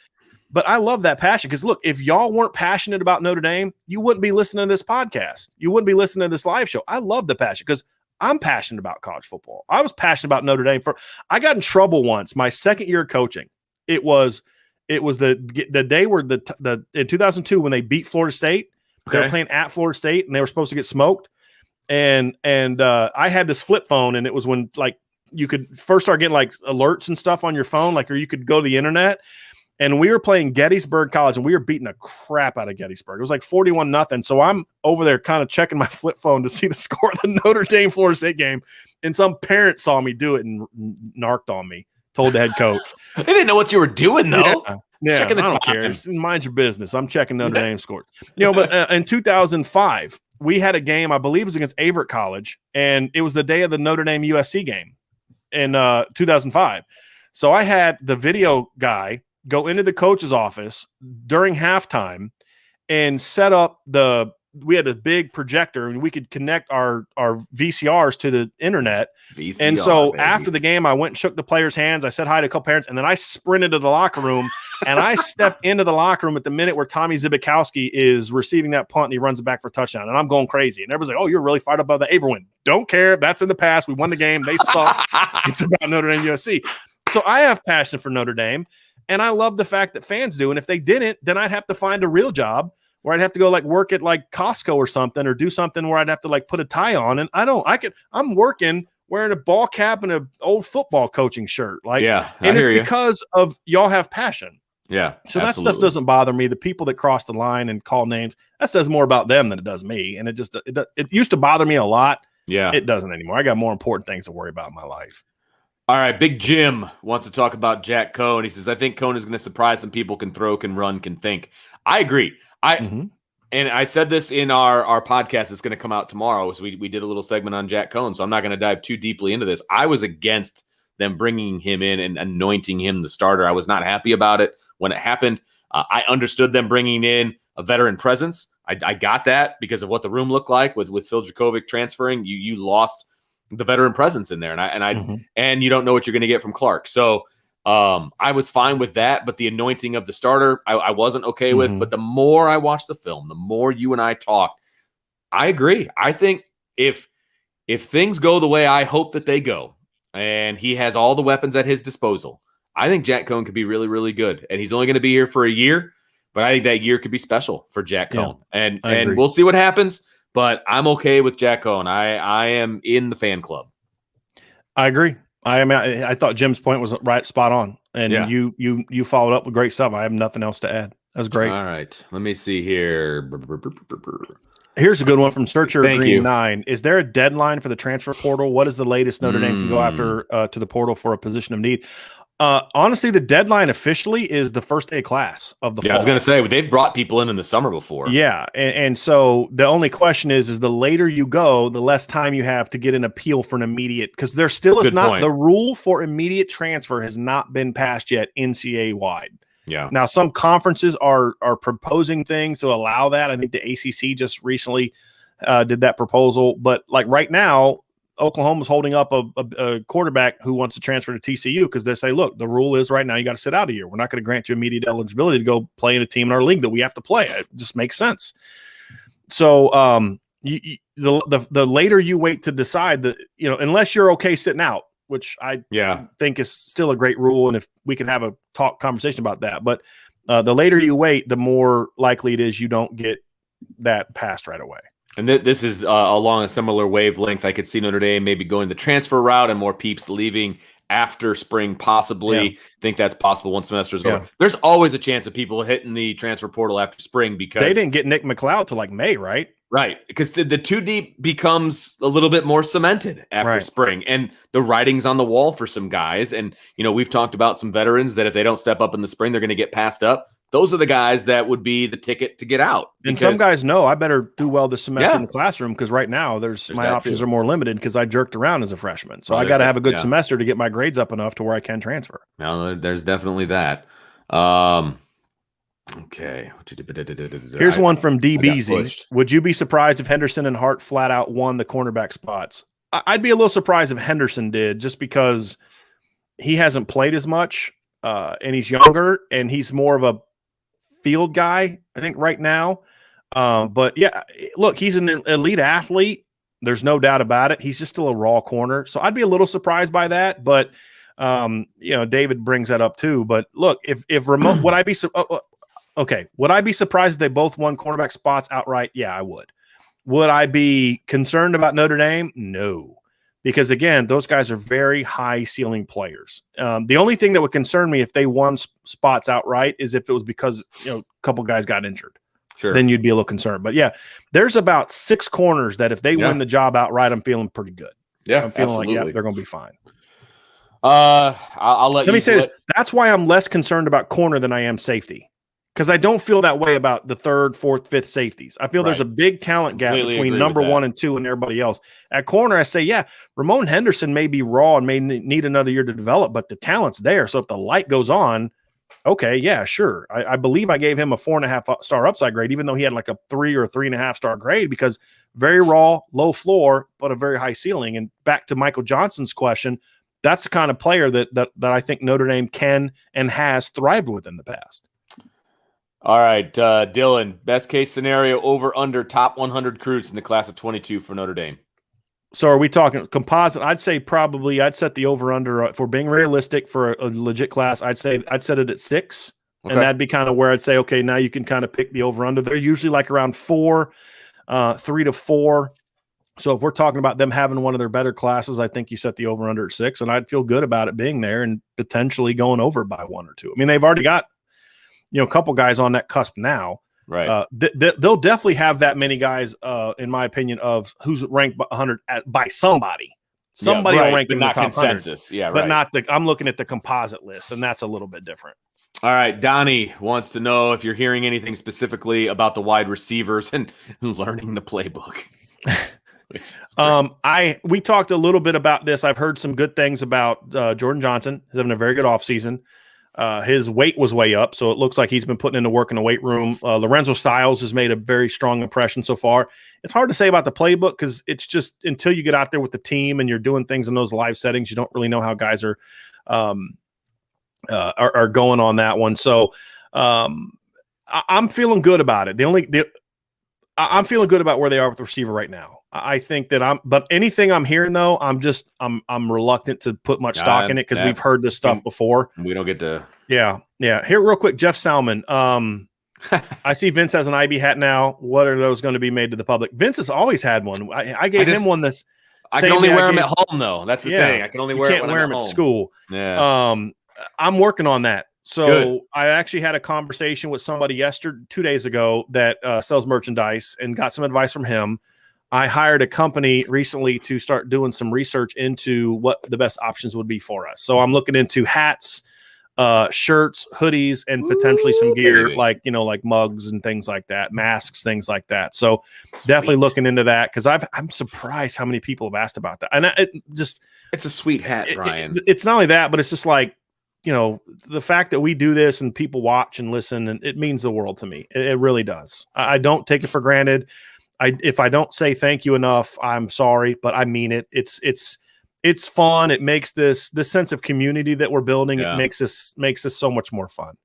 But I love that passion because, look, if y'all weren't passionate about Notre Dame, you wouldn't be listening to this podcast. You wouldn't be listening to this live show. I love the passion because I'm passionate about college football. I was passionate about Notre Dame. I got in trouble once, my second year of coaching. It was the day where in 2002 when they beat Florida State. They were playing at Florida State, and they were supposed to get smoked. And I had this flip phone, and it was when you could first start getting alerts and stuff on your phone, or you could go to the internet. And we were playing Gettysburg College, and we were beating the crap out of Gettysburg. It was 41-0. So I'm over there kind of checking my flip phone to see the score of the Notre Dame Florida State game. And some parent saw me do it and narked on me, told the head coach. They didn't know what you were doing, though. Yeah, checking the I don't care. Just mind your business. I'm checking Notre Dame scores. But in 2005, we had a game, I believe it was against Averett College, and it was the day of the Notre Dame USC game in 2005. So I had the video guy go into the coach's office during halftime and set up we had a big projector and we could connect our VCRs to the internet. And so after the game, I went and shook the players' hands. I said hi to a couple parents, and then I sprinted to the locker room and I stepped into the locker room at the minute where Tommy Zibikowski is receiving that punt and he runs it back for a touchdown. And I'm going crazy. And everybody's like, oh, you're really fired up about the Averett win. Don't care. That's in the past. We won the game. They suck. It's about Notre Dame USC. So I have passion for Notre Dame. And I love the fact that fans do. And if they didn't, then I'd have to find a real job where I'd have to go work at Costco or something, or do something where I'd have to put a tie on. And I'm working wearing a ball cap and an old football coaching shirt. And it's because of y'all have passion. Yeah. So that stuff doesn't bother me. The people that cross the line and call names, that says more about them than it does me. And it used to bother me a lot. Yeah. It doesn't anymore. I got more important things to worry about in my life. All right, Big Jim wants to talk about Jack Coan. He says, I think Coan is going to surprise some people, can throw, can run, can think. I agree. And I said this in our podcast that's going to come out tomorrow. So we did a little segment on Jack Coan, so I'm not going to dive too deeply into this. I was against them bringing him in and anointing him the starter. I was not happy about it when it happened. I understood them bringing in a veteran presence. I got that because of what the room looked like with Phil Dracovic transferring. You lost the veteran presence in there, and you don't know what you're going to get from Clark. So I was fine with that, but the anointing of the starter, I wasn't okay with. But the more I watched the film, the more you and I talked, I agree. I think if things go the way I hope that they go, and he has all the weapons at his disposal, I think Jack Coan could be really, really good. And he's only going to be here for a year, but I think that year could be special for Jack Coan. And we'll see what happens. But I'm okay with Jack Coan. I am in the fan club. I agree. I thought Jim's point was spot on, and you followed up with great stuff. I have nothing else to add. That's great. All right, let me see here. Here's a good one from Searcher Green 9. Is there a deadline for the transfer portal? What is the latest Notre Dame can go after to the portal for a position of need? Honestly, the deadline officially is the first day of class of the fall. I was going to say, they've brought people in the summer before. Yeah, and so the only question is the later you go, the less time you have to get an appeal for an immediate, because there still is not the rule for immediate transfer has not been passed yet NCAA wide. Yeah. Now, some conferences are proposing things to allow that. I think the ACC just recently did that proposal. But right now, Oklahoma's holding up a quarterback who wants to transfer to TCU because they say, look, the rule is right now you got to sit out a year. We're not going to grant you immediate eligibility to go play in a team in our league that we have to play. It just makes sense. So the later you wait to decide that, unless you're okay sitting out, which I think is still a great rule. And if we can have a conversation about that, but the later you wait, the more likely it is you don't get that passed right away. And this is along a similar wavelength. I could see Notre Dame maybe going the transfer route and more peeps leaving after spring, possibly. Think that's possible once semester is over. There's always a chance of people hitting the transfer portal after spring because they didn't get Nick McLeod till like May, right? Right, because the two deep becomes a little bit more cemented after spring, and the writing's on the wall for some guys. And we've talked about some veterans that if they don't step up in the spring, they're going to get passed up. Those are the guys that would be the ticket to get out. And some guys know I better do well this semester in the classroom because right now my options are more limited because I jerked around as a freshman. So I got to have a good semester to get my grades up enough to where I can transfer. Now, there's definitely that. Okay. Here's one from DBZ. Would you be surprised if Henderson and Hart flat out won the cornerback spots? I'd be a little surprised if Henderson did, just because he hasn't played as much and he's younger and he's more of a field guy, I think, right now. But yeah, look, he's an elite athlete. There's no doubt about it. He's just still a raw corner. So I'd be a little surprised by that. But, David brings that up too. But look, if Ramon, would I be would I be surprised if they both won cornerback spots outright? Yeah, I would. Would I be concerned about Notre Dame? No, because again, those guys are very high ceiling players. The only thing that would concern me if they won spots outright is if it was because a couple guys got injured. Sure. Then you'd be a little concerned. But yeah, there's about 6 corners that if they win the job outright, I'm feeling pretty good. Yeah, I'm feeling like they're going to be fine. I'll let me say this. That's why I'm less concerned about corner than I am safety. Because I don't feel that way about the 3rd, 4th, 5th safeties. I feel there's a big talent gap between number 1 and 2 and everybody else. At corner, I say, Ramon Henderson may be raw and may need another year to develop, but the talent's there. So if the light goes on, okay, yeah, sure. I believe I gave him a 4.5 star upside grade, even though he had like a 3 or 3.5 star grade, because very raw, low floor, but a very high ceiling. And back to Michael Johnson's question, that's the kind of player that I think Notre Dame can and has thrived with in the past. All right, Dylan, best case scenario over under top 100 recruits in the class of 22 for Notre Dame. So are we talking composite? I'd say probably I'd set the over under if we're being realistic for a legit class. I'd set it at 6, and that'd be kind of where I'd say, okay, now you can kind of pick the over under. They're usually like around 4, 3 to 4. So if we're talking about them having one of their better classes, I think you set the over under at 6, and I'd feel good about it being there and potentially going over by 1 or 2. I mean, they've already got a couple guys on that cusp now. Right. They'll definitely have that many guys, in my opinion, of who's ranked 100 by somebody. Somebody will rank them in the top consensus. 100. Yeah, right. But not I'm looking at the composite list, and that's a little bit different. All right. Donnie wants to know if you're hearing anything specifically about the wide receivers and learning the playbook. We talked a little bit about this. I've heard some good things about Jordan Johnson. He's having a very good offseason. His weight was way up, so it looks like he's been putting in the work in the weight room. Lorenzo Styles has made a very strong impression so far. It's hard to say about the playbook because it's just until you get out there with the team and you're doing things in those live settings, you don't really know how guys are going on that one. So I'm feeling good about it. I'm feeling good about where they are with the receiver right now. I think that but anything I'm hearing though, I'm reluctant to put much stock in it because we've heard this stuff before. We don't get to. Yeah. Here, real quick, Jeff Salmon. I see Vince has an IB hat now. What are those going to be made to the public? Vince has always had one. I gave him one this. I can only wear them at home though. That's the thing. I can only wear it when I'm at home. At school. Yeah. I'm working on that. So Good. I actually had a conversation with somebody 2 days ago that sells merchandise and got some advice from him. I hired a company recently to start doing some research into what the best options would be for us. So I'm looking into hats, shirts, hoodies, and potentially some gear like mugs and things like that, masks, things like that. So definitely looking into that because I'm surprised how many people have asked about that. And it's a sweet hat, Brian. It's not only that, but it's just like, the fact that we do this and people watch and listen, and it means the world to me. It really does. I don't take it for granted. If I don't say thank you enough, I'm sorry, but I mean it. It's fun. It makes this sense of community that we're building. Yeah. It makes this so much more fun.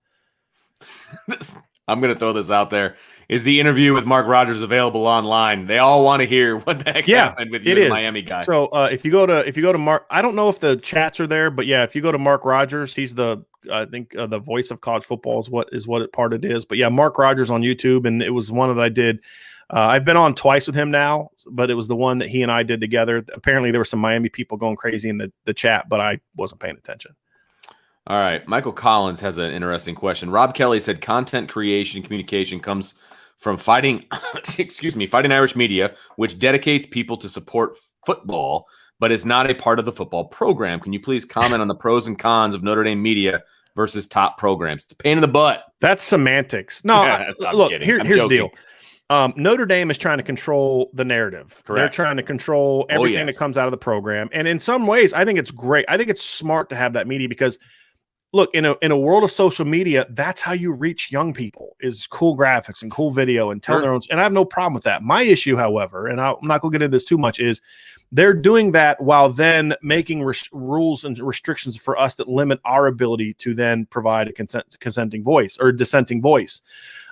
I'm going to throw this out there. Is the interview with Mark Rogers available online? They all want to hear what the heck happened with you, the Miami guy. So if you go to Mark, I don't know if the chats are there, but yeah, if you go to Mark Rogers, he's the voice of college football is what part it is. But yeah, Mark Rogers on YouTube, and it was one that I did I've been on twice with him now, but it was the one that he and I did together. Apparently there were some Miami people going crazy in the chat, but I wasn't paying attention. All right. Michael Collins has an interesting question. Rob Kelly said content creation communication comes from fighting Irish media, which dedicates people to support football, but is not a part of the football program. Can you please comment on the pros and cons of Notre Dame media versus top programs? It's a pain in the butt. That's semantics. No, look, here's the deal. Notre Dame is trying to control the narrative. Correct. They're trying to control everything that comes out of the program. And in some ways, I think it's great. I think it's smart to have that media because, look, in a world of social media, that's how you reach young people is cool graphics and cool video and tell their own. And I have no problem with that. My issue, however, and I'm not going to get into this too much, is they're doing that while then making rules and restrictions for us that limit our ability to then provide a consenting voice or dissenting voice.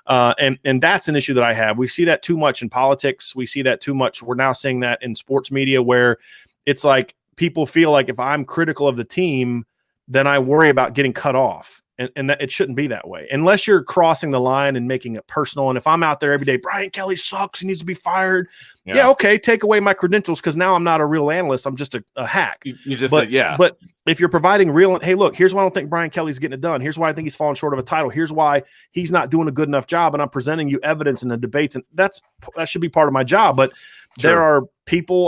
And that's an issue that I have. We see that too much in politics. We see that too much. We're now seeing that in sports media where it's like people feel like if I'm critical of the team, then I worry about getting cut off. And that it shouldn't be that way unless you're crossing the line and making it personal. And if I'm out there every day, Brian Kelly sucks, he needs to be fired. Yeah, okay, take away my credentials because now I'm not a real analyst. I'm just a hack. You just but if you're providing real, hey, look, here's why I don't think Brian Kelly's getting it done. Here's why I think he's falling short of a title. Here's why he's not doing a good enough job. And I'm presenting you evidence in the debates, and that should be part of my job. But there are people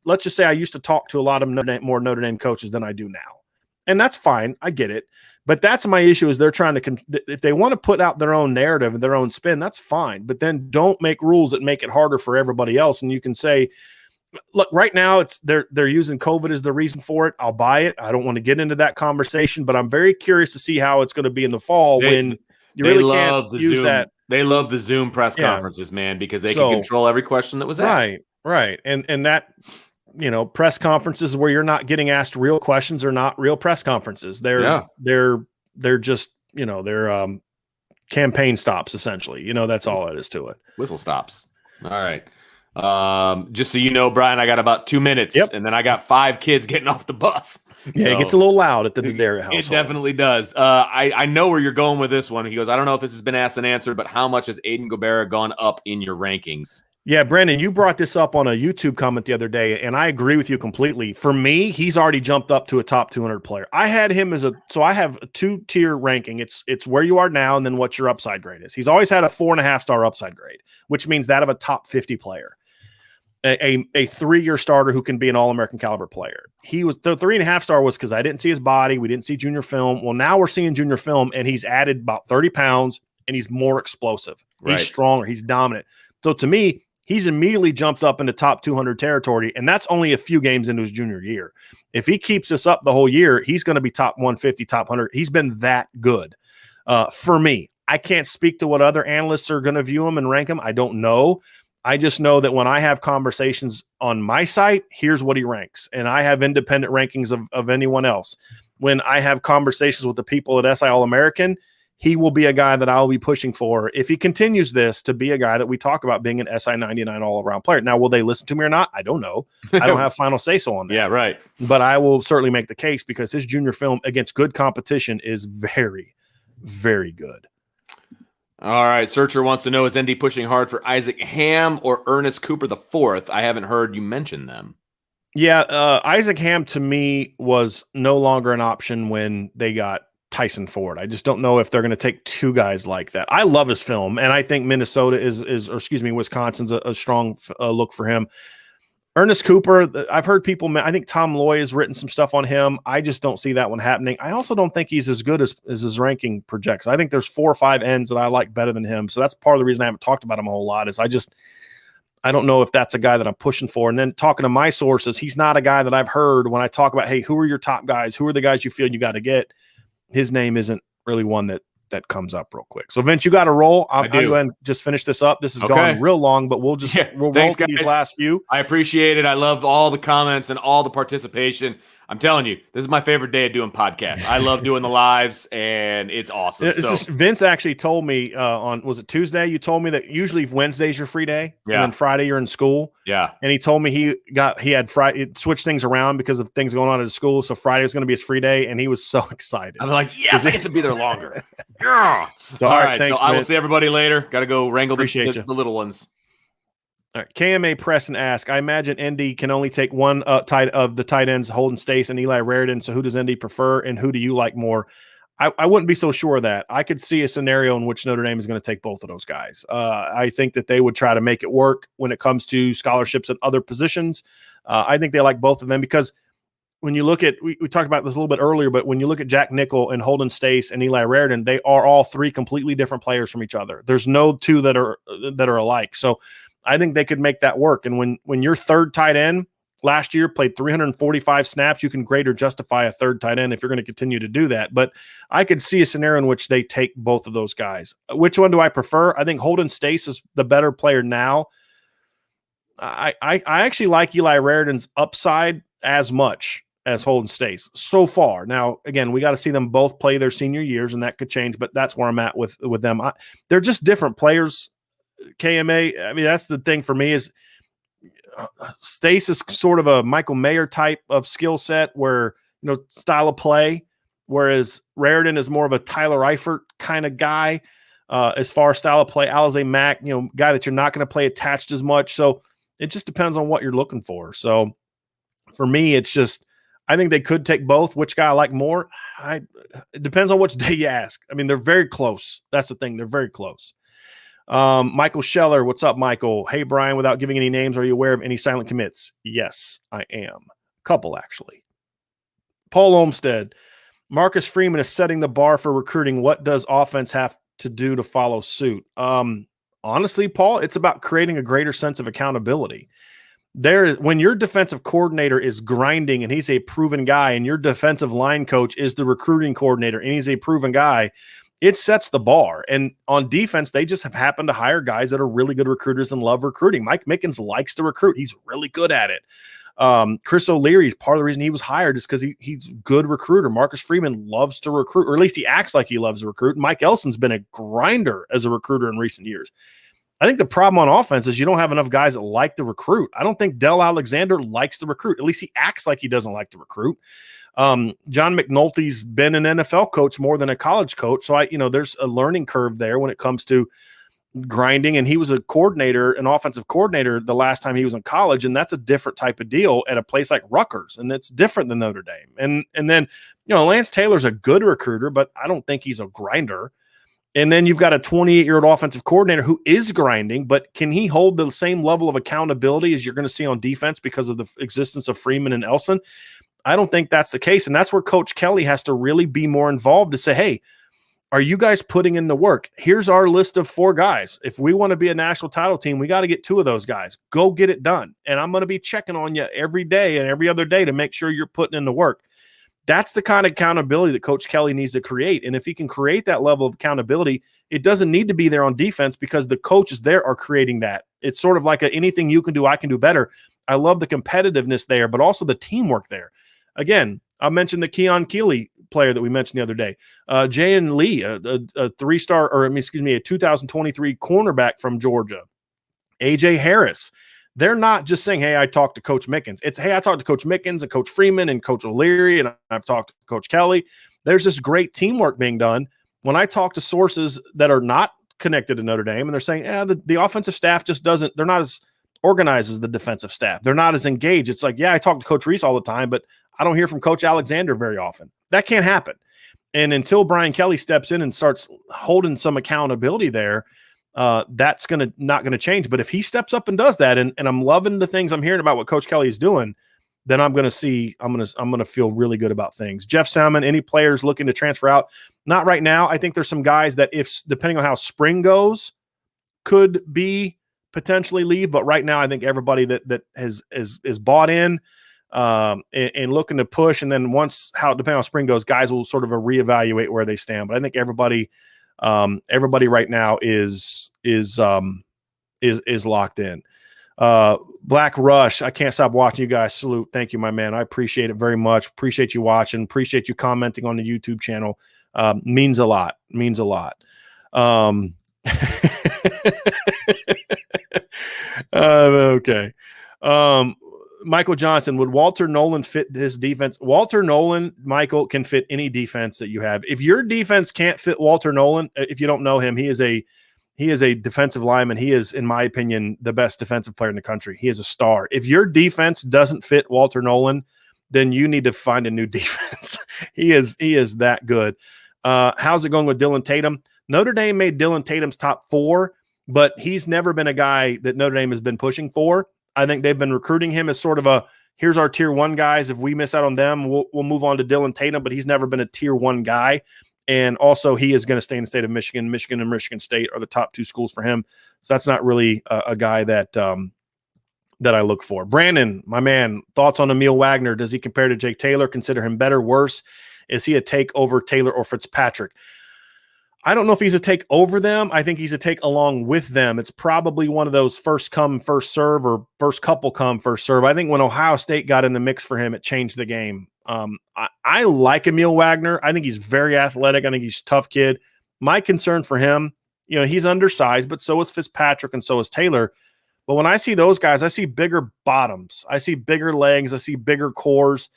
let's just say I used to talk to a lot of more Notre Dame coaches than I do now. And that's fine. I get it. But that's my issue is they're trying to if they want to put out their own narrative and their own spin, that's fine. But then don't make rules that make it harder for everybody else. And you can say, look, right now they're using COVID as the reason for it. I'll buy it. I don't want to get into that conversation, but I'm very curious to see how it's going to be in the fall when you really can't use Zoom. that. They love the Zoom press conferences, man, because they can control every question that was asked. Right. And that, press conferences where you're not getting asked real questions are not real press conferences. They're just, they're campaign stops essentially. That's all it is to it. Whistle stops. All right. Just so you know, Brian, I got about 2 minutes and then I got 5 kids getting off the bus. Yeah, it gets a little loud at the Darius household. It definitely does. I know where you're going with this one. He goes, I don't know if this has been asked and answered, but how much has Aiden Gobaira gone up in your rankings? Yeah, Brandon, you brought this up on a YouTube comment the other day, and I agree with you completely. For me, he's already jumped up to a top 200 player. I had him so I have a 2-tier ranking. It's where you are now and then what your upside grade is. He's always had a 4.5-star upside grade, which means that of a top 50 player, a 3-year starter who can be an All-American caliber player. He was the 3.5-star was because I didn't see his body. We didn't see junior film. Well, now we're seeing junior film, and he's added about 30 pounds, and he's more explosive. Right. He's stronger. He's dominant. So to me, he's immediately jumped up into top 200 territory, and that's only a few games into his junior year. If he keeps this up the whole year, he's going to be top 150, top 100. He's been that good for me. I can't speak to what other analysts are going to view him and rank him. I don't know. I just know that when I have conversations on my site, here's what he ranks, and I have independent rankings of anyone else. When I have conversations with the people at SI All-American, he will be a guy that I'll be pushing for if he continues this to be a guy that we talk about being an SI 99 all-around player. Now, will they listen to me or not? I don't know. I don't have final say-so on that. Yeah, right. But I will certainly make the case because his junior film against good competition is very, very good. All right. Searcher wants to know, is ND pushing hard for Isaac Ham or Ernest Cooper IV? I haven't heard you mention them. Yeah, Isaac Ham to me was no longer an option when they got Tyson Ford. I just don't know if they're going to take 2 guys like that. I love his film, and I think Wisconsin's a strong look for him. Ernest Cooper, I've heard people, I think Tom Loy has written some stuff on him. I just don't see that one happening. I also don't think he's as good as his ranking projects. I think there's 4 or 5 ends that I like better than him. So that's part of the reason I haven't talked about him a whole lot is I don't know if that's a guy that I'm pushing for. And then talking to my sources, he's not a guy that I've heard when I talk about, hey, who are your top guys? Who are the guys you feel you got to get? His name isn't really one that comes up real quick. So Vince, you got to roll. I'll go ahead and just finish this up. This has gone real long, but we'll roll through these last few. I appreciate it. I love all the comments and all the participation. I'm telling you, this is my favorite day of doing podcasts. I love doing the lives, and it's awesome. Vince actually told me was it Tuesday? You told me that usually Wednesday's your free day, and then Friday you're in school. Yeah, and he told me he had Friday switched things around because of things going on at his school. So Friday was going to be his free day, and he was so excited. I'm like, yes, I get to be there longer. Yeah. So, all right, thanks, so I will see everybody later. Got to go wrangle the little ones. All right, KMA Press and ask, I imagine Indy can only take one of the tight ends, Holden Stace and Eli Raridan. So who does Indy prefer, and who do you like more? I wouldn't be so sure of that. I could see a scenario in which Notre Dame is going to take both of those guys. I think that they would try to make it work when it comes to scholarships at other positions. I think they like both of them because when you look at, we talked about this a little bit earlier, but when you look at Jack Nickel and Holden Stace and Eli Raridan, they are all three completely different players from each other. There's no two that are alike. So I think they could make that work. And when your third tight end last year played 345 snaps, you can grade or justify a third tight end if you're going to continue to do that. But I could see a scenario in which they take both of those guys. Which one do I prefer? I think Holden Stace is the better player now. I actually like Eli Raridan's upside as much as Holden Stace so far. Now, again, we got to see them both play their senior years, and that could change, but that's where I'm at with them. They're just different players. KMA, I mean, that's the thing for me is Stace is sort of a Michael Mayer type of skill set where, style of play, whereas Raridan is more of a Tyler Eifert kind of guy as far as style of play. Alize Mack, guy that you're not going to play attached as much. So it just depends on what you're looking for. So for me, it's just, I think they could take both. Which guy I like more? It depends on which day you ask. I mean, they're very close. That's the thing. They're very close. Michael Scheller, what's up, Michael? Hey, Brian, without giving any names, are you aware of any silent commits? Yes, I am. A couple, actually. Paul Olmstead, Marcus Freeman is setting the bar for recruiting. What does offense have to do to follow suit? Honestly, Paul, it's about creating a greater sense of accountability. When your defensive coordinator is grinding and he's a proven guy, and your defensive line coach is the recruiting coordinator and he's a proven guy, it sets the bar. And on defense, they just have happened to hire guys that are really good recruiters and love recruiting. Mike Mickens likes to recruit. He's really good at it. Chris O'Leary is part of the reason he was hired is because he's a good recruiter. Marcus Freeman loves to recruit, or at least he acts like he loves to recruit. Mike Elson's been a grinder as a recruiter in recent years. I think the problem on offense is you don't have enough guys that like to recruit. I don't think Dell Alexander likes to recruit. At least he acts like he doesn't like to recruit. John McNulty's been an NFL coach more than a college coach. So there's a learning curve there when it comes to grinding. And he was an offensive coordinator the last time he was in college. And that's a different type of deal at a place like Rutgers. And it's different than Notre Dame. And then, Lance Taylor's a good recruiter, but I don't think he's a grinder. And then you've got a 28-year-old offensive coordinator who is grinding, but can he hold the same level of accountability as you're going to see on defense because of the existence of Freeman and Elson? I don't think that's the case. And that's where Coach Kelly has to really be more involved to say, hey, are you guys putting in the work? Here's our list of 4 guys. If we want to be a national title team, we got to get 2 of those guys. Go get it done. And I'm going to be checking on you every day and every other day to make sure you're putting in the work. That's the kind of accountability that Coach Kelly needs to create. And if he can create that level of accountability, it doesn't need to be there on defense because the coaches there are creating that. It's sort of like anything you can do, I can do better. I love the competitiveness there, but also the teamwork there. Again, I mentioned the Keon Keeley player that we mentioned the other day. Jayan Lee, a 2023 cornerback from Georgia. AJ Harris. They're not just saying, hey, I talked to Coach Mickens. It's, hey, I talked to Coach Mickens and Coach Freeman and Coach O'Leary, and I've talked to Coach Kelly. There's this great teamwork being done. When I talk to sources that are not connected to Notre Dame, and they're saying, the offensive staff just doesn't – they're not as organized as the defensive staff. They're not as engaged. It's like, yeah, I talk to Coach Reese all the time, but I don't hear from Coach Alexander very often. That can't happen. And until Brian Kelly steps in and starts holding some accountability there, that's not going to change. But if he steps up and does that, and I'm loving the things I'm hearing about what Coach Kelly is doing, then I'm going to feel really good about things. Jeff Salmon, any players looking to transfer out? Not right now. I think there's some guys that, if depending on how spring goes, could be potentially leave. But right now, I think everybody that is bought in and looking to push, and then depending on how spring goes, guys will sort of reevaluate where they stand. But I think everybody right now is locked in. Black Rush, I can't stop watching you guys. Salute. Thank you, my man. I appreciate it very much. Appreciate you watching. Appreciate you commenting on the YouTube channel. Means a lot. Means a lot. Okay. Michael Johnson, would Walter Nolan fit this defense? Walter Nolan, Michael, can fit any defense that you have. If your defense can't fit Walter Nolan, if you don't know him, he is a He is a defensive lineman. He is, in my opinion, the best defensive player in the country. He is a star. If your defense doesn't fit Walter Nolan, then you need to find a new defense. He is that good. How's it going with Dylan Tatum? Notre Dame made Dylan Tatum's top 4, but he's never been a guy that Notre Dame has been pushing for. I think they've been recruiting him as sort of a, here's our tier 1 guys. If we miss out on them, we'll move on to Dylan Tatum, but he's never been a tier 1 guy. And also he is going to stay in the state of Michigan. Michigan and Michigan State are the top 2 schools for him. So that's not really a guy that that I look for. Brandon, my man, thoughts on Emile Wagner? Does he compare to Jake Taylor? Consider him better, worse? Is he a take over Taylor or Fitzpatrick? I don't know if he's a take over them. I think he's a take along with them. It's probably one of those first come, first serve, or first couple come, first serve. I think when Ohio State got in the mix for him, it changed the game. I like Emile Wagner. I think he's very athletic. I think he's a tough kid. My concern for him, he's undersized, but so is Fitzpatrick and so is Taylor. But when I see those guys, I see bigger bottoms. I see bigger legs. I see bigger cores.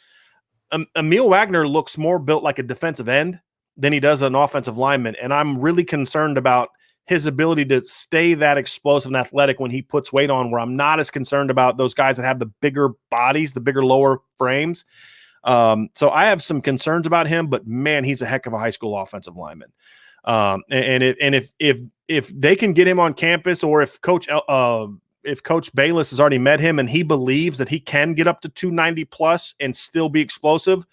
Emile Wagner looks more built like a defensive end than he does an offensive lineman. And I'm really concerned about his ability to stay that explosive and athletic when he puts weight on, where I'm not as concerned about those guys that have the bigger bodies, the bigger lower frames. So I have some concerns about him, but man, he's a heck of a high school offensive lineman. If they can get him on campus, or if Coach Bayless has already met him and he believes that he can get up to 290 plus and still be explosive,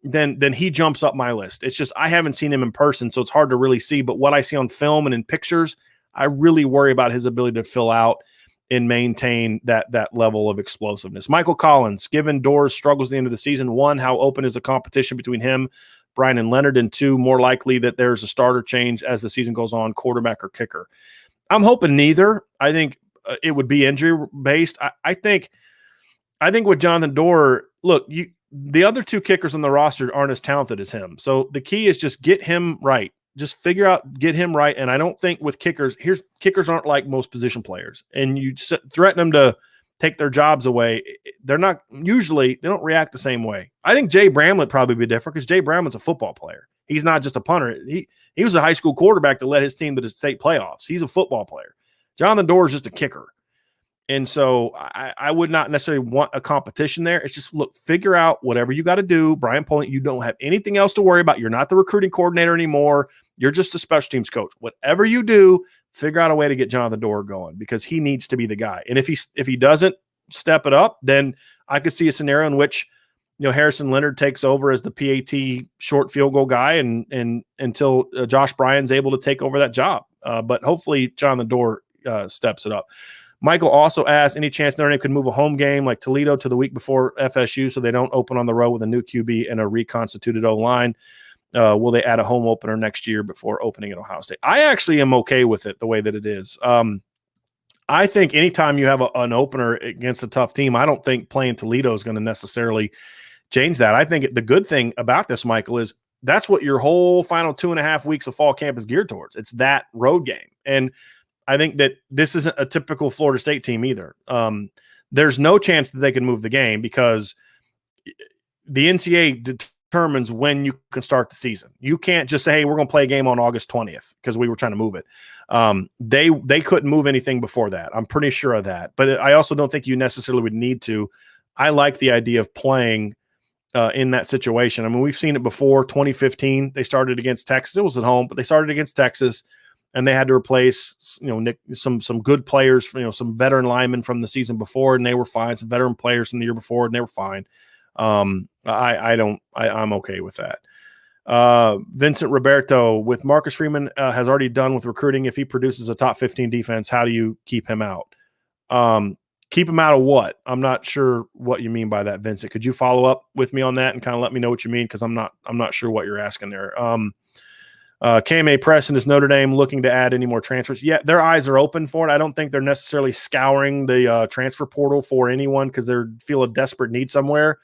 then he jumps up my list. It's just I haven't seen him in person, so it's hard to really see. But what I see on film and in pictures, I really worry about his ability to fill out and maintain that level of explosiveness. Michael Collins, given Doors struggles at the end of the season, 1, how open is the competition between him, Brian, and Leonard? And 2, more likely that there's a starter change as the season goes on, quarterback or kicker? I'm hoping neither. I think it would be injury based. I think with Jonathan Doerer, look, the other 2 kickers on the roster aren't as talented as him. So the key is just get him right. Just figure out, get him right. And I don't think with kickers, kickers aren't like most position players. And you threaten them to take their jobs away. They don't react the same way. I think Jay Bramlett probably be different because Jay Bramlett's a football player. He's not just a punter. He was a high school quarterback that led his team to the state playoffs. He's a football player. Jonathan Doerer is just a kicker. And so I would not necessarily want a competition there. It's just, look, figure out whatever you got to do. Brian Polling, you don't have anything else to worry about. You're not the recruiting coordinator anymore. You're just a special teams coach. Whatever you do, figure out a way to get Jonathan Doerer going, because he needs to be the guy. And if he doesn't step it up, then I could see a scenario in which Harrison Leonard takes over as the PAT short field goal guy, and until Josh Bryan's able to take over that job. But hopefully Jonathan Doerer steps it up. Michael also asked, any chance Notre Dame could move a home game like Toledo to the week before FSU so they don't open on the road with a new QB and a reconstituted O-line? Will they add a home opener next year before opening at Ohio State? I actually am okay with it the way that it is. I think anytime you have an opener against a tough team, I don't think playing Toledo is going to necessarily change that. I think the good thing about this, Michael, is that's what your whole final 2.5 weeks of fall camp is geared towards. It's that road game. And I think that this isn't a typical Florida State team either. There's no chance that they can move the game because the NCAA determines when you can start the season. You can't just say, hey, we're going to play a game on August 20th because we were trying to move it. They couldn't move anything before that. I'm pretty sure of that. But I also don't think you necessarily would need to. I like the idea of playing in that situation. I mean, we've seen it before. 2015, they started against Texas. It was at home, but they started against Texas. And they had to replace, some good players, some veteran linemen from the season before, and they were fine. Some veteran players from the year before, and they were fine. I'm okay with that. Vincent Roberto, with Marcus Freeman has already done with recruiting. If he produces a top 15 defense, how do you keep him out? Keep him out of what? I'm not sure what you mean by that, Vincent. Could you follow up with me on that and kind of let me know what you mean? Because I'm not sure what you're asking there. KMA Preston, is Notre Dame looking to add any more transfers? Yeah, their eyes are open for it. I don't think they're necessarily scouring the transfer portal for anyone because they feel a desperate need somewhere.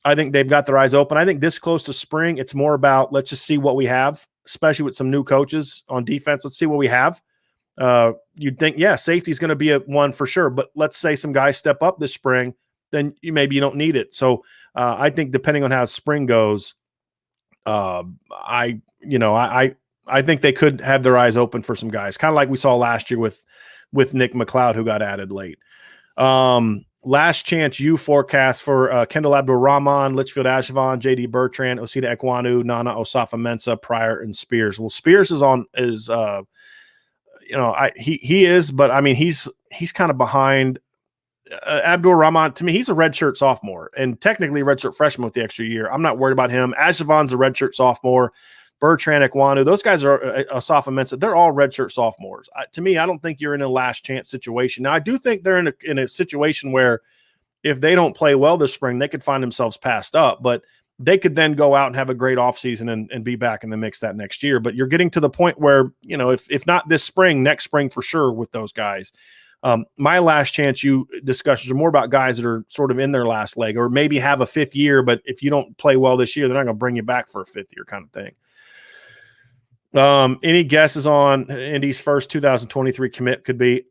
I think they've got their eyes open. I think this close to spring, it's more about let's just see what we have, especially with some new coaches on defense. Let's see what we have. You'd think, yeah, safety is going to be a one for sure. But let's say some guys step up this spring, then maybe you don't need it. So I think depending on how spring goes, I I think they could have their eyes open for some guys, kind of like we saw last year with Nick McLeod, who got added late. Last chance you forecast for Kendall Abdul-Rahman, Litchfield Ashevon, J.D. Bertrand, Osita Ekwonu, Nana Osafa-Mensah, Pryor, and Spears. Well, Spears is he is, but I mean, he's kind of behind Abdul-Rahman. To me, he's a redshirt sophomore and technically a redshirt freshman with the extra year. I'm not worried about him. Ashevon's a redshirt sophomore. Bertrand, Ekwonu, those guys are Osafa-Mensah. They're all redshirt sophomores. To me, I don't think you're in a last chance situation. Now, I do think they're in a situation where if they don't play well this spring, they could find themselves passed up, but they could then go out and have a great offseason and be back in the mix that next year. But you're getting to the point where, if not this spring, next spring for sure with those guys. My last chance you discussions are more about guys that are sort of in their last leg or maybe have a fifth year, but if you don't play well this year, they're not going to bring you back for a fifth year kind of thing. Any guesses on Indy's first 2023 commit could be?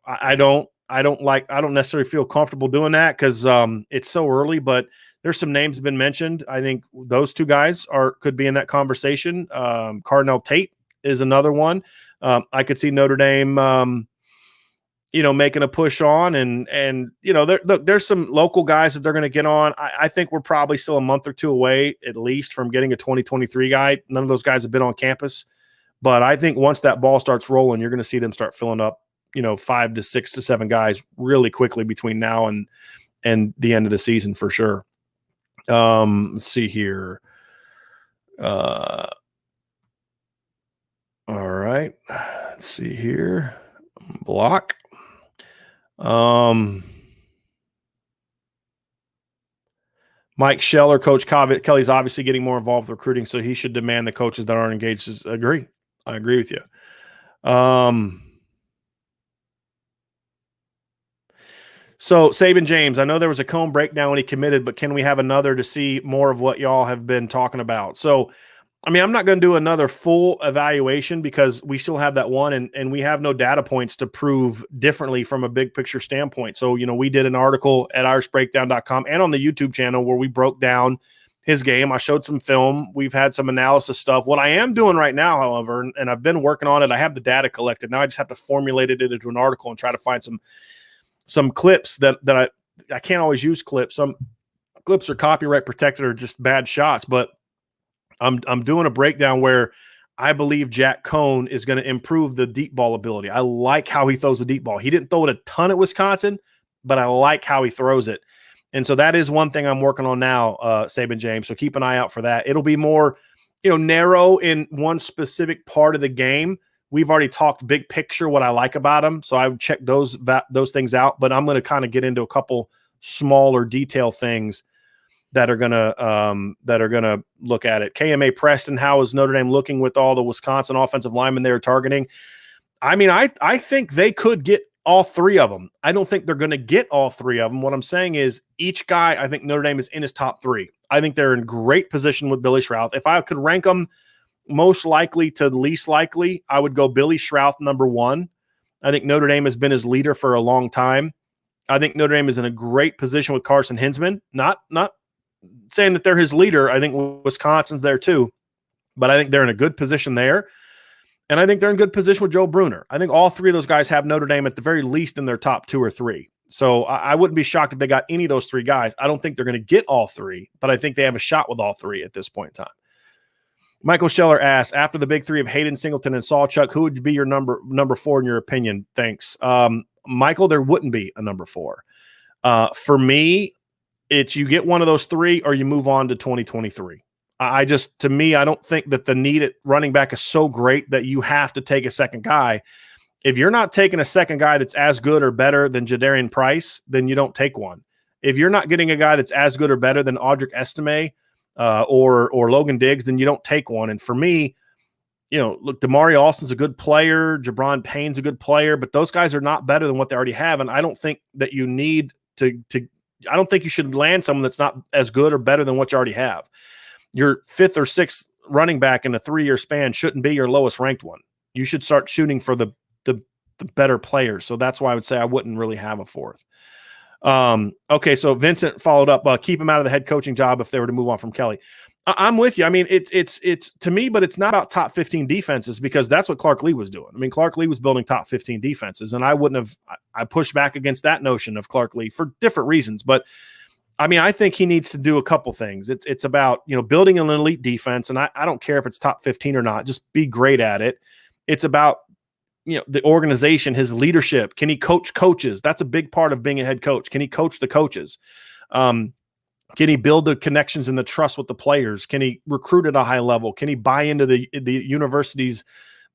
I don't necessarily feel comfortable doing that because it's so early, but there's some names have been mentioned. I think those two guys could be in that conversation. Cardinal Tate is another one. I could see Notre Dame, making a push on and there's some local guys that they're going to get on. I think we're probably still a month or two away at least from getting a 2023 guy. None of those guys have been on campus, but I think once that ball starts rolling, you're going to see them start filling up, 5 to 6 to 7 guys really quickly between now and the end of the season for sure. Let's see here. All right. Let's see here. Block. Mike Scheller, Coach Kelly's obviously getting more involved with recruiting, so he should demand the coaches that aren't engaged. I agree with you. So Saban James, I know there was a Coan breakdown when he committed, but can we have another to see more of what y'all have been talking about? So, I mean, I'm not going to do another full evaluation because we still have that one and we have no data points to prove differently from a big picture standpoint. So, we did an article at irishbreakdown.com and on the YouTube channel where we broke down his game. I showed some film. We've had some analysis stuff. What I am doing right now, however, and I've been working on it, I have the data collected. Now I just have to formulate it into an article and try to find some clips that I can't always use clips. Some clips are copyright protected or just bad shots, but I'm doing a breakdown where I believe Jack Coan is going to improve the deep ball ability. I like how he throws the deep ball. He didn't throw it a ton at Wisconsin, but I like how he throws it. And so that is one thing I'm working on now, Saban James. So keep an eye out for that. It'll be more, narrow in one specific part of the game. We've already talked big picture, what I like about him. So I would check those things out, but I'm going to kind of get into a couple smaller detail things that are gonna look at it. KMA Preston, how is Notre Dame looking with all the Wisconsin offensive linemen they're targeting? I mean, I think they could get all three of them. I don't think they're going to get all three of them. What I'm saying is each guy, I think Notre Dame is in his top 3. I think they're in great position with Billy Schrauth. If I could rank them most likely to least likely, I would go Billy Schrauth number 1. I think Notre Dame has been his leader for a long time. I think Notre Dame is in a great position with Carson Hinsman. Not saying that they're his leader. I think Wisconsin's there too, but I think they're in a good position there. And I think they're in good position with Joe Bruner. I think all three of those guys have Notre Dame at the very least in their top 2 or 3. So I wouldn't be shocked if they got any of those 3 guys. I don't think they're going to get all 3, but I think they have a shot with all 3 at this point in time. Michael Scheller asks, after the big 3 of Hayden, Singleton, and Sawchuk, who would be your number 4 in your opinion? Thanks. Michael, there wouldn't be a number 4. For me, it's you get one of those 3 or you move on to 2023. To me, I don't think that the need at running back is so great that you have to take a second guy. If you're not taking a second guy that's as good or better than Jadarian Price, then you don't take one. If you're not getting a guy that's as good or better than Audric Estime or Logan Diggs, then you don't take one. And for me, look, Damari Alston's a good player. Jabron Payne's a good player, but those guys are not better than what they already have. And I don't think that you need I don't think you should land someone that's not as good or better than what you already have. Your 5th or 6th running back in a 3-year span shouldn't be your lowest ranked one. You should start shooting for the better players. So that's why I would say I wouldn't really have a 4th. Okay, so Vincent followed up, keep him out of the head coaching job if they were to move on from Kelly. I'm with you. I mean, it's to me, but it's not about top 15 defenses because that's what Clark Lee was doing. I mean, Clark Lee was building top 15 defenses, and I pushed back against that notion of Clark Lee for different reasons. But I mean, I think he needs to do a couple things. It's about, building an elite defense, and I don't care if it's top 15 or not, just be great at it. It's about, the organization, his leadership. Can he coach coaches? That's a big part of being a head coach. Can he coach the coaches? Can he build the connections and the trust with the players? Can he recruit at a high level? Can he buy into the university's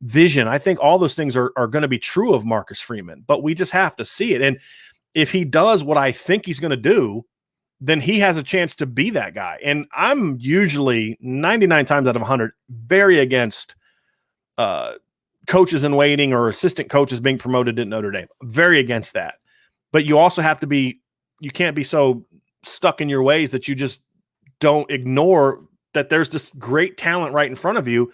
vision? I think all those things are going to be true of Marcus Freeman, but we just have to see it. And if he does what I think he's going to do, then he has a chance to be that guy. And I'm usually 99 times out of 100 very against coaches in waiting or assistant coaches being promoted at Notre Dame. Very against that. But you also have to be, you can't be so stuck in your ways that you just don't ignore that there's this great talent right in front of you.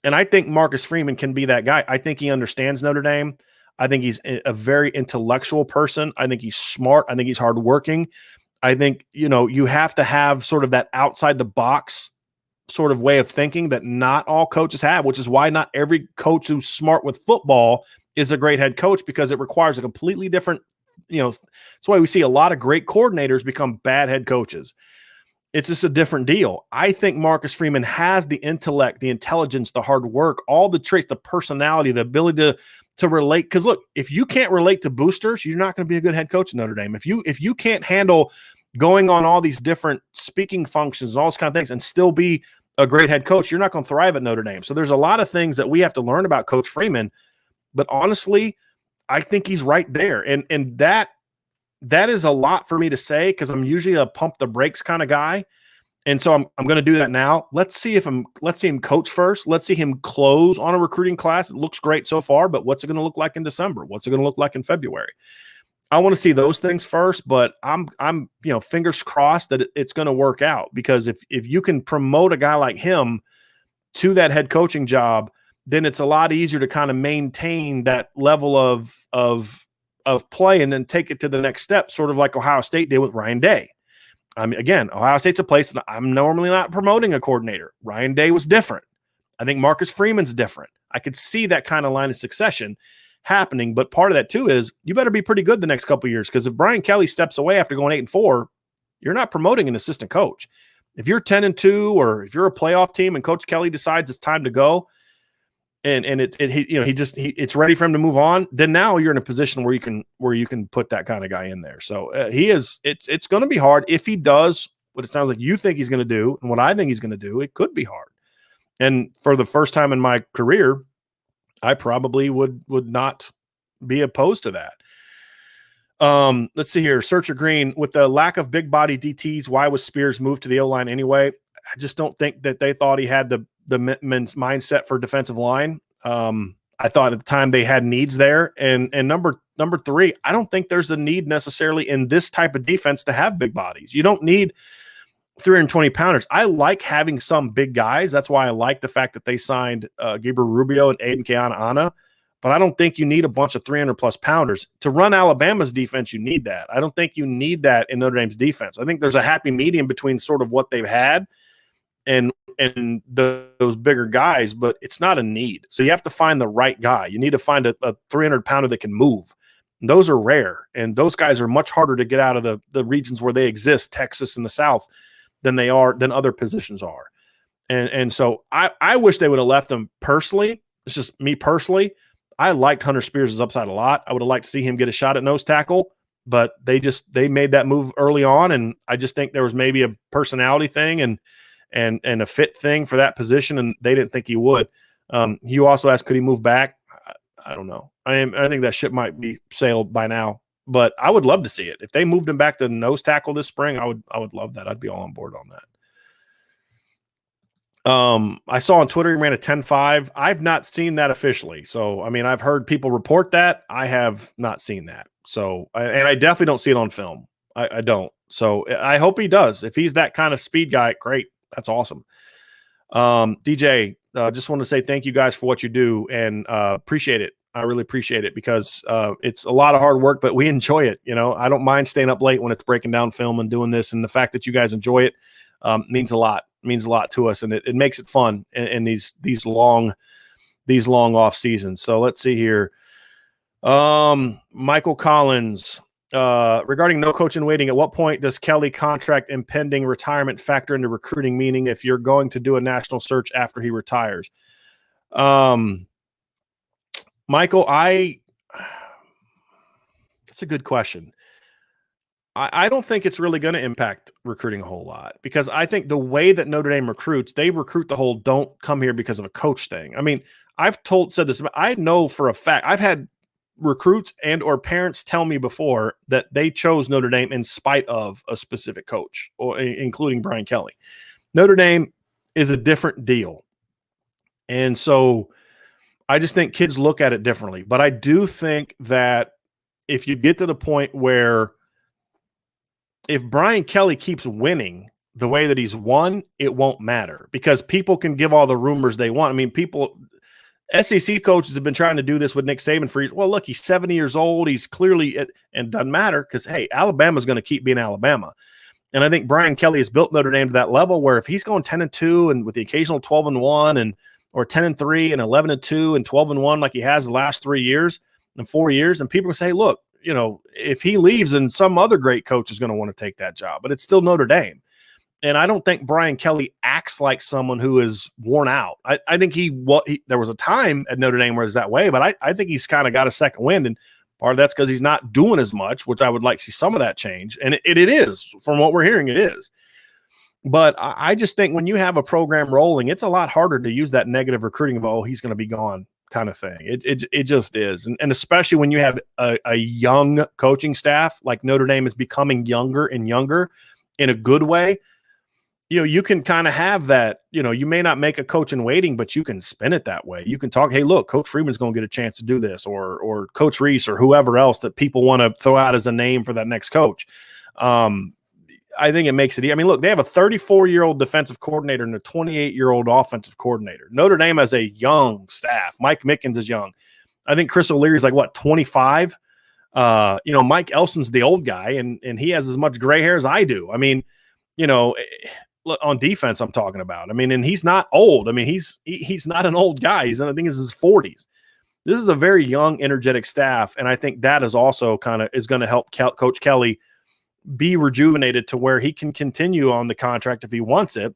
And I think Marcus Freeman can be that guy. I think he understands Notre Dame. I think he's a very intellectual person. I think he's smart. I think he's hardworking. I think, you have to have sort of that outside the box sort of way of thinking that not all coaches have, which is why not every coach who's smart with football is a great head coach, because it requires a completely different, that's why we see a lot of great coordinators become bad head coaches. It's just a different deal. I think Marcus Freeman has the intellect, the intelligence, the hard work, all the traits, the personality, the ability to relate. Because look, if you can't relate to boosters, you're not going to be a good head coach in Notre Dame. If you can't handle going on all these different speaking functions and all those kind of things and still be a great head coach, you're not going to thrive at Notre Dame. So there's a lot of things that we have to learn about Coach Freeman. But honestly, I think he's right there. And that is a lot for me to say, because I'm usually a pump the brakes kind of guy. And so I'm going to do that now. Let's see him coach first. Let's see him close on a recruiting class. It looks great so far, but what's it going to look like in December? What's it going to look like in February? I want to see those things first, but I'm fingers crossed that it's going to work out, because if you can promote a guy like him to that head coaching job, then it's a lot easier to kind of maintain that level of play and then take it to the next step, sort of like Ohio State did with Ryan Day. I mean, again, Ohio State's a place that I'm normally not promoting a coordinator. Ryan Day was different. I think Marcus Freeman's different. I could see that kind of line of succession happening, but part of that too is you better be pretty good the next couple of years, because if Brian Kelly steps away after going 8-4, you're not promoting an assistant coach. If you're 10-2, or if you're a playoff team and Coach Kelly decides it's time to go, and it's ready for him to move on, then now you're in a position where you can put that kind of guy in there. So it's going to be hard. If he does what it sounds like you think he's going to do and what I think he's going to do, it could be hard. And for the first time in my career, I probably would not be opposed to that. Let's see here. Searcher Green, with the lack of big body DTs, why was Spears moved to the O-line anyway? I just don't think that they thought he had the men's mindset for defensive line. I thought at the time they had needs there. And number three, I don't think there's a need necessarily in this type of defense to have big bodies. You don't need 320 pounders. I like having some big guys. That's why I like the fact that they signed Gabriel Rubio and Aiden Gobaira. But I don't think you need a bunch of 300-plus pounders. To run Alabama's defense, you need that. I don't think you need that in Notre Dame's defense. I think there's a happy medium between sort of what they've had and those bigger guys, but it's not a need. So you have to find the right guy. You need to find a 300-pounder that can move. And those are rare, and those guys are much harder to get out of the regions where they exist, Texas and the South, than other positions are. And so I wish they would have left him personally. It's just me personally. I liked Hunter Spears' upside a lot. I would have liked to see him get a shot at nose tackle, but they made that move early on, and I just think there was maybe a personality thing and a fit thing for that position, and they didn't think he would. You also asked, could he move back? I don't know. I think that ship might be sailed by now, but I would love to see it. If they moved him back to nose tackle this spring, I would love that. I'd be all on board on that. I saw on Twitter he ran a 10.5. I've not seen that officially. So, I mean, I've heard people report that. I have not seen that. So, and I definitely don't see it on film. I don't. So I hope he does. If he's that kind of speed guy, great. That's awesome. DJ, just want to say thank you guys for what you do, and appreciate it. I really appreciate it, because it's a lot of hard work, but we enjoy it. I don't mind staying up late when it's breaking down film and doing this, and the fact that you guys enjoy it means a lot. means a lot to us, and it makes it fun in these long off seasons. So let's see here. Michael Collins, regarding no coach in waiting, at what point does Kelly contract impending retirement factor into recruiting? Meaning, if you're going to do a national search after he retires, Michael, that's a good question. I don't think it's really going to impact recruiting a whole lot, because I think the way that Notre Dame recruits, they recruit the whole don't come here because of a coach thing. I mean, I've said this, I know for a fact, I've had recruits and or parents tell me before that they chose Notre Dame in spite of a specific coach, or including Brian Kelly. Notre Dame is a different deal. And so I just think kids look at it differently. But I do think that if you get to the point where if Brian Kelly keeps winning the way that he's won, it won't matter, because people can give all the rumors they want. I mean, SEC coaches have been trying to do this with Nick Saban for years. Well, look, he's 70 years old. He's clearly, and doesn't matter, because, hey, Alabama's going to keep being Alabama. And I think Brian Kelly has built Notre Dame to that level where if he's going 10-2 and with the occasional 12-1 or 10-3 and 11-2 and 12-1 like he has the last 3 years and 4 years, and people say, look, if he leaves, then some other great coach is going to want to take that job, but it's still Notre Dame. And I don't think Brian Kelly acts like someone who is worn out. I think there was a time at Notre Dame where it was that way, but I think he's kind of got a second wind, and part of that's because he's not doing as much, which I would like to see some of that change. And it is, from what we're hearing, it is. But I just think when you have a program rolling, it's a lot harder to use that negative recruiting of, oh, he's going to be gone kind of thing. It just is. And especially when you have a young coaching staff, like Notre Dame is becoming younger and younger in a good way. You can kind of have that, you may not make a coach in waiting, but you can spin it that way. You can talk, hey, look, Coach Freeman's going to get a chance to do this, or Coach Reese, or whoever else that people want to throw out as a name for that next coach. I think it makes it. I mean, look, they have a 34-year-old defensive coordinator and a 28-year-old offensive coordinator. Notre Dame has a young staff. Mike Mickens is young. I think Chris O'Leary's like, what, 25? Mike Elson's the old guy, and he has as much gray hair as I do. I mean, on defense, I'm talking about. I mean, and he's not old. I mean, he's not an old guy. I think he's in his 40s. This is a very young, energetic staff, and I think that is also is going to help Coach Kelly be rejuvenated to where he can continue on the contract if he wants it.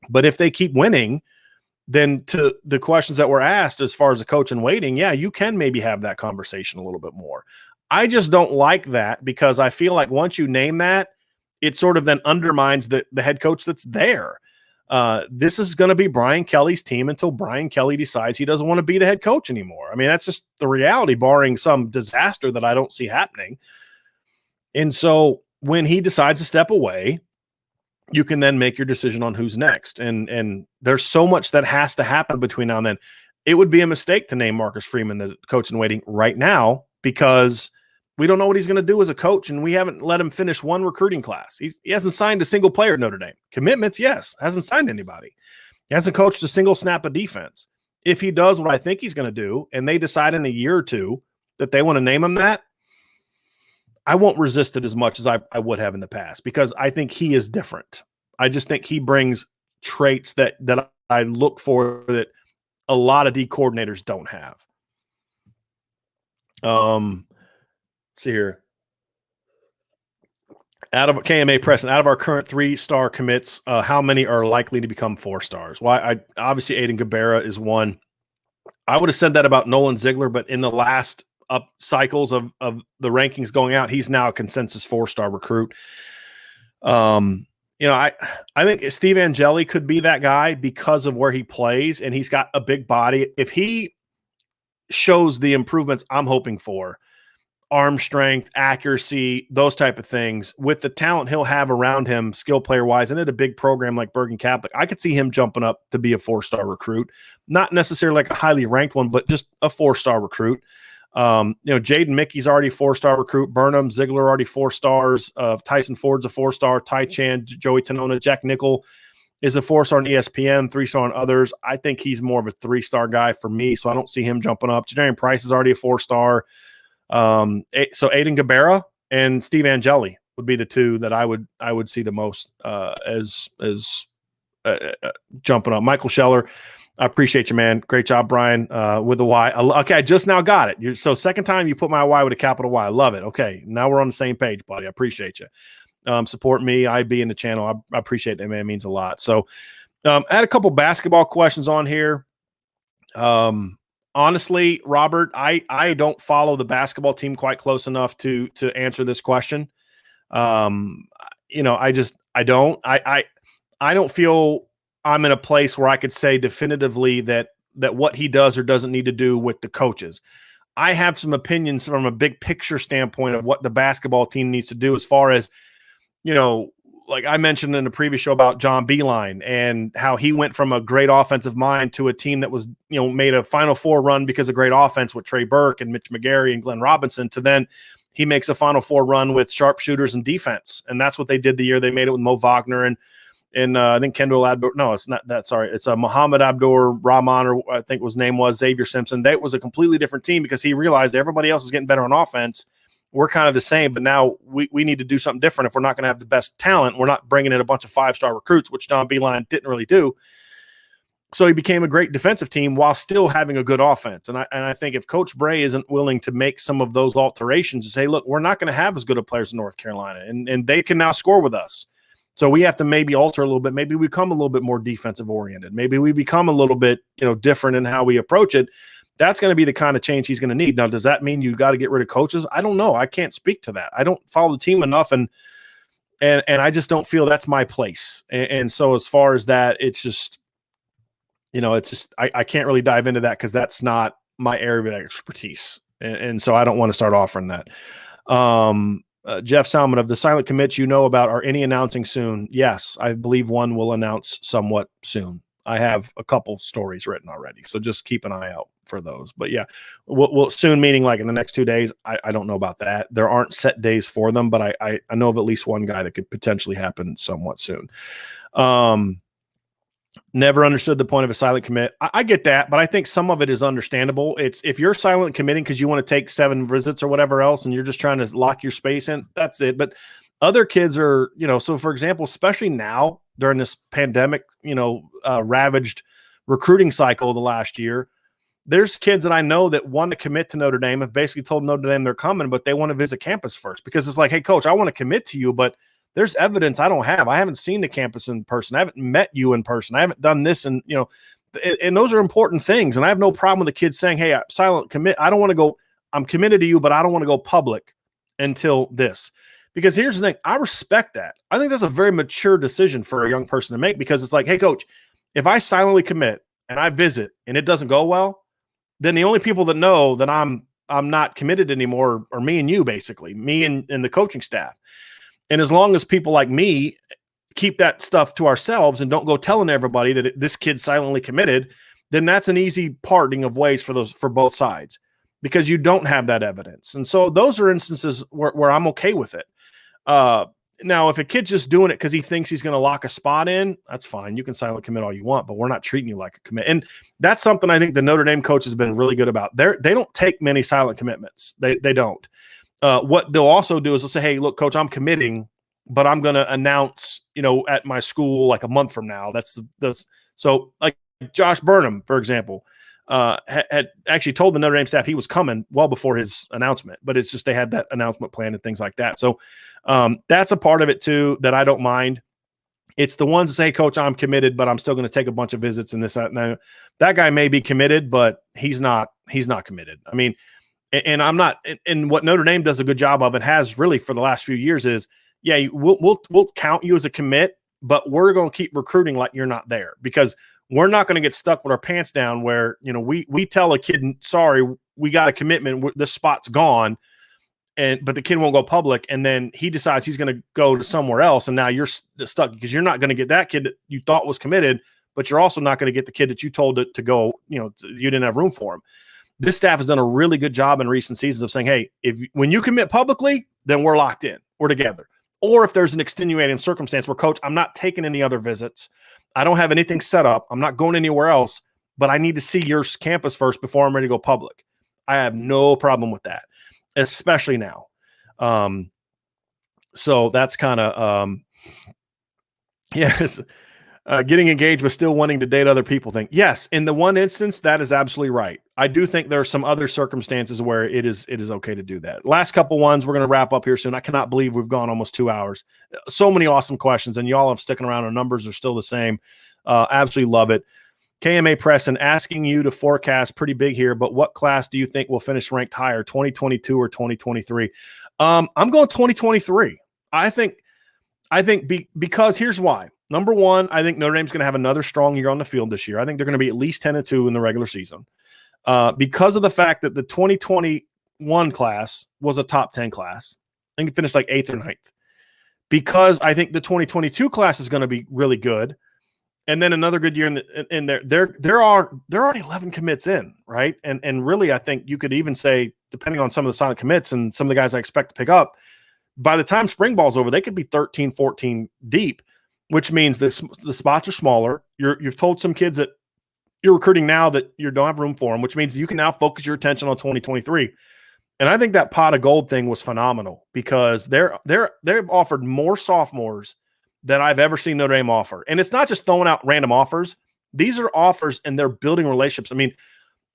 But if they keep winning, then to the questions that were asked as far as the coach in waiting, yeah, you can maybe have that conversation a little bit more. I just don't like that, because I feel like once you name that, it sort of then undermines the head coach that's there. This is going to be Brian Kelly's team until Brian Kelly decides he doesn't want to be the head coach anymore. I mean, that's just the reality, barring some disaster that I don't see happening. And so when he decides to step away, you can then make your decision on who's next. And there's so much that has to happen between now and then. It would be a mistake to name Marcus Freeman the coach in waiting right now, because we don't know what he's going to do as a coach, and we haven't let him finish one recruiting class. He hasn't signed a single player at Notre Dame. Commitments, yes. Hasn't signed anybody. He hasn't coached a single snap of defense. If he does what I think he's going to do, and they decide in a year or two that they want to name him that, I won't resist it as much as I would have in the past, because I think he is different. I just think he brings traits that I look for that a lot of D coordinators don't have. Let's see here. Out of KMA Preston, out of our current 3-star commits, how many are likely to become 4 stars? Well, obviously Aiden Gobaira is one. I would have said that about Nolan Ziegler, but in the last up cycles of the rankings going out, he's now a consensus 4-star recruit. I think Steve Angeli could be that guy because of where he plays, and he's got a big body. If he shows the improvements I'm hoping for, arm strength, accuracy, those type of things, with the talent he'll have around him, skill player wise, and at a big program like Bergen Catholic, I could see him jumping up to be a 4-star recruit. Not necessarily like a highly ranked one, but just a 4-star recruit. Jaden Mickey's already 4-star recruit. Burnham, Ziegler already 4 stars. Tyson Ford's a 4-star. Ty Chan, Joey Tenona, Jack Nickel is a 4-star on ESPN, 3-star on others. I think he's more of a 3-star guy for me, so I don't see him jumping up. Jadarian Price is already a 4-star. So Aiden Gobaira and Steve Angeli would be the two that I would see the most as jumping up. Michael Scheller, I appreciate you, man. Great job, Brian, with the Y. Okay, I just now got it. So second time you put my Y with a capital Y. I love it. Okay, now we're on the same page, buddy. I appreciate you. Support me, IB in the channel. I appreciate that, man. It means a lot. So I had a couple basketball questions on here. Honestly, Robert, I don't follow the basketball team quite close enough to answer this question. I don't feel I'm in a place where I could say definitively that what he does or doesn't need to do with the coaches. I have some opinions from a big picture standpoint of what the basketball team needs to do as far as, like I mentioned in the previous show about John Beilein and how he went from a great offensive mind to a team that was, made a Final Four run because of great offense with Trey Burke and Mitch McGarry and Glenn Robinson, to then he makes a Final Four run with sharpshooters and defense. And that's what they did the year they made it with Mo Wagner and I think Kendall Abdur. No, it's not that. Sorry. It's a Muhammad Abdur Rahman, or I think his name was Xavier Simpson. That was a completely different team because he realized everybody else is getting better on offense. We're kind of the same, but now we need to do something different. If we're not going to have the best talent, we're not bringing in a bunch of 5-star recruits, which John Beilein didn't really do. So he became a great defensive team while still having a good offense. And I think if Coach Bray isn't willing to make some of those alterations and say, look, we're not going to have as good of players in North Carolina, and they can now score with us. So we have to maybe alter a little bit. Maybe we become a little bit more defensive oriented. Maybe we become a little bit, different in how we approach it. That's going to be the kind of change he's going to need. Now, does that mean you got to get rid of coaches? I don't know. I can't speak to that. I don't follow the team enough, and I just don't feel that's my place. And so as far as that, it's just, I can't really dive into that because that's not my area of expertise. And so I don't want to start offering that. Jeff Salmon, of the silent commits about, are any announcing soon? Yes, I believe one will announce somewhat soon. I have a couple stories written already, so just keep an eye out for those. But yeah, we'll soon, meaning like in the next 2 days. I don't know about that. There aren't set days for them, but I know of at least one guy that could potentially happen somewhat soon. Never understood the point of a silent commit. I get that, but I think some of it is understandable. It's if you're silent committing because you want to take 7 visits or whatever else, and you're just trying to lock your space in, that's it. But other kids are, so for example, especially now during this pandemic, ravaged recruiting cycle the last year, there's kids that I know that want to commit to Notre Dame, have basically told Notre Dame they're coming, but they want to visit campus first because it's like, hey, coach, I want to commit to you, but there's evidence I don't have. I haven't seen the campus in person. I haven't met you in person. I haven't done this. And, and those are important things. And I have no problem with the kids saying, hey, I'm silent commit. I don't want to go, I'm committed to you, but I don't want to go public until this. Because here's the thing. I respect that. I think that's a very mature decision for a young person to make, because it's like, hey, coach, if I silently commit and I visit and it doesn't go well, then the only people that know that I'm not committed anymore are me and you, basically, me and the coaching staff. And as long as people like me keep that stuff to ourselves and don't go telling everybody that this kid's silently committed, then that's an easy parting of ways for both sides, because you don't have that evidence. And so those are instances where I'm okay with it. Now, if a kid's just doing it because he thinks he's going to lock a spot in, that's fine. You can silent commit all you want, but we're not treating you like a commit. And that's something I think the Notre Dame coach has been really good about. They don't take many silent commitments. They don't. What they'll also do is they'll say, hey, look, coach, I'm committing, but I'm going to announce, at my school like a month from now. So like Josh Burnham, for example, had actually told the Notre Dame staff he was coming well before his announcement, but it's just they had that announcement plan and things like that. So that's a part of it too that I don't mind. It's the ones that say, coach, I'm committed, but I'm still going to take a bunch of visits and this, that. Now, that guy may be committed, but he's not committed. I mean, and I'm not, and what Notre Dame does a good job of, it has really for the last few years, is, yeah, we'll count you as a commit, but we're going to keep recruiting like you're not there, because we're not going to get stuck with our pants down where, we tell a kid, sorry, we got a commitment, this spot's gone, but the kid won't go public, and then he decides he's going to go to somewhere else, and now you're stuck because you're not going to get that kid that you thought was committed, but you're also not going to get the kid that you told to go, you didn't have room for him. This staff has done a really good job in recent seasons of saying, hey, when you commit publicly, then we're locked in. We're together. Or if there's an extenuating circumstance where, coach, I'm not taking any other visits, I don't have anything set up, I'm not going anywhere else, but I need to see your campus first before I'm ready to go public. I have no problem with that, especially now. So that's kind of yes. Getting engaged but still wanting to date other people thing. Yes, in the one instance, that is absolutely right. I do think there are some other circumstances where it is okay to do that. Last couple ones, we're going to wrap up here soon. I cannot believe we've gone almost 2 hours. So many awesome questions, and y'all have sticking around. Our numbers are still the same. Absolutely love it. KMA Preston asking you to forecast pretty big here, but what class do you think will finish ranked higher, 2022 or 2023? I'm going 2023. I think because here's why. Number one, I think Notre Dame's going to have another strong year on the field this year. I think they're going to be at least 10-2 in the regular season because of the fact that the 2021 class was a top 10 class. I think it finished like 8th or 9th. Because I think the 2022 class is going to be really good. And then another good year in there are 11 commits in, right? And really, I think you could even say, depending on some of the silent commits and some of the guys I expect to pick up, by the time spring ball's over, they could be 13, 14 deep, which means the spots are smaller. You've told some kids that you're recruiting now that you don't have room for them, which means you can now focus your attention on 2023. And I think that pot of gold thing was phenomenal because they've offered more sophomores than I've ever seen Notre Dame offer. And it's not just throwing out random offers. These are offers and they're building relationships. I mean,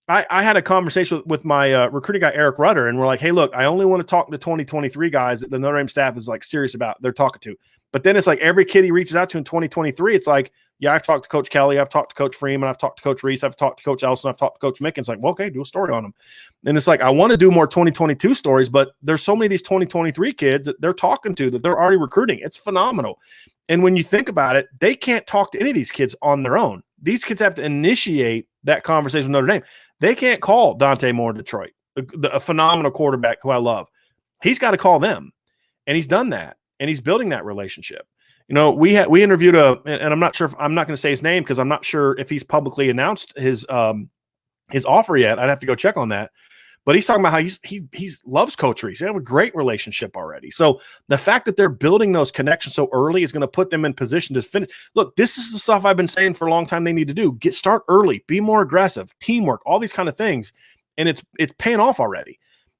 I had a conversation with my recruiting guy, Eric Rutter, and we're like, hey, look, I only want to talk to 2023 guys that the Notre Dame staff is like serious about they're talking to. But then it's like every kid he reaches out to in 2023, it's like, yeah, I've talked to Coach Kelly, I've talked to Coach Freeman, I've talked to Coach Reese, I've talked to Coach Elson, I've talked to Coach Mickens. Like, well, okay, do a story on them. And it's like, I want to do more 2022 stories, but there's so many of these 2023 kids that they're talking to that they're already recruiting. It's phenomenal. And when you think about it, they can't talk to any of these kids on their own. These kids have to initiate that conversation with Notre Dame. They can't call Dante Moore in Detroit, a phenomenal quarterback who I love. He's got to call them, and he's done that, and he's building that relationship. You know, we interviewed and I'm not sure I'm not going to say his name because I'm not sure if he's publicly announced his offer yet. I'd have to go check on that. But he's talking about how he loves Coach Reese. They have a great relationship already. So the fact that they're building those connections so early is going to put them in position to finish. Look, this is the stuff I've been saying for a long time they need to do. Start early, be more aggressive, teamwork, all these kind of things. And it's paying off already.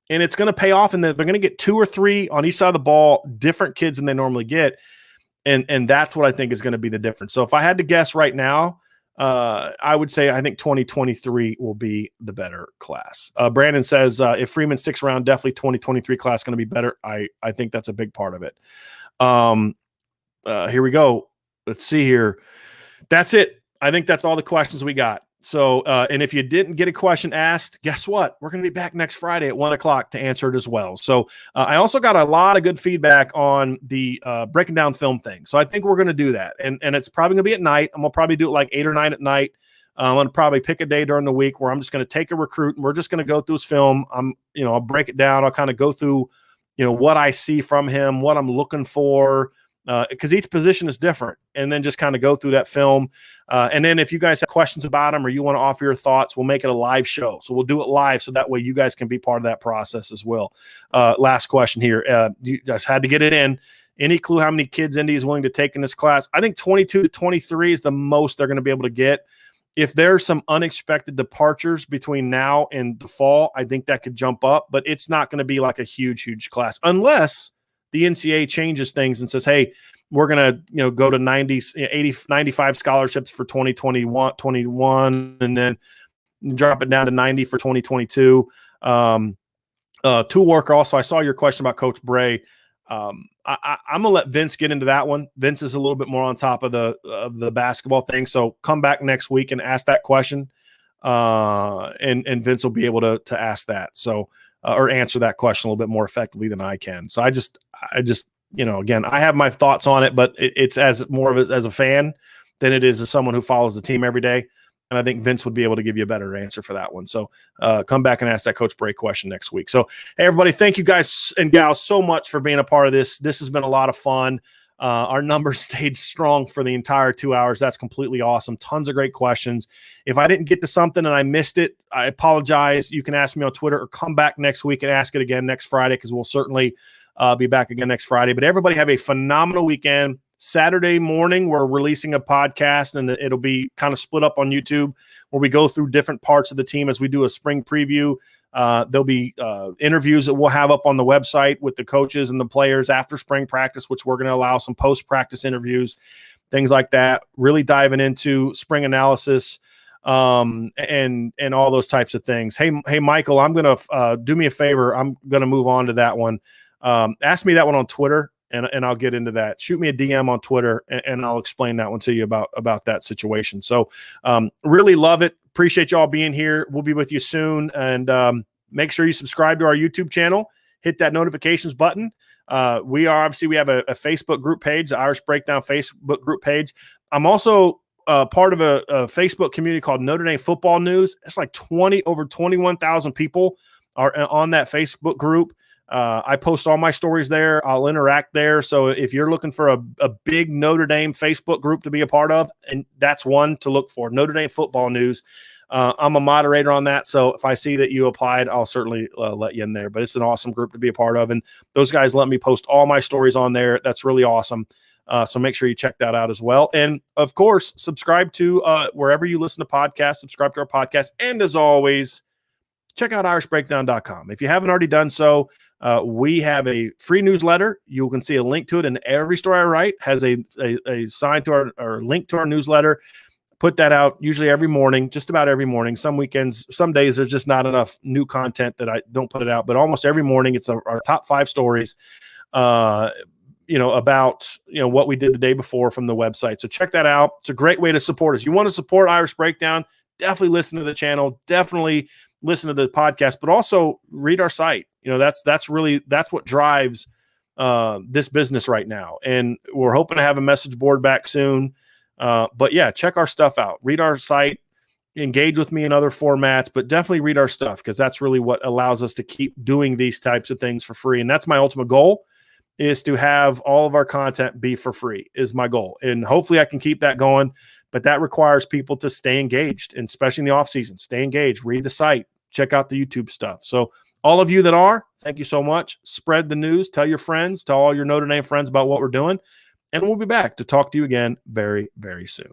And it's going to pay off, and they're going to get 2 or 3 on each side of the ball, different kids than they normally get. And that's what I think is going to be the difference. So if I had to guess right now, I would say I think 2023 will be the better class. Brandon says if Freeman sticks around, definitely 2023 class going to be better. I think that's a big part of it. Here we go. Let's see here. That's it. I think that's all the questions we got. So, and if you didn't get a question asked, guess what? We're going to be back next Friday at 1:00 to answer it as well. So I also got a lot of good feedback on the breaking down film thing. So I think we're going to do that. And it's probably going to be at night. I'm going to probably do it like 8 or 9 at night. I'm going to probably pick a day during the week where I'm just going to take a recruit and we're just going to go through his film. I'll break it down. I'll kind of go through, what I see from him, what I'm looking for, because each position is different, and then just kind of go through that film. And then if you guys have questions about them or you want to offer your thoughts, we'll make it a live show. So we'll do it live so that way you guys can be part of that process as well. Last question here. You guys had to get it in. Any clue how many kids Indy is willing to take in this class? I think 22 to 23 is the most they're going to be able to get. If there's some unexpected departures between now and the fall, I think that could jump up, but it's not going to be like a huge, huge class unless the NCAA changes things and says, hey, we're going to go to 90, 80, 95 scholarships for 2021, and then drop it down to 90 for 2022. Tool worker also, I saw your question about Coach Bray. I'm going to let Vince get into that one. Vince is a little bit more on top of the basketball thing. So come back next week and ask that question. And Vince will be able to ask that. So, or answer that question a little bit more effectively than I can. So I just, again, I have my thoughts on it, but it's as more of as a fan than it is as someone who follows the team every day. And I think Vince would be able to give you a better answer for that one. So come back and ask that Coach Bray question next week. So, hey, everybody, thank you guys and gals so much for being a part of this. This has been a lot of fun. Our numbers stayed strong for the entire 2 hours. That's completely awesome. Tons of great questions. If I didn't get to something and I missed it, I apologize. You can ask me on Twitter or come back next week and ask it again next Friday, because we'll certainly be back again next Friday. But everybody have a phenomenal weekend. Saturday morning, we're releasing a podcast, and it'll be kind of split up on YouTube where we go through different parts of the team as we do a spring preview. There'll be interviews that we'll have up on the website with the coaches and the players after spring practice, which we're going to allow some post-practice interviews. things like that, really diving into spring analysis, and all those types of things. Hey, Michael, I'm going to do me a favor. I'm going to move on to that one. Ask me that one on Twitter, and I'll get into that. Shoot me a DM on Twitter, and I'll explain that one to you about that situation. So really love it. Appreciate y'all being here. We'll be with you soon. And make sure you subscribe to our YouTube channel. Hit that notifications button. We have a Facebook group page, the Irish Breakdown Facebook group page. I'm also part of a Facebook community called Notre Dame Football News. It's like over 21,000 people are on that Facebook group. I post all my stories there. I'll interact there. So if you're looking for a big Notre Dame Facebook group to be a part of, and that's one to look for, Notre Dame Football News. I'm a moderator on that. So if I see that you applied, I'll certainly let you in there. But it's an awesome group to be a part of. And those guys let me post all my stories on there. That's really awesome. So make sure you check that out as well. And of course, subscribe to wherever you listen to podcasts, subscribe to our podcast. And as always, check out irishbreakdown.com. If you haven't already done so, we have a free newsletter. You can see a link to it, and every story I write has a sign to our link to our newsletter. Put that out usually every morning, just about every morning. Some weekends, some days there's just not enough new content that I don't put it out, but almost every morning it's our top 5 stories, about what we did the day before from the website. So check that out. It's a great way to support us. You want to support Irish Breakdown, definitely listen to the channel, definitely listen to the podcast, but also read our site. That's what drives this business right now. And we're hoping to have a message board back soon. But yeah, check our stuff out, read our site, engage with me in other formats, but definitely read our stuff, because that's really what allows us to keep doing these types of things for free. And that's my ultimate goal, is to have all of our content be for free, is my goal. And hopefully I can keep that going, but that requires people to stay engaged, and especially in the off season, stay engaged, read the site, check out the YouTube stuff. So all of you that are, thank you so much. Spread the news, tell your friends, tell all your Notre Dame friends about what we're doing. And we'll be back to talk to you again very, very soon.